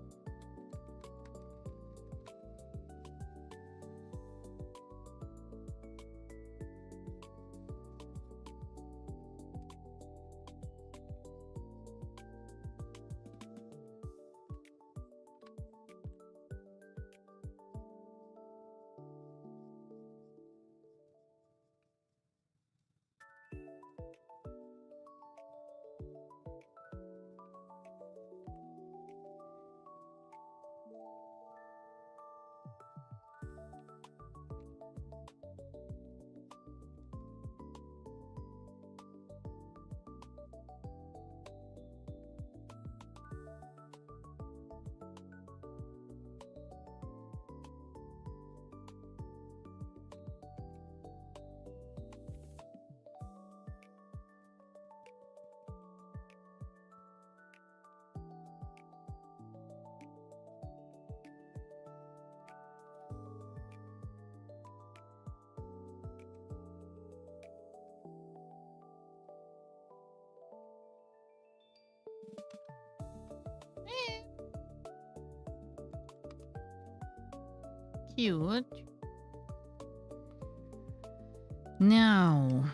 Cute. Now,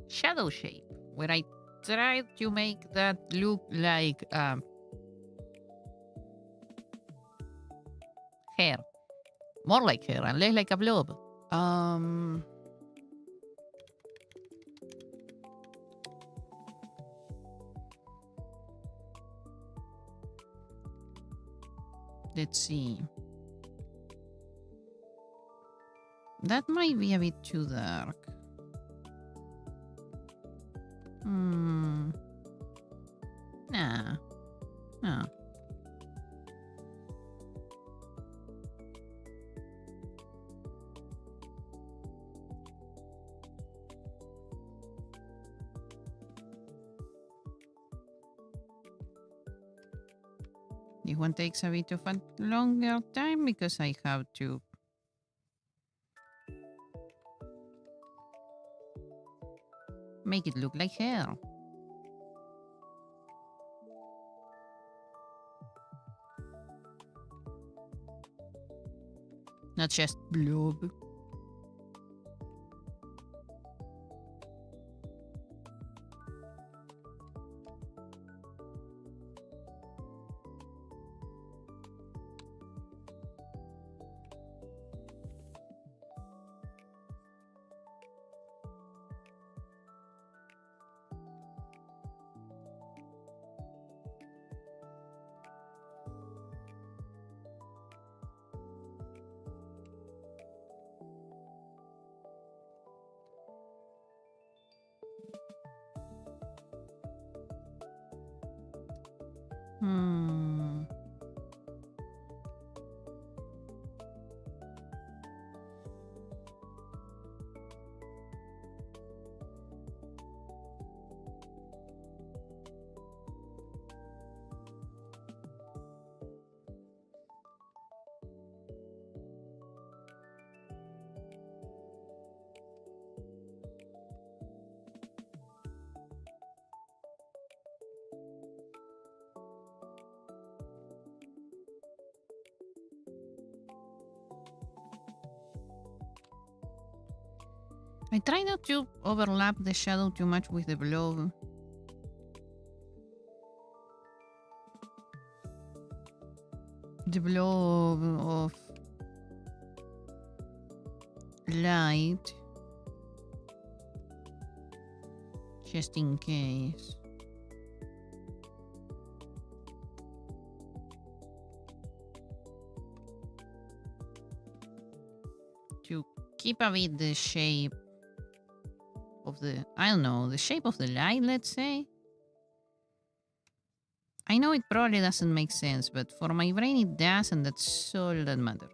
shadow shape, where I tried to make that look like hair, more like hair and less like a blob. Let's see. That might be a bit too dark. Nah. No. This one takes a bit of a longer time because I have to make it look like hair. Not just blob. I try not to overlap the shadow too much with the blob. The blob of light. Just in case. To keep a bit the shape of the, I don't know, the shape of the light, let's say. I know it probably doesn't make sense, but for my brain it does, and that's all that matters.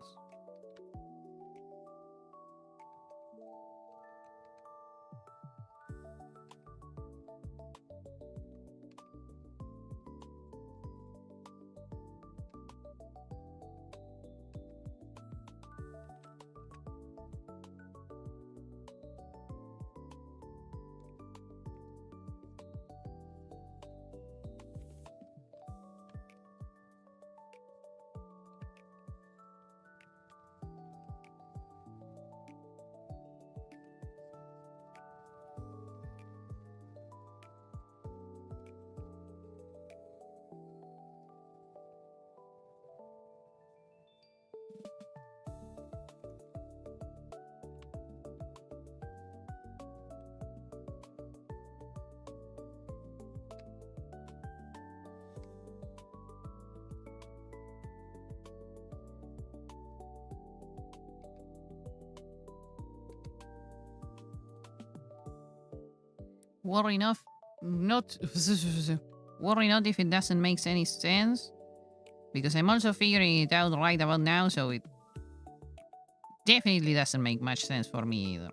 Worry not worry not if it doesn't make any sense, because I'm also figuring it out right about now, so it definitely doesn't make much sense for me either.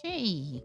Okay.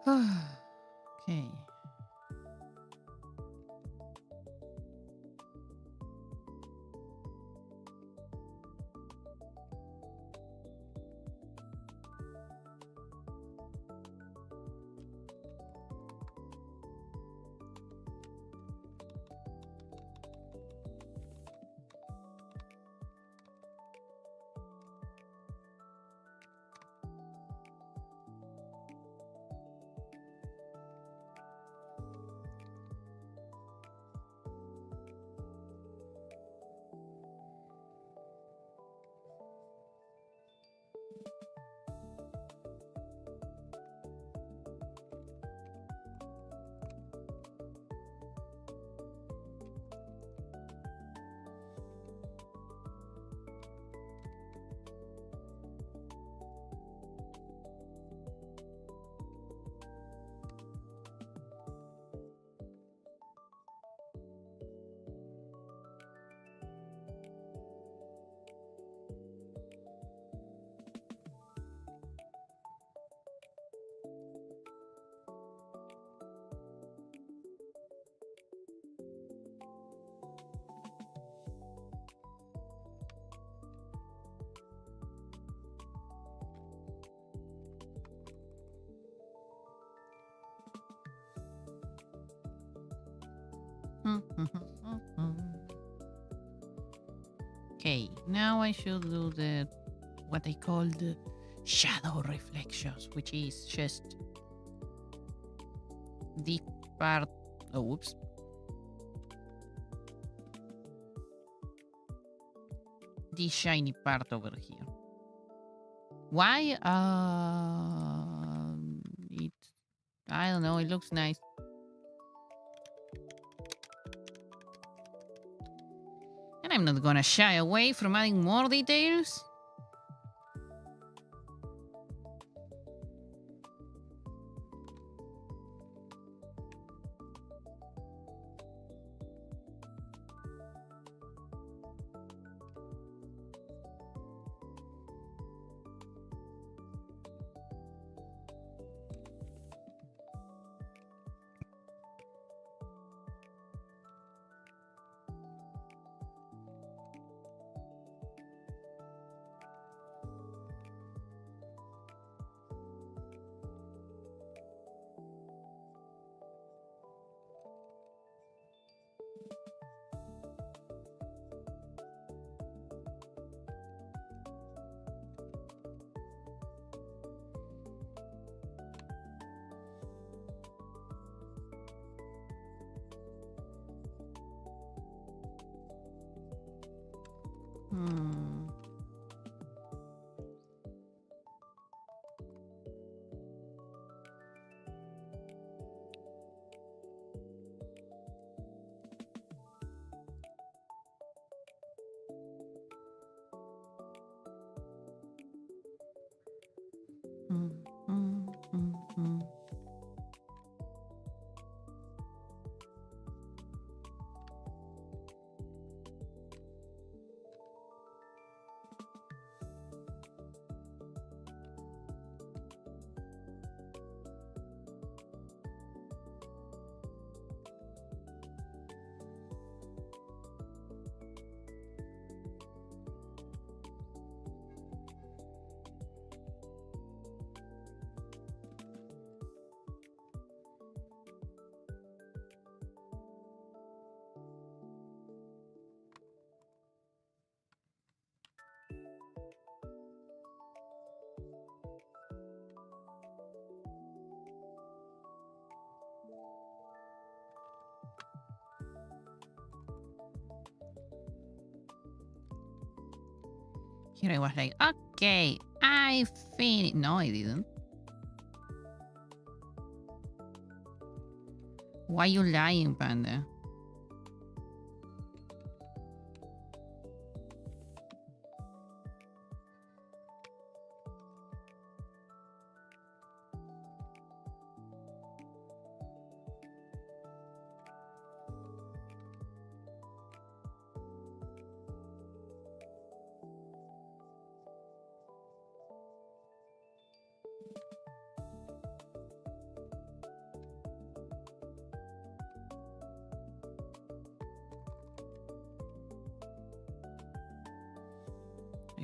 Okay. Okay, now I should do the what they call the shadow reflections, which is just the part. Oh, whoops. The shiny part over here. Why? It. I don't know. It looks nice. And I'm not gonna shy away from adding more details. Hmm. Hmm, hmm, hmm, hmm. Here I was like, okay, I finished. No, I didn't. Why you lying, Panda?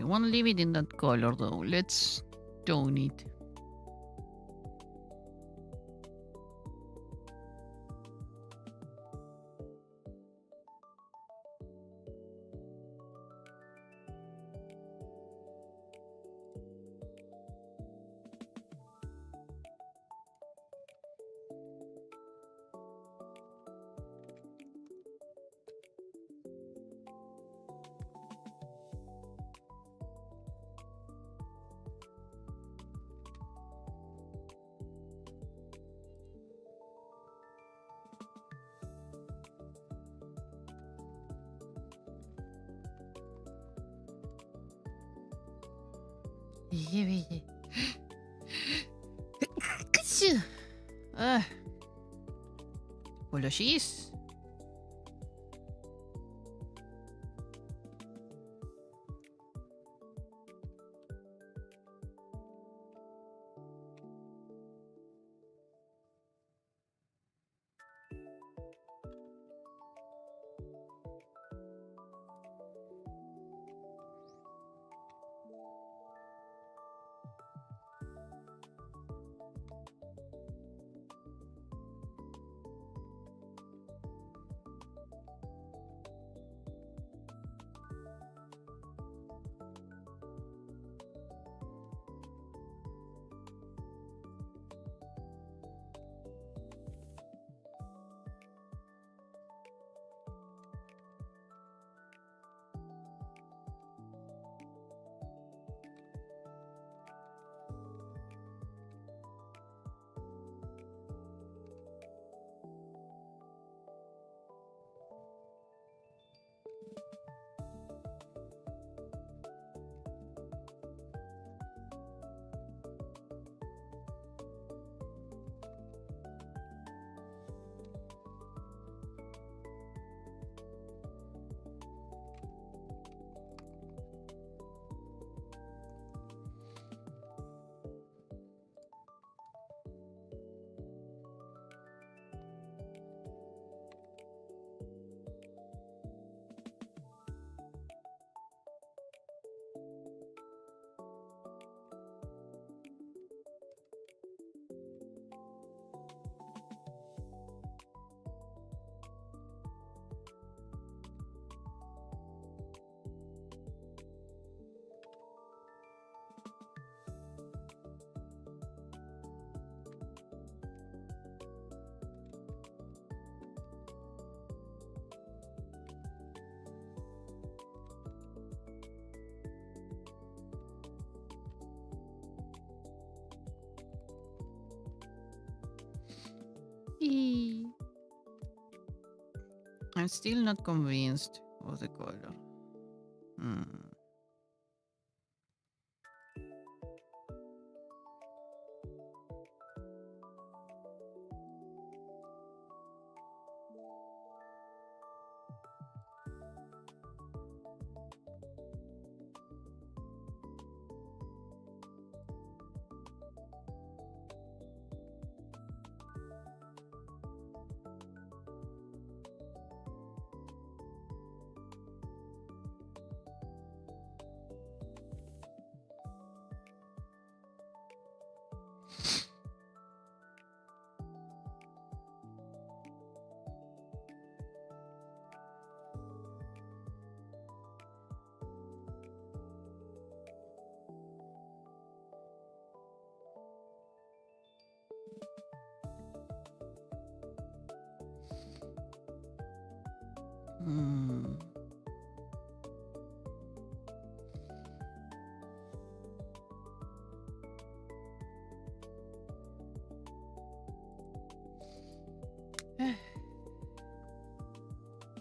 I won't leave it in that color though. Let's tone it. Apologies. I'm still not convinced of the color.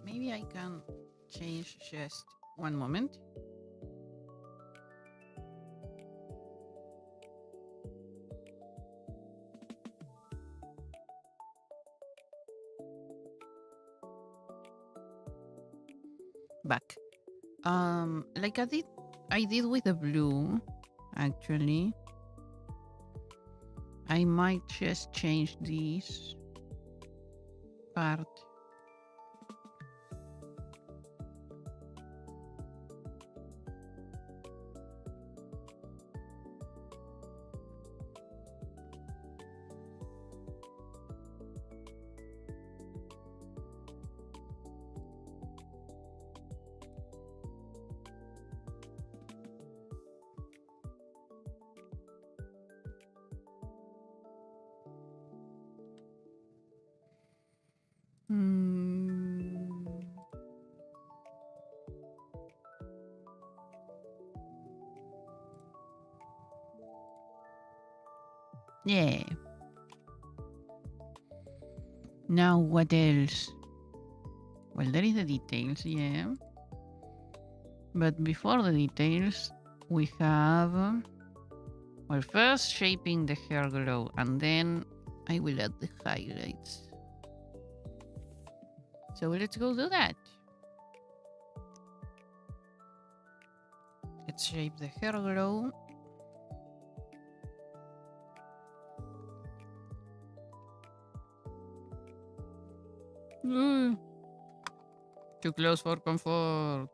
Maybe I can change just one moment. Back. Like I did with the blue, actually. I might just change this part. Yeah. Now what else? Well, there is the details, yeah. But before the details, we have, well, first shaping the hair glow, and then I will add the highlights. So let's go do that. Let's shape the hair glow. Too close for comfort.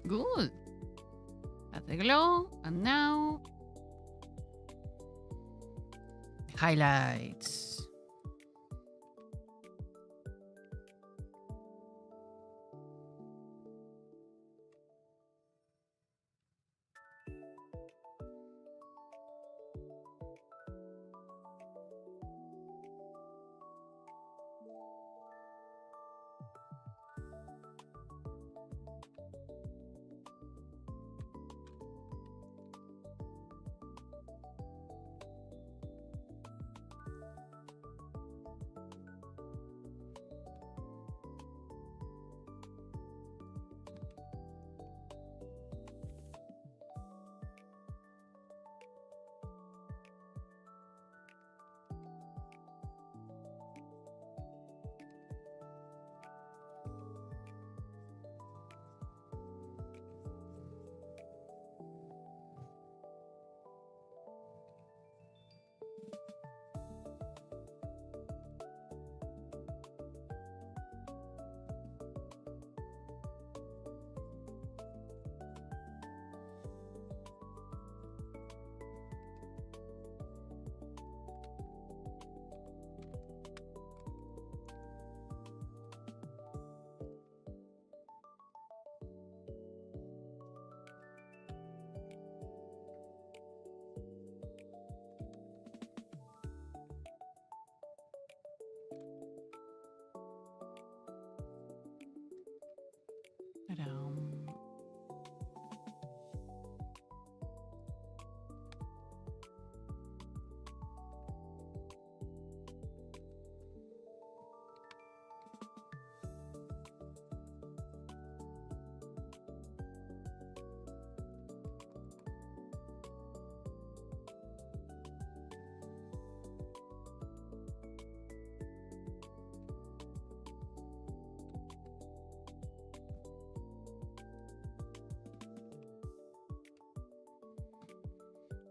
Good. That's the glow. And now highlights. Ta-dam.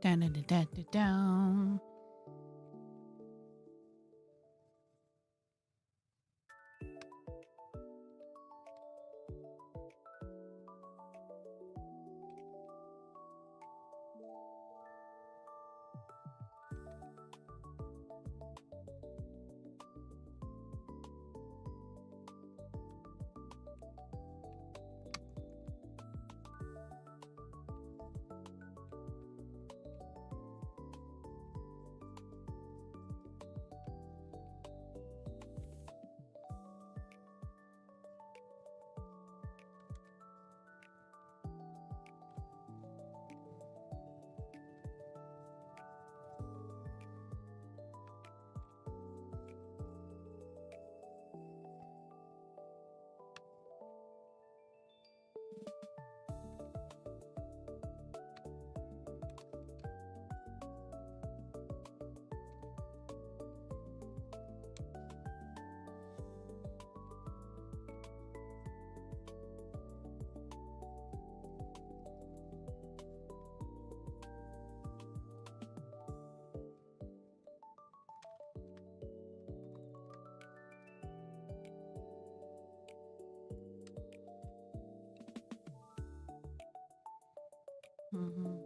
Da-da-da-da-da-da. Mhm.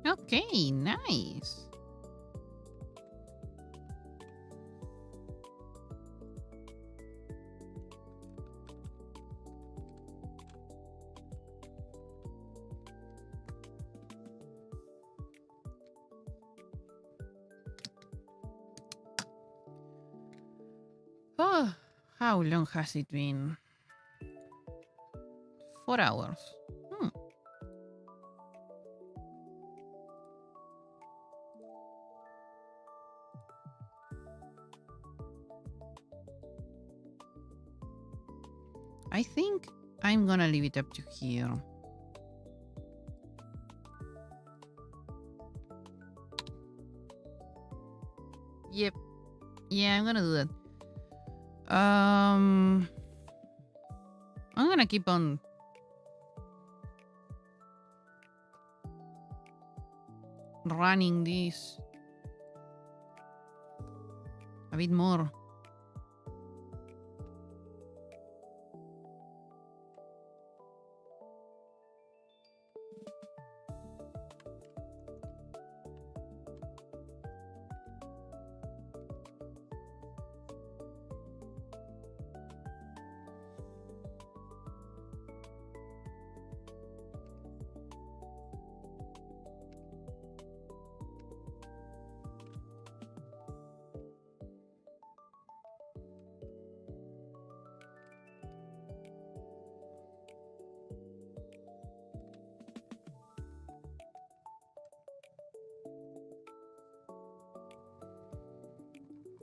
Okay, nice. Oh, how long has it been? 4 hours. I think I'm gonna leave it up to here. Yep. Yeah, I'm gonna do that. I'm gonna keep on running this a bit more.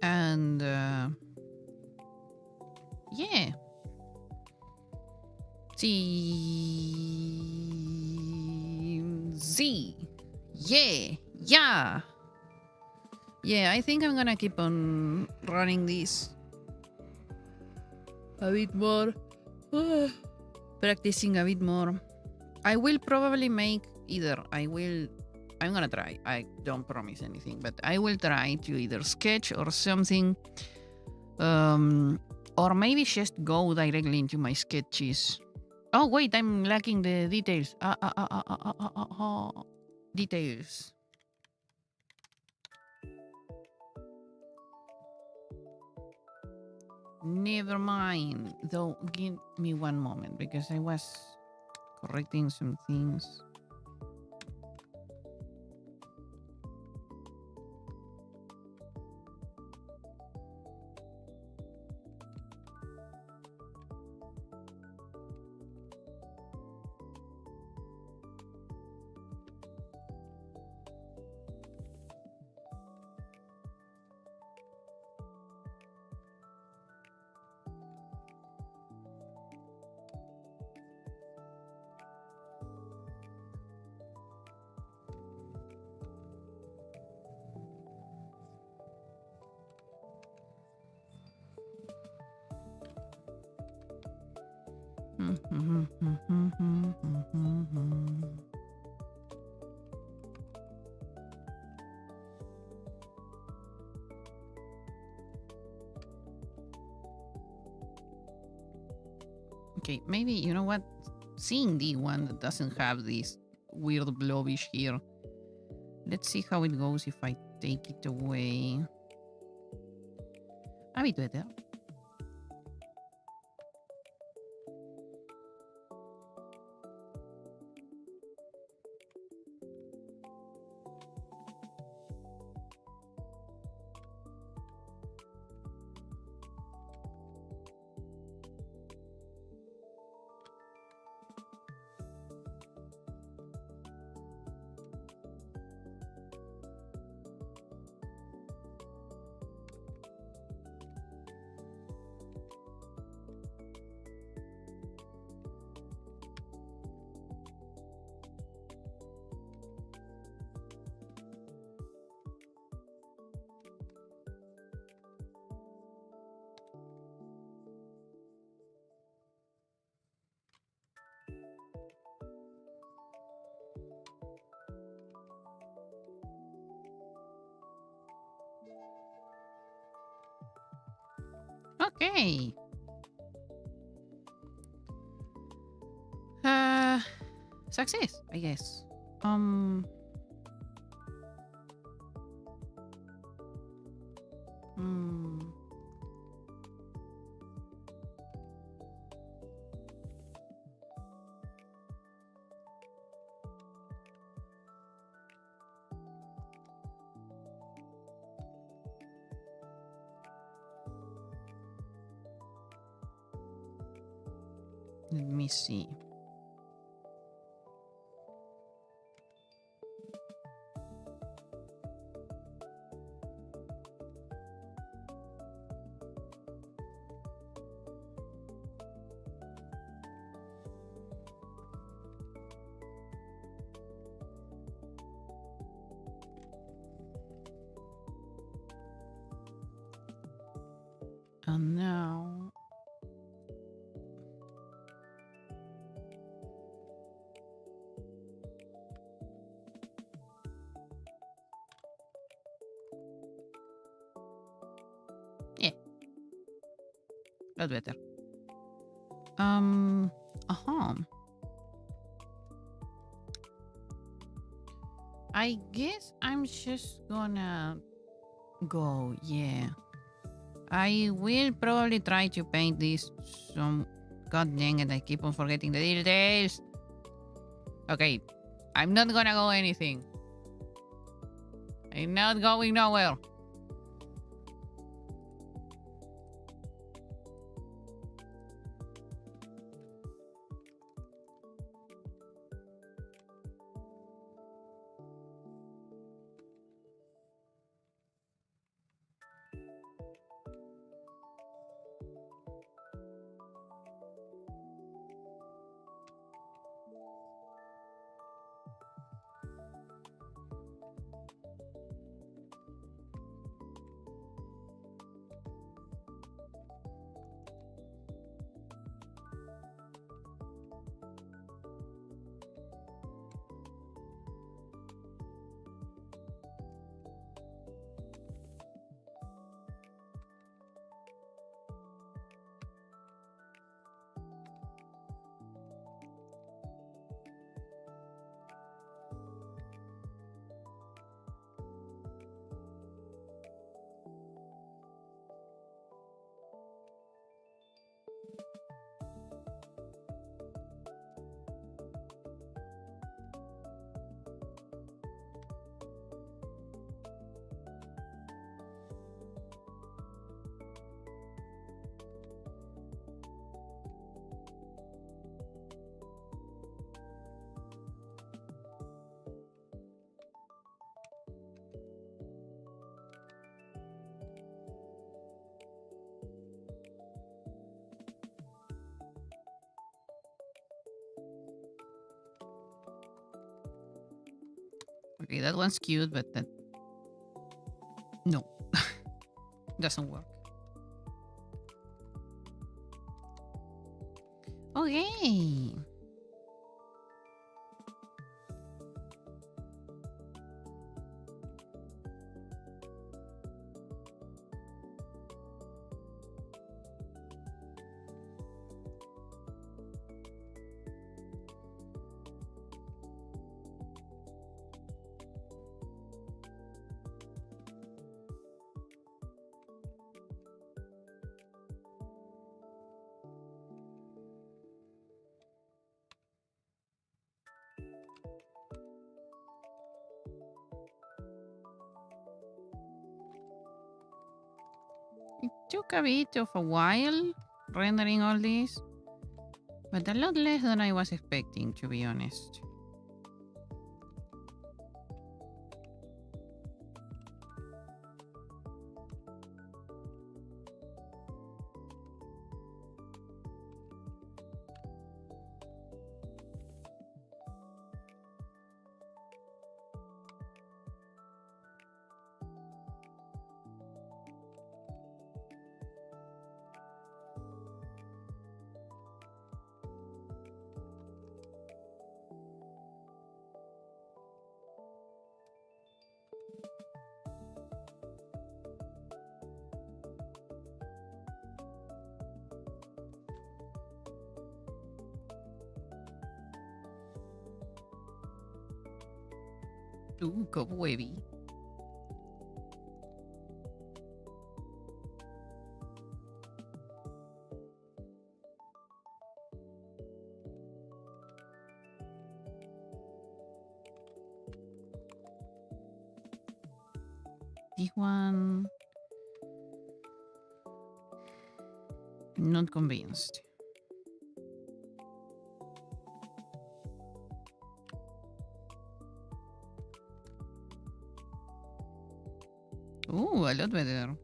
And yeah. Team Z. Yeah. Yeah. Yeah, I think I'm gonna keep on running this a bit more. Practicing a bit more. I will probably make either. I'm gonna try. I don't promise anything, but I will try to either sketch or something. Or maybe just go directly into my sketches. Oh wait, I'm lacking the details. Details. Never mind. Though, give me one moment because I was correcting some things. Okay, maybe, you know what? Seeing the one that doesn't have this weird blobbish here. Let's see how it goes if I take it away. A bit better. Okay. Success, I guess. Let me see. And now... Yeah. That's better. Uh-huh. I guess I'm just gonna go, yeah. I will probably try to paint this some... God dang it, I keep on forgetting the details. Okay, I'm not gonna go anything. I'm not going nowhere. Okay, that one's cute, but that... No. Doesn't work. Okay. It took a bit of a while rendering all this, but a lot less than I was expecting, to be honest. Ooh, cobwebby. This one... Not convinced. Ooh, a lot better.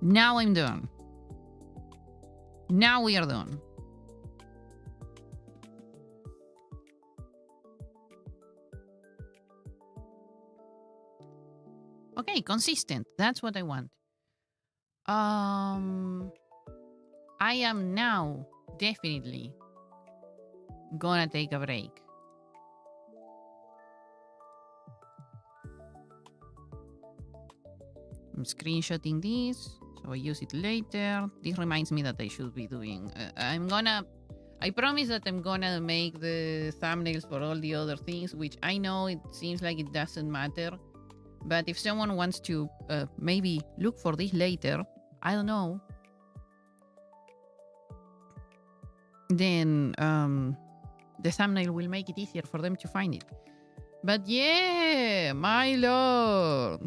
Now I'm done. Now we are done. Okay, consistent. That's what I want. I am now definitely gonna take a break. I'm screenshotting this, so I use it later. This reminds me that I should be doing... I promise that I'm gonna make the thumbnails for all the other things, which I know it seems like it doesn't matter. But if someone wants to maybe look for this later, I don't know, then the thumbnail will make it easier for them to find it. But yeah, my lord.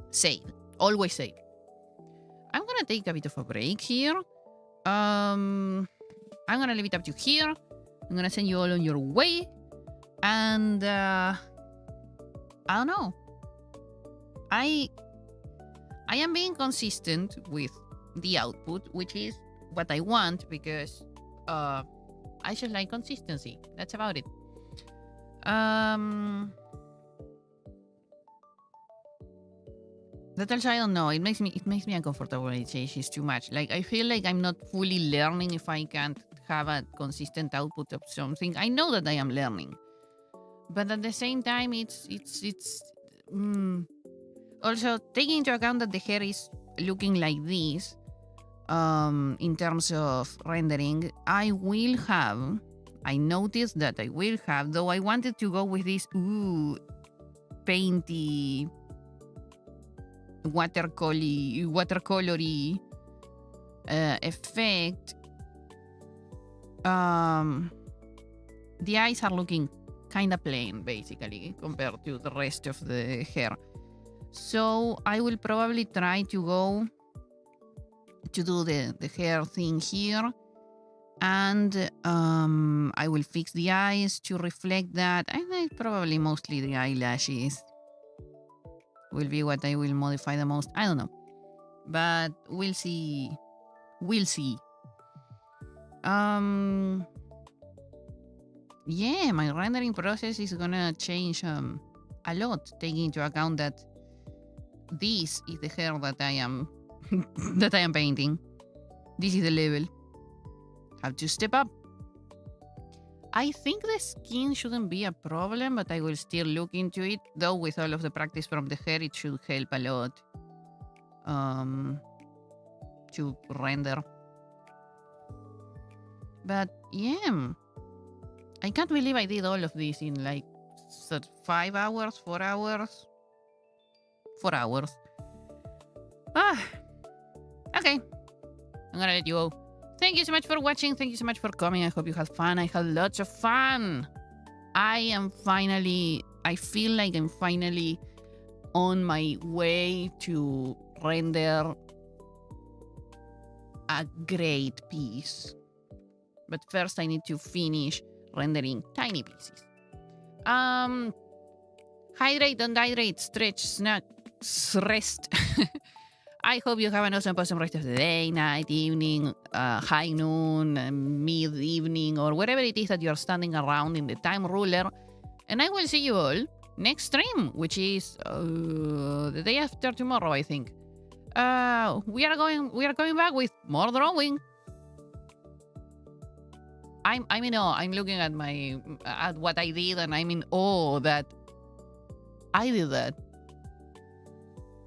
Save. Always save. I'm gonna take a bit of a break here. I'm gonna leave it up to here. I'm gonna send you all on your way. And I don't know. I am being consistent with the output, which is what I want, because I just like consistency. That's about it. That also, I don't know. It makes me uncomfortable when it changes too much. Like, I feel like I'm not fully learning if I can't have a consistent output of something. I know that I am learning, but at the same time, it's also taking into account that the hair is looking like this. In terms of rendering, I noticed that I will have, though I wanted to go with this painty, watercolory effect. The eyes are looking kind of plain, basically, compared to the rest of the hair. So I will probably try to go to do the hair thing here, and I will fix the eyes to reflect that. I think probably mostly the eyelashes will be what I will modify the most. I don't know, but we'll see. We'll see. Yeah, my rendering process is gonna change a lot, taking into account that this is the hair that I am that I am painting. This is the level. Have to step up. I think the skin shouldn't be a problem, but I will still look into it. Though with all of the practice from the hair, it should help a lot to render. But yeah, I can't believe I did all of this in like 5 hours, 4 hours. 4 hours. Okay. I'm gonna let you go. Thank you so much for watching. Thank you so much for coming. I hope you had fun. I had lots of fun. I feel like I'm finally on my way to render a great piece. But first I need to finish rendering tiny pieces. Hydrate, don't hydrate, stretch, snack, rest. I hope you have an awesome rest of the day, night, evening, high noon, mid-evening, or whatever it is that you're standing around in the time ruler. And I will see you all next stream, which is the day after tomorrow, I think. We are going back with more drawing. I'm in awe. I'm looking at what I did, and I'm in awe that I did that.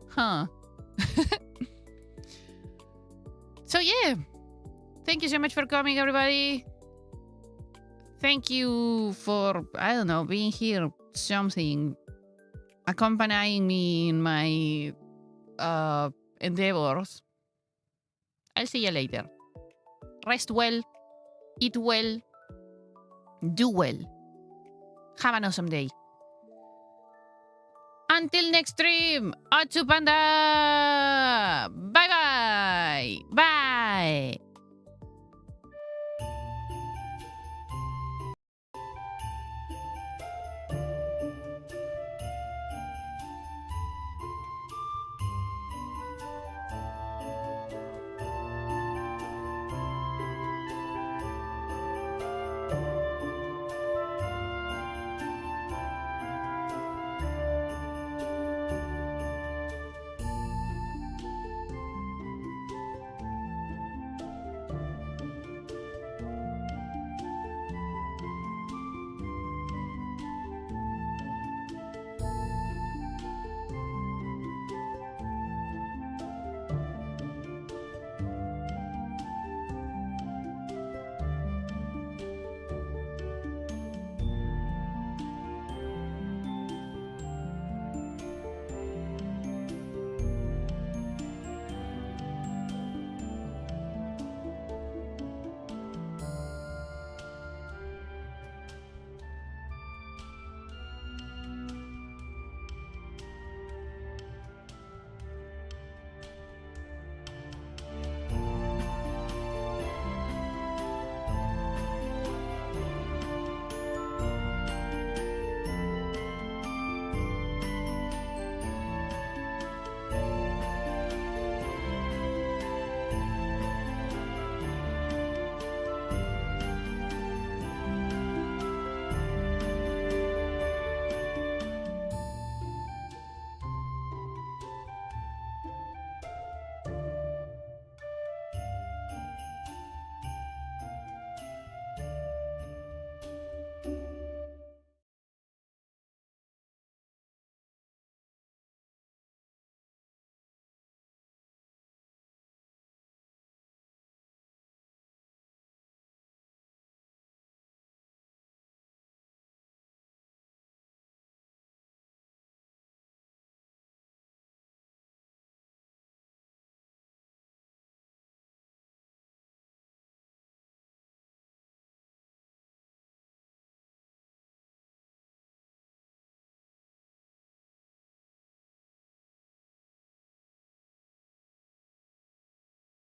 Huh. So yeah, thank you so much for coming, everybody. Thank you for, I don't know, being here, something, accompanying me in my endeavors. I'll see you later. Rest well, eat well, do well. Have an awesome day. Until next stream, Atsu Panda! Bye-bye! Bye!